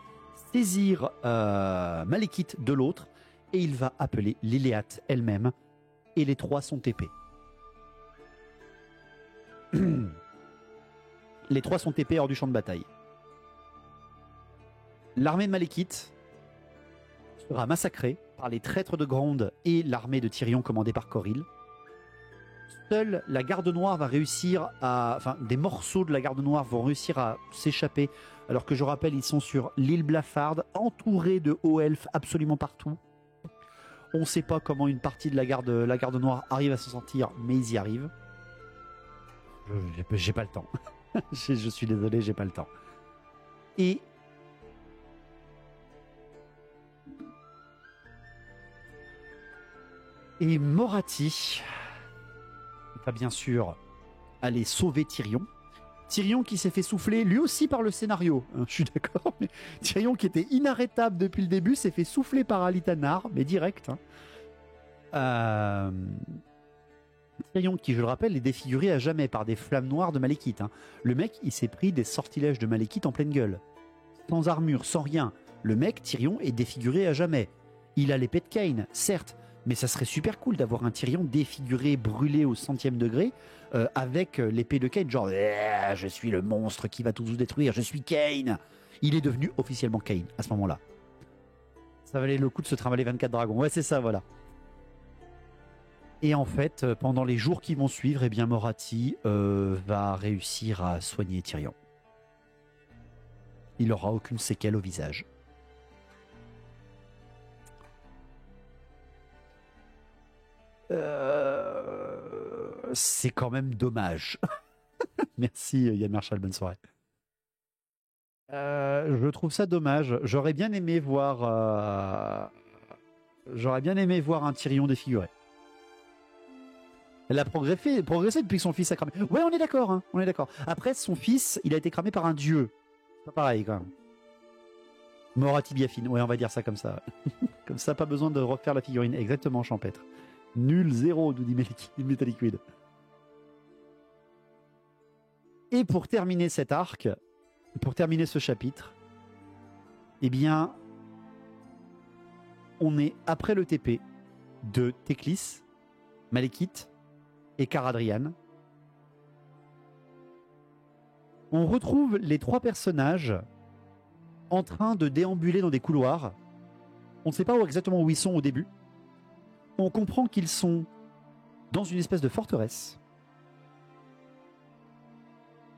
[SPEAKER 1] saisir Malekith de l'autre, et il va appeler Liliath elle-même, et les trois sont TP. Les trois sont TP hors du champ de bataille. L'armée de Malekith sera massacrée par les traîtres de Gronde et l'armée de Tyrion commandée par Coril. Seule la garde noire va réussir à... Enfin, des morceaux de la garde noire vont réussir à s'échapper, alors que je rappelle, ils sont sur l'île Blafard, entourés de hauts elfes absolument partout. On ne sait pas comment une partie de la garde noire arrive à s'en sortir, mais ils y arrivent. J'ai pas le temps. Je suis désolé, j'ai pas le temps. Et Morathi va bien sûr aller sauver Tyrion. Tyrion qui s'est fait souffler lui aussi par le scénario, hein, je suis d'accord, mais Tyrion qui était inarrêtable depuis le début s'est fait souffler par Alitanar, mais direct. Hein. Tyrion qui, je le rappelle, est défiguré à jamais par des flammes noires de Malekith. Hein. Le mec, il s'est pris des sortilèges de Malekith en pleine gueule. Sans armure, sans rien. Le mec, Tyrion, est défiguré à jamais. Il a l'épée de Kain, certes, mais ça serait super cool d'avoir un Tyrion défiguré, brûlé au 100e degré, avec l'épée de Kain, genre je suis le monstre qui va tout vous détruire, je suis Kain. Il est devenu officiellement Kain à ce moment-là. Ça valait le coup de se trimballer 24 dragons. Ouais, c'est ça, voilà. Et en fait, pendant les jours qui vont suivre, eh bien Morathi va réussir à soigner Tyrion. Il n'aura aucune séquelle au visage. C'est quand même dommage. Merci Yann Marshall, bonne soirée. Je trouve ça dommage. J'aurais bien aimé voir un Tyrion défiguré. Elle a progressé depuis que son fils a cramé. Ouais, on est d'accord, hein, on est d'accord. Après, son fils, il a été cramé par un dieu. C'est pas pareil, quand même. Morathi Biafine, ouais, on va dire ça comme ça. Comme ça, pas besoin de refaire la figurine. Exactement, Champêtre. Nul, zéro, nous dit Metaliquid. Et pour terminer cet arc, pour terminer ce chapitre, eh bien, on est après le TP de Teclis, Malekith et Caradrian. On retrouve les trois personnages en train de déambuler dans des couloirs. On ne sait pas exactement où ils sont au début. On comprend qu'ils sont dans une espèce de forteresse.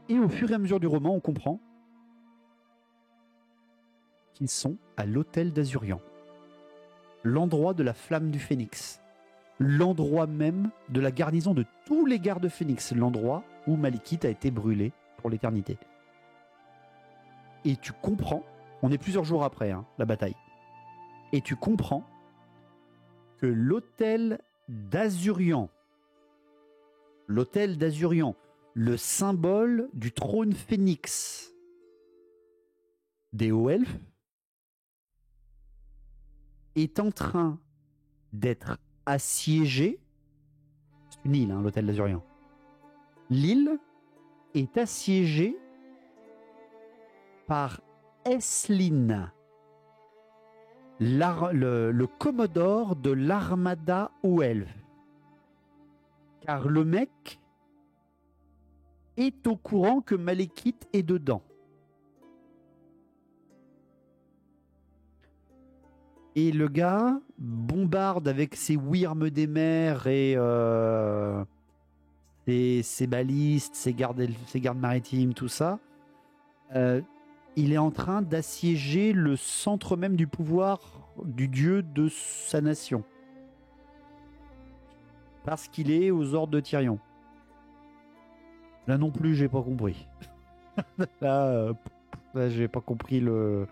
[SPEAKER 1] Et au fur et à mesure du roman, on comprend qu'ils sont à l'hôtel d'Azurian, l'endroit de la flamme du Phénix, l'endroit même de la garnison de tous les gardes Phénix, l'endroit où Malekith a été brûlé pour l'éternité. Et tu comprends, on est plusieurs jours après la bataille, et tu comprends que l'autel d'Azurian, le symbole du trône phénix des hauts elfes, est en train d'être assiégé. C'est une île, l'hôtel d'Azurian. L'île est assiégée par Eslin, le commodore de l'armada haut elfe. Car le mec est au courant que Malekith est dedans. Et le gars bombarde avec ses wyrms des mers et ses balistes, ses gardes maritimes, tout ça. Il est en train d'assiéger le centre même du pouvoir du dieu de sa nation. Parce qu'il est aux ordres de Tyrion. Là non plus, j'ai pas compris. Là, j'ai pas compris le...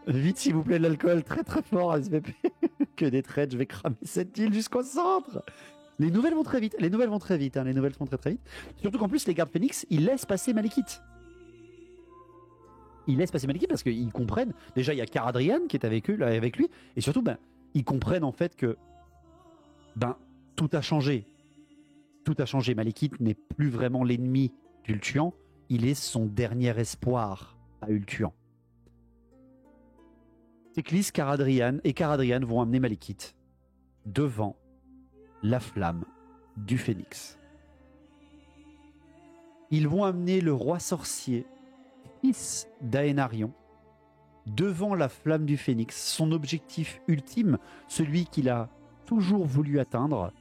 [SPEAKER 1] Vite, s'il vous plaît, de l'alcool très très fort, SVP. Que des traites, je vais cramer cette île jusqu'au centre. Les nouvelles vont très vite. Les nouvelles vont très vite. Les nouvelles vont très très vite. Surtout qu'en plus, les gardes Phoenix, ils laissent passer Malekith. Ils laissent passer Malekith parce qu'ils comprennent. Déjà, il y a Caradrian qui est avec lui. Et surtout, ils comprennent en fait que tout a changé. Tout a changé. Malekith n'est plus vraiment l'ennemi d'Ultuan. Il est son dernier espoir à Ultuan. Teclis, Caradrian vont amener Malekith devant la flamme du Phénix. Ils vont amener le roi sorcier, fils d'Aénarion, devant la flamme du Phénix, son objectif ultime, celui qu'il a toujours voulu atteindre.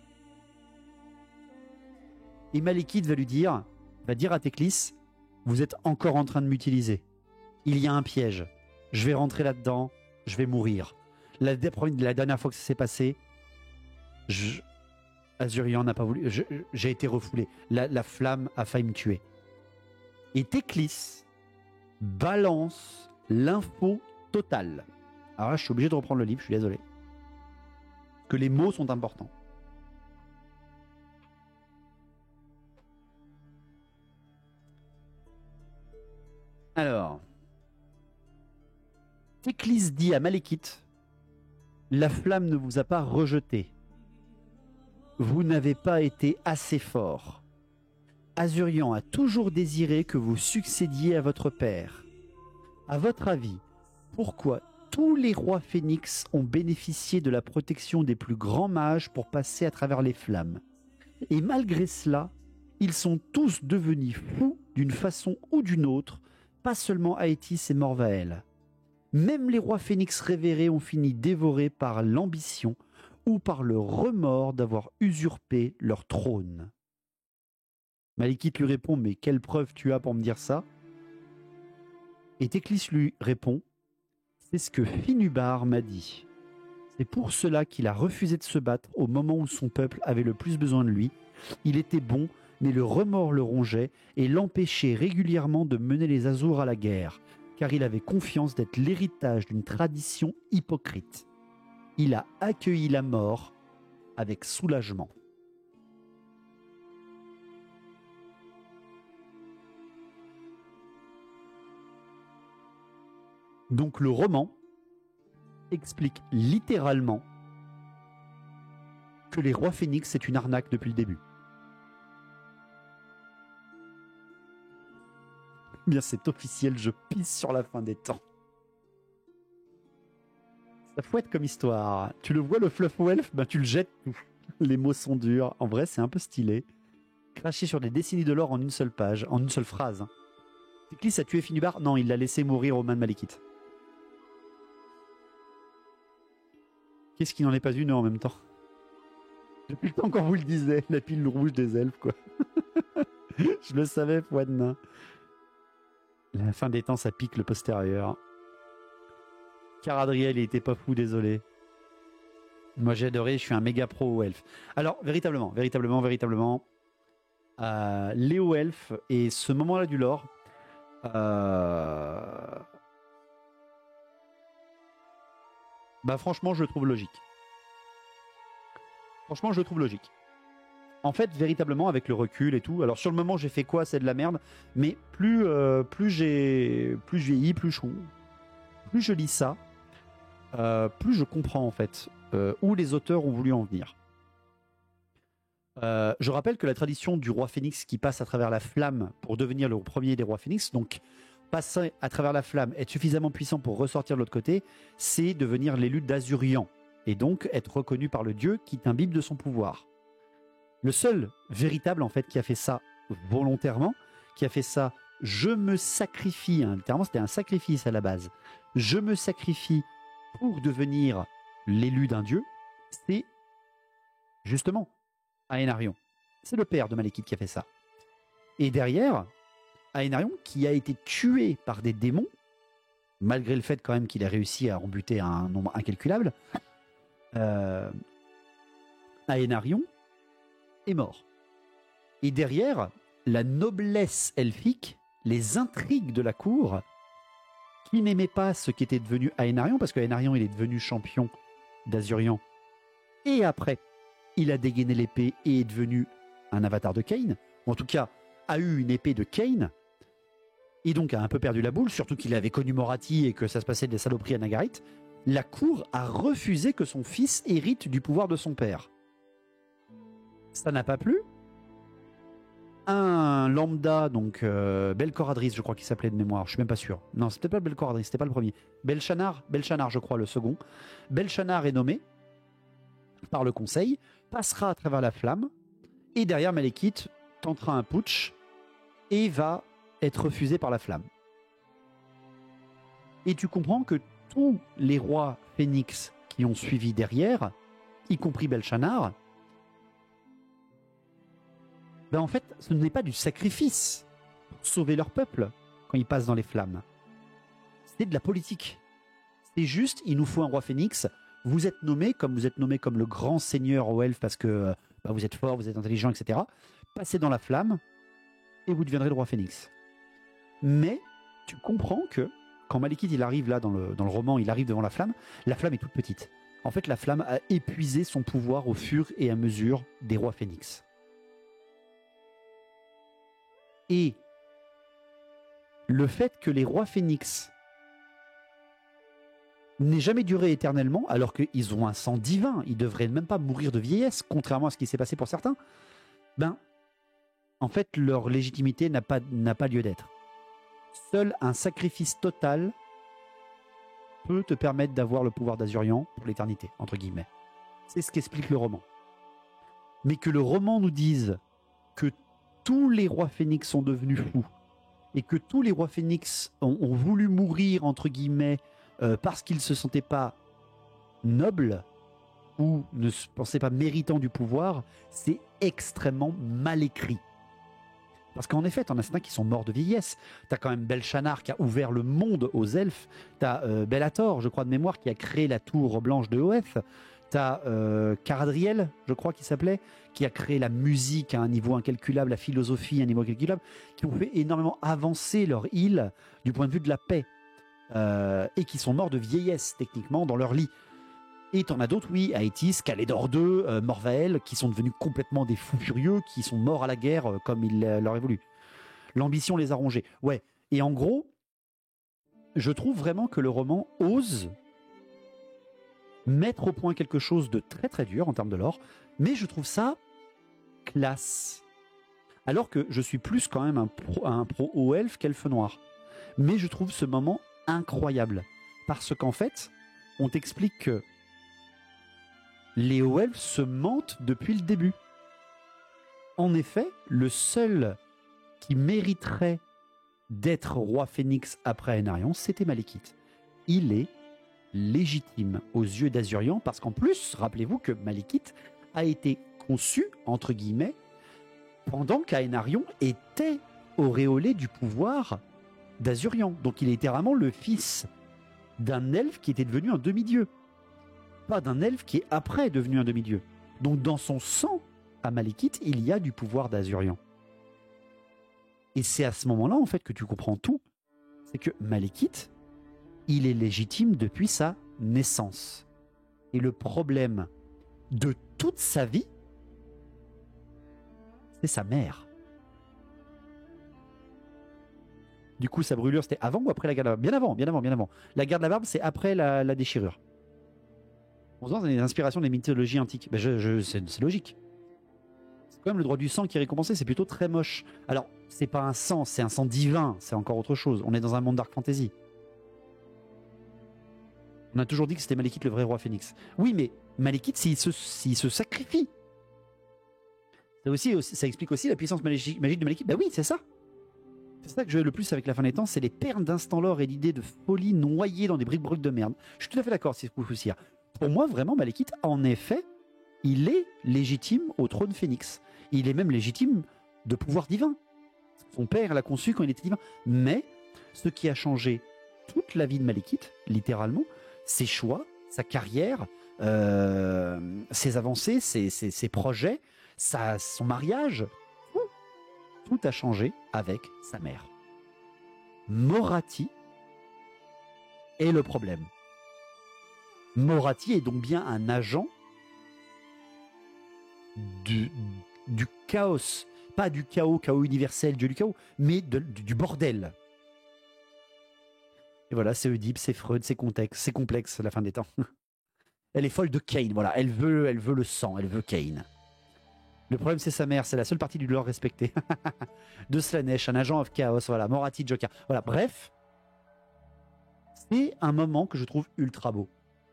[SPEAKER 1] Et Malekith va dire à Teclis, vous êtes encore en train de m'utiliser. Il y a un piège. Je vais rentrer là-dedans. Je vais mourir. La dernière fois que ça s'est passé, Azurian n'a pas voulu. J'ai été refoulé. La flamme a failli me tuer. Et Teclis balance l'info totale. Alors là, je suis obligé de reprendre le livre, je suis désolé. Que les mots sont importants. Alors, Teclis dit à Malekith, la flamme ne vous a pas rejeté. Vous n'avez pas été assez fort. Azurian a toujours désiré que vous succédiez à votre père. À votre avis, pourquoi tous les rois phénix ont bénéficié de la protection des plus grands mages pour passer à travers les flammes? Et malgré cela, ils sont tous devenus fous d'une façon ou d'une autre, pas seulement Aétis et Morvael. Même les rois phénix révérés ont fini dévorés par l'ambition ou par le remords d'avoir usurpé leur trône. Malekith lui répond, mais quelle preuve tu as pour me dire ça? Et Teclis lui répond, c'est ce que Finubar m'a dit. C'est pour cela qu'il a refusé de se battre au moment où son peuple avait le plus besoin de lui. Il était bon, mais le remords le rongeait et l'empêchait régulièrement de mener les Azurs à la guerre, car il avait confiance d'être l'héritage d'une tradition hypocrite. Il a accueilli la mort avec soulagement. Donc le roman explique littéralement que les rois phénix, c'est une arnaque depuis le début. Bien, c'est officiel, je pisse sur la fin des temps. Ça fouette comme histoire. Tu le vois, le fluff elf, tu le jettes tout. Les mots sont durs. En vrai, c'est un peu stylé. Cracher sur des décennies de l'or en une seule page, en une seule phrase. Teclis a tué Finubar? Non, il l'a laissé mourir aux mains de Malekith. Qu'est-ce qui n'en est pas une en même temps? Depuis le temps qu'on vous le disait, la pile rouge des elfes, quoi. Je le savais, foi de nain. La fin des temps, ça pique le postérieur. Caradriel, il était pas fou, désolé. Moi, j'ai adoré, je suis un méga pro au elfe. Alors, véritablement, Léo Elfe et ce moment-là du lore, franchement, je le trouve logique. Franchement, je le trouve logique. En fait, véritablement, avec le recul et tout, alors sur le moment, j'ai fait quoi? C'est de la merde. Mais plus je vieillis, plus je lis ça, plus je comprends en fait où les auteurs ont voulu en venir. Je rappelle que la tradition du roi phénix qui passe à travers la flamme pour devenir le premier des rois phénix, donc passer à travers la flamme, être suffisamment puissant pour ressortir de l'autre côté, c'est devenir l'élu d'Azurian et donc être reconnu par le dieu qui t'imbibe de son pouvoir. Le seul véritable en fait qui a fait ça volontairement, qui a fait ça, je me sacrifie, hein, littéralement c'était un sacrifice à la base, je me sacrifie pour devenir l'élu d'un dieu, c'est justement Aénarion. C'est le père de Malekith qui a fait ça. Et derrière, Aénarion, qui a été tué par des démons, malgré le fait quand même qu'il a réussi à en buter un nombre incalculable, Aénarion est mort. Et derrière, la noblesse elfique, les intrigues de la cour, qui n'aimait pas ce qu'était devenu Aénarion, parce qu'Aénarion, il est devenu champion d'Azurian. Et après, il a dégainé l'épée et est devenu un avatar de Kain, ou en tout cas, a eu une épée de Kain, et donc a un peu perdu la boule, surtout qu'il avait connu Morathi et que ça se passait des saloperies à Nagarythe. La cour a refusé que son fils hérite du pouvoir de son père. Ça n'a pas plu. Un lambda, donc Belcor Adris, je crois qu'il s'appelait de mémoire, je suis même pas sûr. Non, c'était pas Belcor Adris, c'était pas le premier. Belchanar, je crois, le second. Belchanar est nommé par le conseil, passera à travers la flamme, et derrière Malekith tentera un putsch et va être refusé par la flamme. Et tu comprends que tous les rois phénix qui ont suivi derrière, y compris Belchanar, en fait, ce n'est pas du sacrifice pour sauver leur peuple quand ils passent dans les flammes. C'est de la politique. C'est juste, il nous faut un roi phénix. Vous êtes nommé comme le grand seigneur aux elfes parce que vous êtes fort, vous êtes intelligent, etc. Passez dans la flamme et vous deviendrez le roi phénix. Mais tu comprends que quand Malekith il arrive là dans le roman, il arrive devant la flamme est toute petite. En fait, la flamme a épuisé son pouvoir au fur et à mesure des rois phénix. Et le fait que les rois phénix n'aient jamais duré éternellement, alors qu'ils ont un sang divin, ils ne devraient même pas mourir de vieillesse, contrairement à ce qui s'est passé pour certains, en fait, leur légitimité n'a pas lieu d'être. Seul un sacrifice total peut te permettre d'avoir le pouvoir d'Azurian pour l'éternité, entre guillemets. C'est ce qu'explique le roman. Mais que le roman nous dise que tous les rois phénix sont devenus fous et que tous les rois phénix ont voulu mourir, entre guillemets, parce qu'ils ne se sentaient pas nobles ou ne se pensaient pas méritants du pouvoir, c'est extrêmement mal écrit. Parce qu'en effet, t'en as certains qui sont morts de vieillesse. T'as quand même Belchanar qui a ouvert le monde aux elfes. T'as Bellator, je crois de mémoire, qui a créé la tour blanche de Oeth. T'as Caradriel, je crois qu'il s'appelait, qui a créé la musique à un niveau incalculable, la philosophie à un niveau incalculable, qui ont fait énormément avancer leur île du point de vue de la paix. Et qui sont morts de vieillesse, techniquement, dans leur lit. Et t'en as d'autres, oui, Aétis, Calédor II, Morvael, qui sont devenus complètement des fous furieux, qui sont morts à la guerre comme il leur est voulu. L'ambition les a rongés. Ouais. Et en gros, je trouve vraiment que le roman ose mettre au point quelque chose de très très dur en termes de lore, mais je trouve ça classe. Alors que je suis plus quand même un pro haut elfe qu'elfe noir. Mais je trouve ce moment incroyable. Parce qu'en fait, on t'explique que les hauts elfes se mentent depuis le début. En effet, le seul qui mériterait d'être roi phénix après Aénarion, c'était Malekith. Il est légitime aux yeux d'Azurian parce qu'en plus, rappelez-vous que Malekith a été conçu, entre guillemets, pendant qu'Aénarion était auréolé du pouvoir d'Azurian. Donc il est littéralement le fils d'un elfe qui était devenu un demi-dieu. Pas d'un elfe qui est après devenu un demi-dieu. Donc dans son sang, à Malekith, il y a du pouvoir d'Azurian. Et c'est à ce moment-là, en fait, que tu comprends tout. C'est que Malekith, il est légitime depuis sa naissance. Et le problème de toute sa vie, c'est sa mère. Du coup, sa brûlure, c'était avant ou après la guerre de la barbe? Bien avant, bien avant, bien avant. La guerre de la barbe, c'est après la déchirure. On se dit, c'est des inspirations des mythologies antiques. Ben c'est logique. C'est quand même le droit du sang qui est récompensé, c'est plutôt très moche. Alors, c'est pas un sang, c'est un sang divin, c'est encore autre chose. On est dans un monde dark fantasy. On a toujours dit que c'était Malekith le vrai roi phénix. Oui, mais Malekith, s'il se sacrifie. Ça explique aussi la puissance magique de Malekith. Bah oui, c'est ça. C'est ça que je veux le plus avec la fin des temps, c'est les perles d'instant lore et l'idée de folie noyée dans des briques-brocs de merde. Je suis tout à fait d'accord, c'est Foufoussia. Pour moi, vraiment, Malekith, en effet, il est légitime au trône phénix. Il est même légitime de pouvoir divin. Son père l'a conçu quand il était divin. Mais ce qui a changé toute la vie de Malekith, littéralement, ses choix, sa carrière, ses avancées, ses projets, son mariage, tout a changé avec sa mère. Morathi est le problème. Morathi est donc bien un agent du chaos. Pas du chaos universel, Dieu du chaos, mais du bordel. Et voilà, c'est Oedipe, c'est Freud, c'est complexe, la fin des temps. Elle est folle de Cain, voilà. Elle veut le sang, elle veut Cain. Le problème, c'est sa mère, c'est la seule partie du lore respectée. De Slaanesh, un agent of chaos, voilà, Morathi, Joker. Voilà, bref. C'est un moment que je trouve ultra beau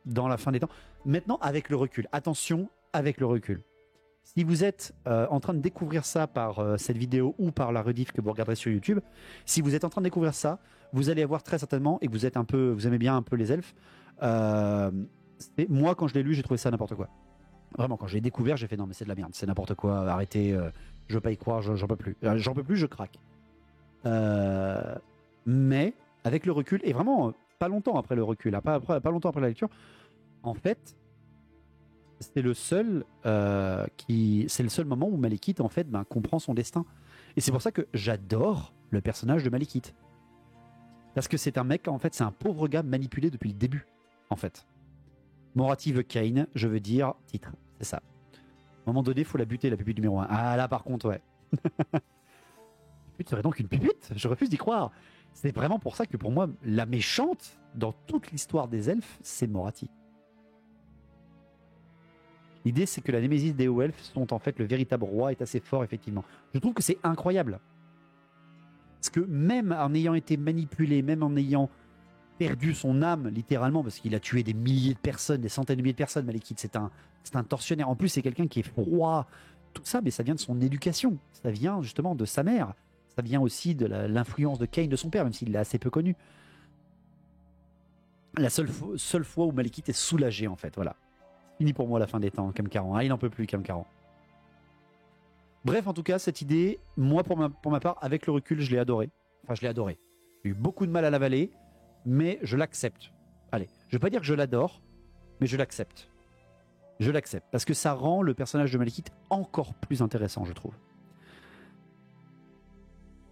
[SPEAKER 1] dans la fin des temps. Maintenant, avec le recul. Attention, avec le recul. Si vous êtes en train de découvrir ça par cette vidéo ou par la rediff que vous regarderez sur YouTube, si vous êtes en train de découvrir ça, vous allez avoir très certainement, et que vous aimez bien un peu les elfes, moi quand je l'ai lu, j'ai trouvé ça n'importe quoi. Vraiment, quand je l'ai découvert, j'ai fait non mais c'est de la merde, c'est n'importe quoi, arrêtez, je veux pas y croire, j'en peux plus. J'en peux plus, je craque. Mais avec le recul, et vraiment pas longtemps après le recul, hein, pas longtemps après la lecture, en fait, c'est le seul moment où Malekith en fait comprend son destin. Et c'est pour ça que j'adore le personnage de Malekith. Parce que c'est un mec, en fait, c'est un pauvre gars manipulé depuis le début, en fait. Morathi veut Cain, je veux dire titre, c'est ça. À un moment donné, il faut la buter, la pupute numéro 1. Ah là, par contre, ouais. Pupute serait donc une pupute? Je refuse d'y croire. C'est vraiment pour ça que pour moi, la méchante dans toute l'histoire des elfes, c'est Morathi. L'idée, c'est que la némésis des hauts elfes sont en fait le véritable roi, est assez fort, effectivement. Je trouve que c'est incroyable. Parce que même en ayant été manipulé, même en ayant perdu son âme, littéralement, parce qu'il a tué des milliers de personnes, des centaines de milliers de personnes, Malekith, c'est un tortionnaire. En plus, c'est quelqu'un qui est froid. Tout ça, mais ça vient de son éducation. Ça vient justement de sa mère. Ça vient aussi de l'influence de Cain, de son père, même s'il l'a assez peu connu. La seule fois où Malekith est soulagé, en fait, voilà. Fini pour moi la fin des temps, Kamkaran. Ah, il n'en peut plus, Kamkaran. Bref, en tout cas, cette idée, moi, pour ma part, avec le recul, je l'ai adorée. Enfin, je l'ai adorée. J'ai eu beaucoup de mal à l'avaler, mais je l'accepte. Allez, je ne vais pas dire que je l'adore, mais je l'accepte. Je l'accepte, parce que ça rend le personnage de Malekith encore plus intéressant, je trouve.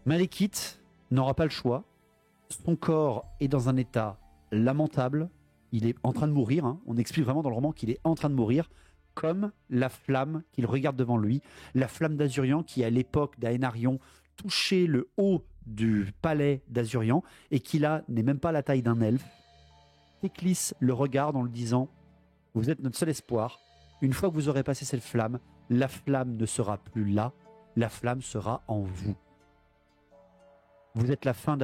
[SPEAKER 1] Malekith n'aura pas le choix. Son corps est dans un état lamentable. Il est en train de mourir. Hein. On explique vraiment dans le roman qu'il est en train de mourir, comme la flamme qu'il regarde devant lui, la flamme d'Azurian qui, à l'époque d'Aenarion, touchait le haut du palais d'Azurian et qui, là, n'est même pas la taille d'un elfe. Théclis le regarde en lui disant « Vous êtes notre seul espoir. Une fois que vous aurez passé cette flamme, la flamme ne sera plus là. La flamme sera en vous. Vous êtes la fin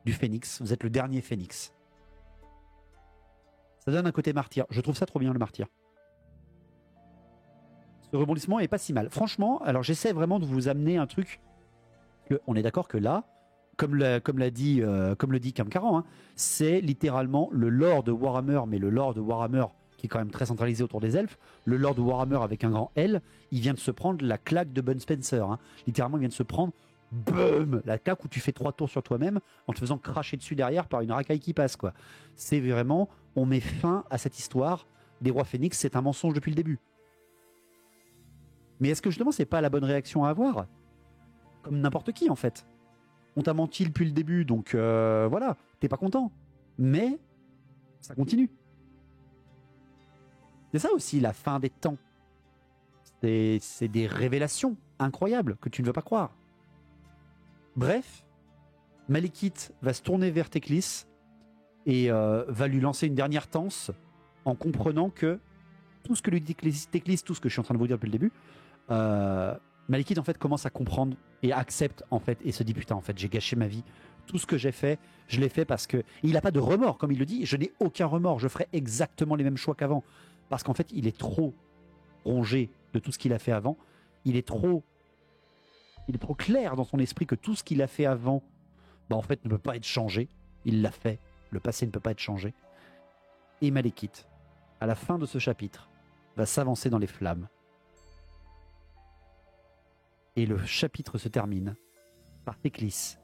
[SPEAKER 1] du phénix. Vous êtes le dernier phénix. » Ça donne un côté martyr. Je trouve ça trop bien, le martyr. Ce rebondissement est pas si mal. Franchement, alors j'essaie vraiment de vous amener un truc. On est d'accord que là, comme le dit Kamkaran, hein, c'est littéralement le lore de Warhammer, mais le lore de Warhammer qui est quand même très centralisé autour des elfes. Le lore de Warhammer avec un grand L, il vient de se prendre la claque de Bud Spencer. Hein. Littéralement, il vient de se prendre boum, la claque où tu fais 3 tours sur toi-même en te faisant cracher dessus derrière par une racaille qui passe, quoi. C'est vraiment, on met fin à cette histoire des rois phénix, c'est un mensonge depuis le début. Mais est-ce que justement c'est pas la bonne réaction à avoir? comme n'importe qui en fait. On t'a menti depuis le début, donc voilà, t'es pas content. Mais ça continue. C'est ça aussi la fin des temps. C'est des révélations incroyables que tu ne veux pas croire. Bref, Malekith va se tourner vers Teclis et va lui lancer une dernière tance en comprenant que tout ce que lui dit Teclis, tout ce que je suis en train de vous dire depuis le début, Malekith en fait commence à comprendre et accepte en fait et se dit putain en fait j'ai gâché ma vie, tout ce que j'ai fait, je l'ai fait parce que il n'a pas de remords comme il le dit, je n'ai aucun remords, je ferai exactement les mêmes choix qu'avant parce qu'en fait il est trop rongé de tout ce qu'il a fait avant, il est trop clair dans son esprit que tout ce qu'il a fait avant en fait ne peut pas être changé, il l'a fait, le passé ne peut pas être changé. Et Malekith à la fin de ce chapitre va s'avancer dans les flammes. Et le chapitre se termine par Teclis,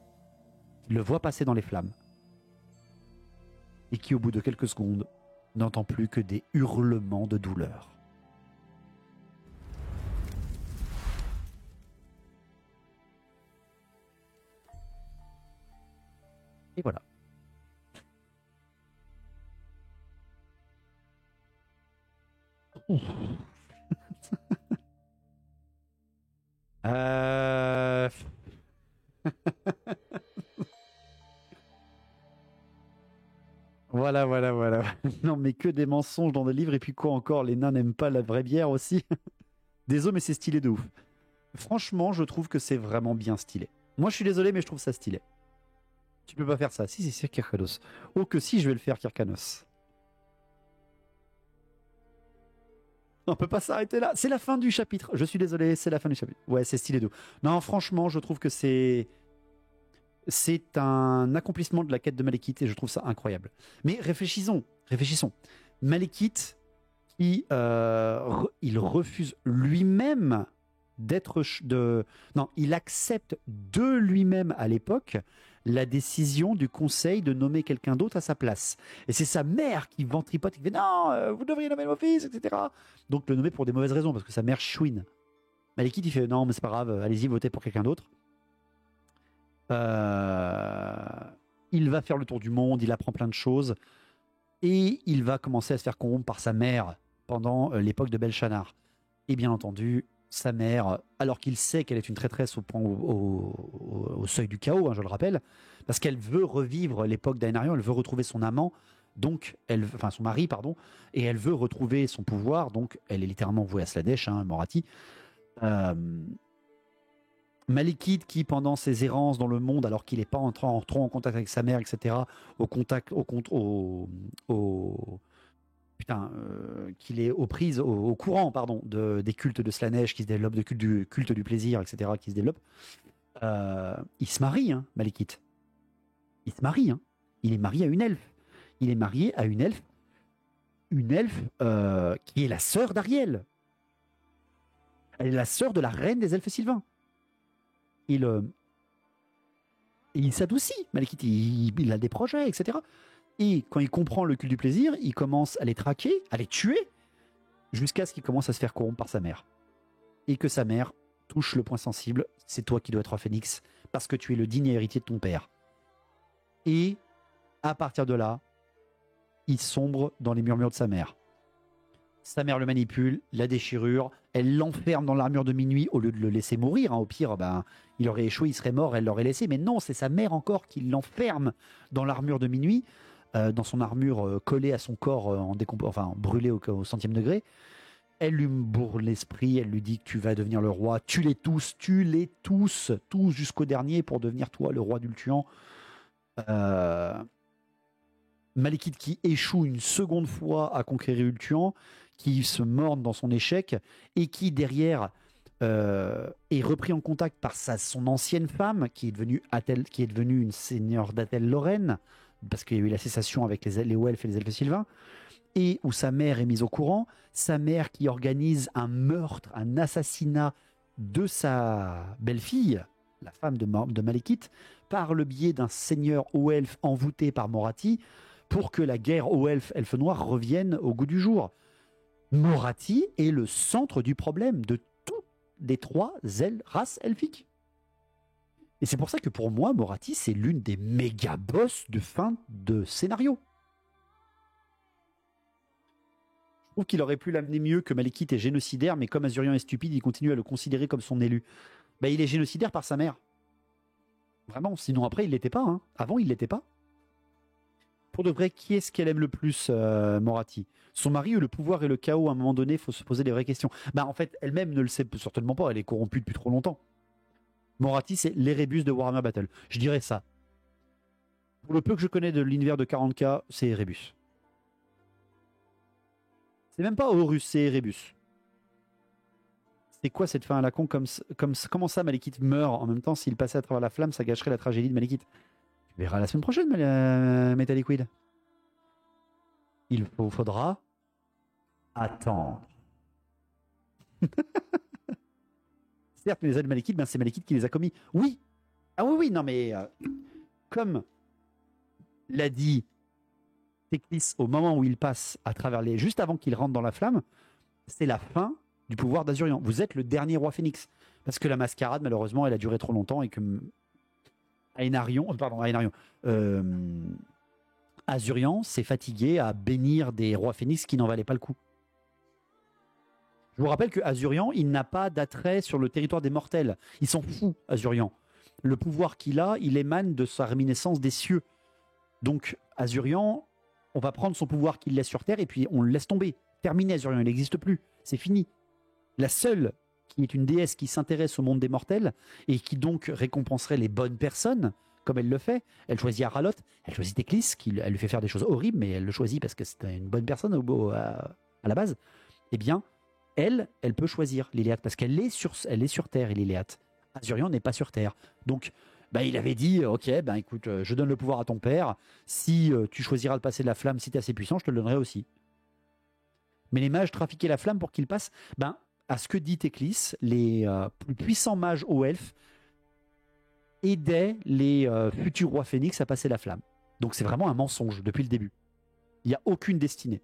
[SPEAKER 1] qui le voit passer dans les flammes, et qui, au bout de quelques secondes, n'entend plus que des hurlements de douleur. Et voilà. Voilà. Non, mais que des mensonges dans des livres. Et puis quoi encore, les nains n'aiment pas la vraie bière aussi. Désolé, mais c'est stylé de ouf. Franchement, je trouve que c'est vraiment bien stylé. Moi, je suis désolé, mais je trouve ça stylé. Tu peux pas faire ça. Si, c'est Kirkanos. Oh, que si, je vais le faire, Kirkanos. On peut pas s'arrêter là. C'est la fin du chapitre. Je suis désolé, c'est la fin du chapitre. Ouais, c'est stylé de ouf. Non, franchement, je trouve que c'est un accomplissement de la quête de Malekith et je trouve ça incroyable. Mais réfléchissons. Malekith, il refuse lui-même il accepte de lui-même à l'époque la décision du conseil de nommer quelqu'un d'autre à sa place. Et c'est sa mère qui ventripote, qui fait non, vous devriez nommer mon fils, etc. Donc le nommer pour des mauvaises raisons, parce que sa mère chouine. Malekith, il fait non, mais c'est pas grave, allez-y, votez pour quelqu'un d'autre. Il va faire le tour du monde, il apprend plein de choses, et il va commencer à se faire corrompre par sa mère pendant l'époque de Belshazzar. Et bien entendu, sa mère, alors qu'il sait qu'elle est une traîtresse au seuil du chaos, je le rappelle, parce qu'elle veut revivre l'époque d'Aenarion, elle veut retrouver son amant, donc son mari, pardon, et elle veut retrouver son pouvoir, donc elle est littéralement vouée à Sladesh, Morathi. Malekith qui, pendant ses errances dans le monde, alors qu'il n'est pas trop en contact avec sa mère, etc., qu'il est aux prises, au courant, pardon, des cultes de Slanesh qui se développent, du culte du plaisir, etc., qui se développent, il se marie, Malekith. Il se marie, il est marié à une elfe. Il est marié à une elfe qui est la sœur d'Ariel. Elle est la sœur de la reine des elfes sylvains. Il s'adoucit, Malekith, il a des projets, etc. Et quand il comprend le culte du plaisir, il commence à les traquer, à les tuer, jusqu'à ce qu'il commence à se faire corrompre par sa mère. Et que sa mère touche le point sensible, c'est toi qui dois être roi phénix, parce que tu es le digne héritier de ton père. Et à partir de là, il sombre dans les murmures de sa mère. Sa mère le manipule, la déchirure, elle l'enferme dans l'armure de minuit au lieu de le laisser mourir. Au pire, il aurait échoué, il serait mort, elle l'aurait laissé. Mais non, c'est sa mère encore qui l'enferme dans l'armure de minuit, dans son armure collée à son corps, brûlée au centième degré. Elle lui bourre l'esprit, elle lui dit que tu vas devenir le roi, tue-les tous jusqu'au dernier pour devenir toi le roi d'Ultuan. Malekith qui échoue une seconde fois à conquérir Ultuan, qui se morne dans son échec et qui derrière est repris en contact par son ancienne femme qui est devenue une seigneur d'Athel Lorraine parce qu'il y a eu la cessation avec les hauts elfes et les elfes sylvains, et où sa mère est mise au courant, sa mère qui organise un meurtre, un assassinat de sa belle-fille, la femme de Malekith, par le biais d'un seigneur haut elfe envoûté par Morathi, pour que la guerre haut elfe noir revienne au goût du jour. Morathi est le centre du problème de toutes les trois races elfiques. Et c'est pour ça que pour moi, Moratti, c'est l'une des méga boss de fin de scénario. Je trouve qu'il aurait pu l'amener mieux que Malekith est génocidaire, mais comme Azurian est stupide, il continue à le considérer comme son élu. Bah, il est génocidaire par sa mère. Vraiment, sinon après, il l'était pas. Hein. Avant, il l'était pas. Pour de vrai, qui est-ce qu'elle aime le plus, Moratti? Son mari ou le pouvoir et le chaos? À un moment donné, il faut se poser des vraies questions. Bah, en fait, elle-même ne le sait certainement pas. Elle est corrompue depuis trop longtemps. Moratti, c'est l'Erebus de Warhammer Battle. Je dirais ça. Pour le peu que je connais de l'univers de 40K, c'est Erebus. C'est même pas Horus, c'est Erebus. C'est quoi cette fin à la con comment ça, Malekith meurt en même temps? S'il passait à travers la flamme, ça gâcherait la tragédie de Malekith. Tu verras la semaine prochaine, Metal Liquid. Il faudra attendre. Certes, les ailes de Malekith, ben c'est Malekith qui les a commis. Oui. Ah oui, non, mais comme l'a dit Teclis au moment où il passe à travers juste avant qu'il rentre dans la flamme, c'est la fin du pouvoir d'Azurian. Vous êtes le dernier roi Phénix. Parce que la mascarade, malheureusement, elle a duré trop longtemps et que Azurian s'est fatigué à bénir des rois Phénix qui n'en valaient pas le coup. Je vous rappelle que Azurian, il n'a pas d'attrait sur le territoire des mortels. Il s'en fout, Azurian. Le pouvoir qu'il a, il émane de sa réminiscence des cieux. Donc, Azurian, on va prendre son pouvoir qu'il laisse sur Terre et puis on le laisse tomber. Terminé, Azurian, il n'existe plus. C'est fini. La seule qui est une déesse qui s'intéresse au monde des mortels et qui donc récompenserait les bonnes personnes, comme elle le fait, elle choisit Aralot, elle choisit Teclis, elle lui fait faire des choses horribles, mais elle le choisit parce que c'est une bonne personne à la base. Eh bien, elle peut choisir Liléat parce qu'elle est sur Terre, Liléat. Azurian n'est pas sur Terre. Donc, il avait dit, ok, écoute, je donne le pouvoir à ton père. Si tu choisiras de passer de la flamme, si tu es assez puissant, je te le donnerai aussi. Mais les mages trafiquaient la flamme pour qu'ils passent. À ce que dit Teclis, les plus puissants mages aux elfes aidaient les futurs rois Phénix à passer la flamme. Donc c'est vraiment un mensonge depuis le début. Il n'y a aucune destinée.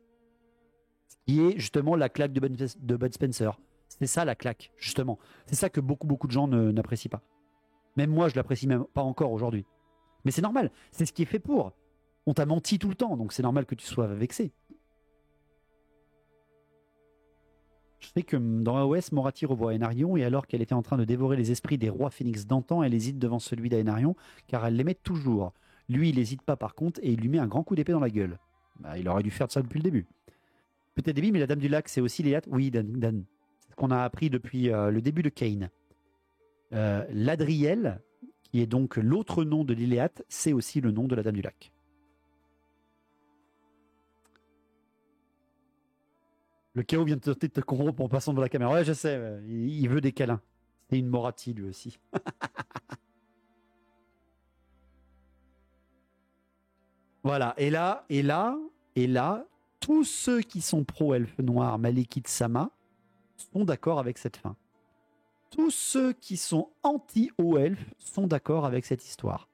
[SPEAKER 1] Ce qui est justement la claque de Bud Spencer. C'est ça la claque, justement. C'est ça que beaucoup de gens n'apprécient pas. Même moi, je l'apprécie même pas encore aujourd'hui. Mais c'est normal, c'est ce qui est fait pour. On t'a menti tout le temps, donc c'est normal que tu sois vexé. Je sais que dans AOS, Moratti revoit Aenarion et alors qu'elle était en train de dévorer les esprits des rois phénix d'antan, elle hésite devant celui d'Aenarion car elle l'aimait toujours. Lui, il n'hésite pas par contre et il lui met un grand coup d'épée dans la gueule. Il aurait dû faire ça depuis le début. Peut-être début, mais la Dame du Lac, c'est aussi Léat. Oui, Dan. C'est ce qu'on a appris depuis le début de Kane. Ladriel, qui est donc l'autre nom de Liléat, c'est aussi le nom de la Dame du Lac. Le chaos vient de tenter de te corrompre en passant devant la caméra. Ouais, je sais, il veut des câlins. C'est une Moratti, lui aussi. Voilà, et là, tous ceux qui sont pro-elfe noir, Malekith Sama, sont d'accord avec cette fin. Tous ceux qui sont anti-elfe sont d'accord avec cette histoire.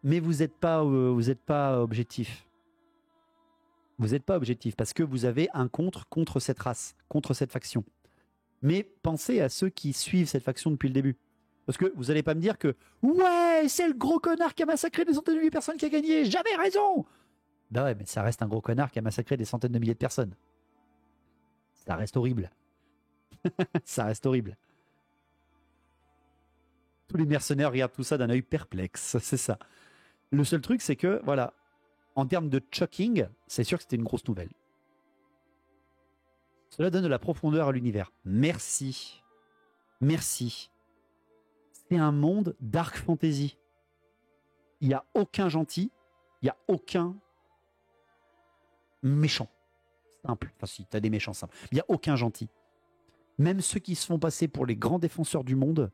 [SPEAKER 1] Mais vous n'êtes pas objectif. Vous n'êtes pas objectif parce que vous avez un contre cette race, contre cette faction. Mais pensez à ceux qui suivent cette faction depuis le début. Parce que vous n'allez pas me dire que ouais, c'est le gros connard qui a massacré des centaines de milliers de personnes qui a gagné. J'avais raison. Bah ouais, mais ça reste un gros connard qui a massacré des centaines de milliers de personnes. Ça reste horrible. Ça reste horrible. Tous les mercenaires regardent tout ça d'un œil perplexe. C'est ça. Le seul truc, c'est que voilà. En termes de shocking, c'est sûr que c'était une grosse nouvelle. Cela donne de la profondeur à l'univers. Merci. Merci. C'est un monde dark fantasy. Il n'y a aucun gentil, il n'y a aucun méchant. Simple. Enfin si, tu as des méchants simples. Il n'y a aucun gentil. Même ceux qui se font passer pour les grands défenseurs du monde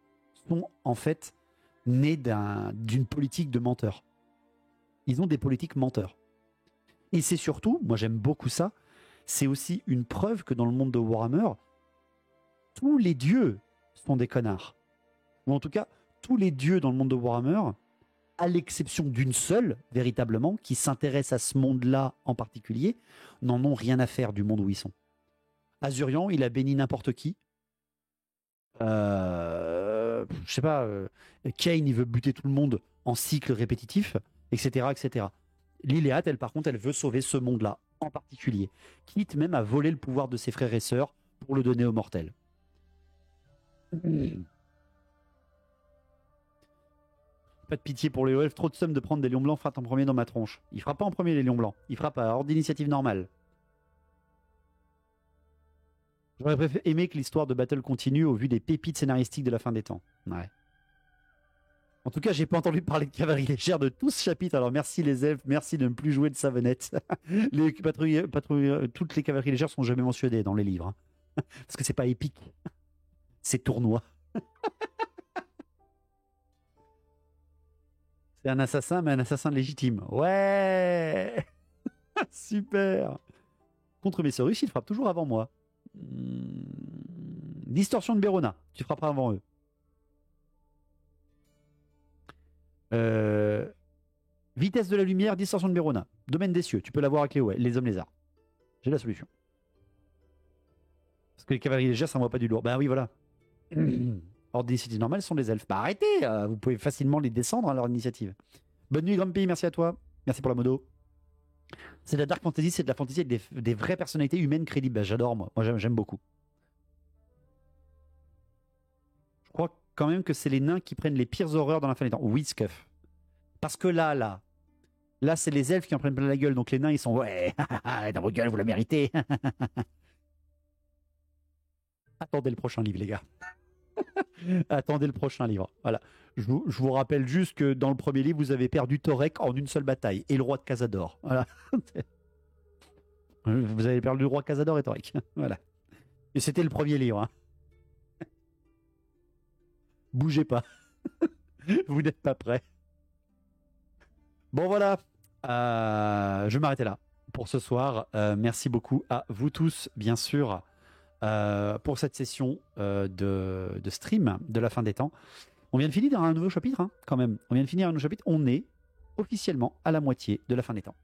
[SPEAKER 1] sont en fait nés d'une politique de menteurs. Ils ont des politiques menteurs. Et c'est surtout, moi j'aime beaucoup ça, c'est aussi une preuve que dans le monde de Warhammer, tous les dieux sont des connards. Ou en tout cas, tous les dieux dans le monde de Warhammer, à l'exception d'une seule, véritablement, qui s'intéresse à ce monde-là en particulier, n'en ont rien à faire du monde où ils sont. Azurian, il a béni n'importe qui. je sais pas, Kane, il veut buter tout le monde en cycle répétitif, etc., etc. Liléat, elle, par contre, elle veut sauver ce monde-là, en particulier. Quitte même à voler le pouvoir de ses frères et sœurs pour le donner aux mortels. Pas de pitié pour les elfes, trop de somme de prendre des lions blancs, frappe en premier dans ma tronche. Il frappe pas en premier les lions blancs, il frappe à ordre d'initiative normale. J'aurais aimé que l'histoire de Battle continue au vu des pépites scénaristiques de la fin des temps. Ouais. En tout cas, j'ai pas entendu parler de cavalerie légère de tout ce chapitre, alors merci les elfes, merci de ne plus jouer de savonnette. Toutes les cavaleries légères sont jamais mentionnées dans les livres. Hein. Parce que c'est pas épique. C'est tournoi. C'est un assassin, mais un assassin légitime. Ouais. Super. Contre mes sœurs, il frappe toujours avant moi. Distorsion de Bérona. Tu frapperas avant eux. Vitesse de la lumière, distorsion de Bérona. Domaine des cieux. Tu peux l'avoir avec les hommes lézards. J'ai la solution. Parce que les cavaleries légères, ça n'envoie pas du lourd. Ben oui, voilà. Ordre d'initiative normale, ce sont des elfes. Bah arrêtez, vous pouvez facilement les descendre à leur initiative. Bonne nuit, Grumpy, merci à toi. Merci pour la modo. C'est de la dark fantasy, c'est de la fantasy avec des vraies personnalités humaines crédibles. Bah, j'adore, moi. Moi, j'aime beaucoup. Je crois quand même que c'est les nains qui prennent les pires horreurs dans la fin des temps. Oui, Scuff. Parce que là, c'est les elfes qui en prennent plein la gueule. Donc les nains, ils sont ouais, dans vos gueules, vous la méritez. Attendez le prochain livre, les gars. Attendez le prochain livre. Voilà. Je vous rappelle juste que dans le premier livre, vous avez perdu Torek en une seule bataille et le roi de Cazador. Voilà. Vous avez perdu le roi Cazador et Torek. Voilà. Et c'était le premier livre. Hein. Bougez pas. Vous n'êtes pas prêts. Bon voilà. Je vais m'arrêter là pour ce soir. Merci beaucoup à vous tous, bien sûr. Pour cette session de stream de la fin des temps. On vient de finir un nouveau chapitre, hein, quand même. On vient de finir un nouveau chapitre. On est officiellement à la moitié de la fin des temps.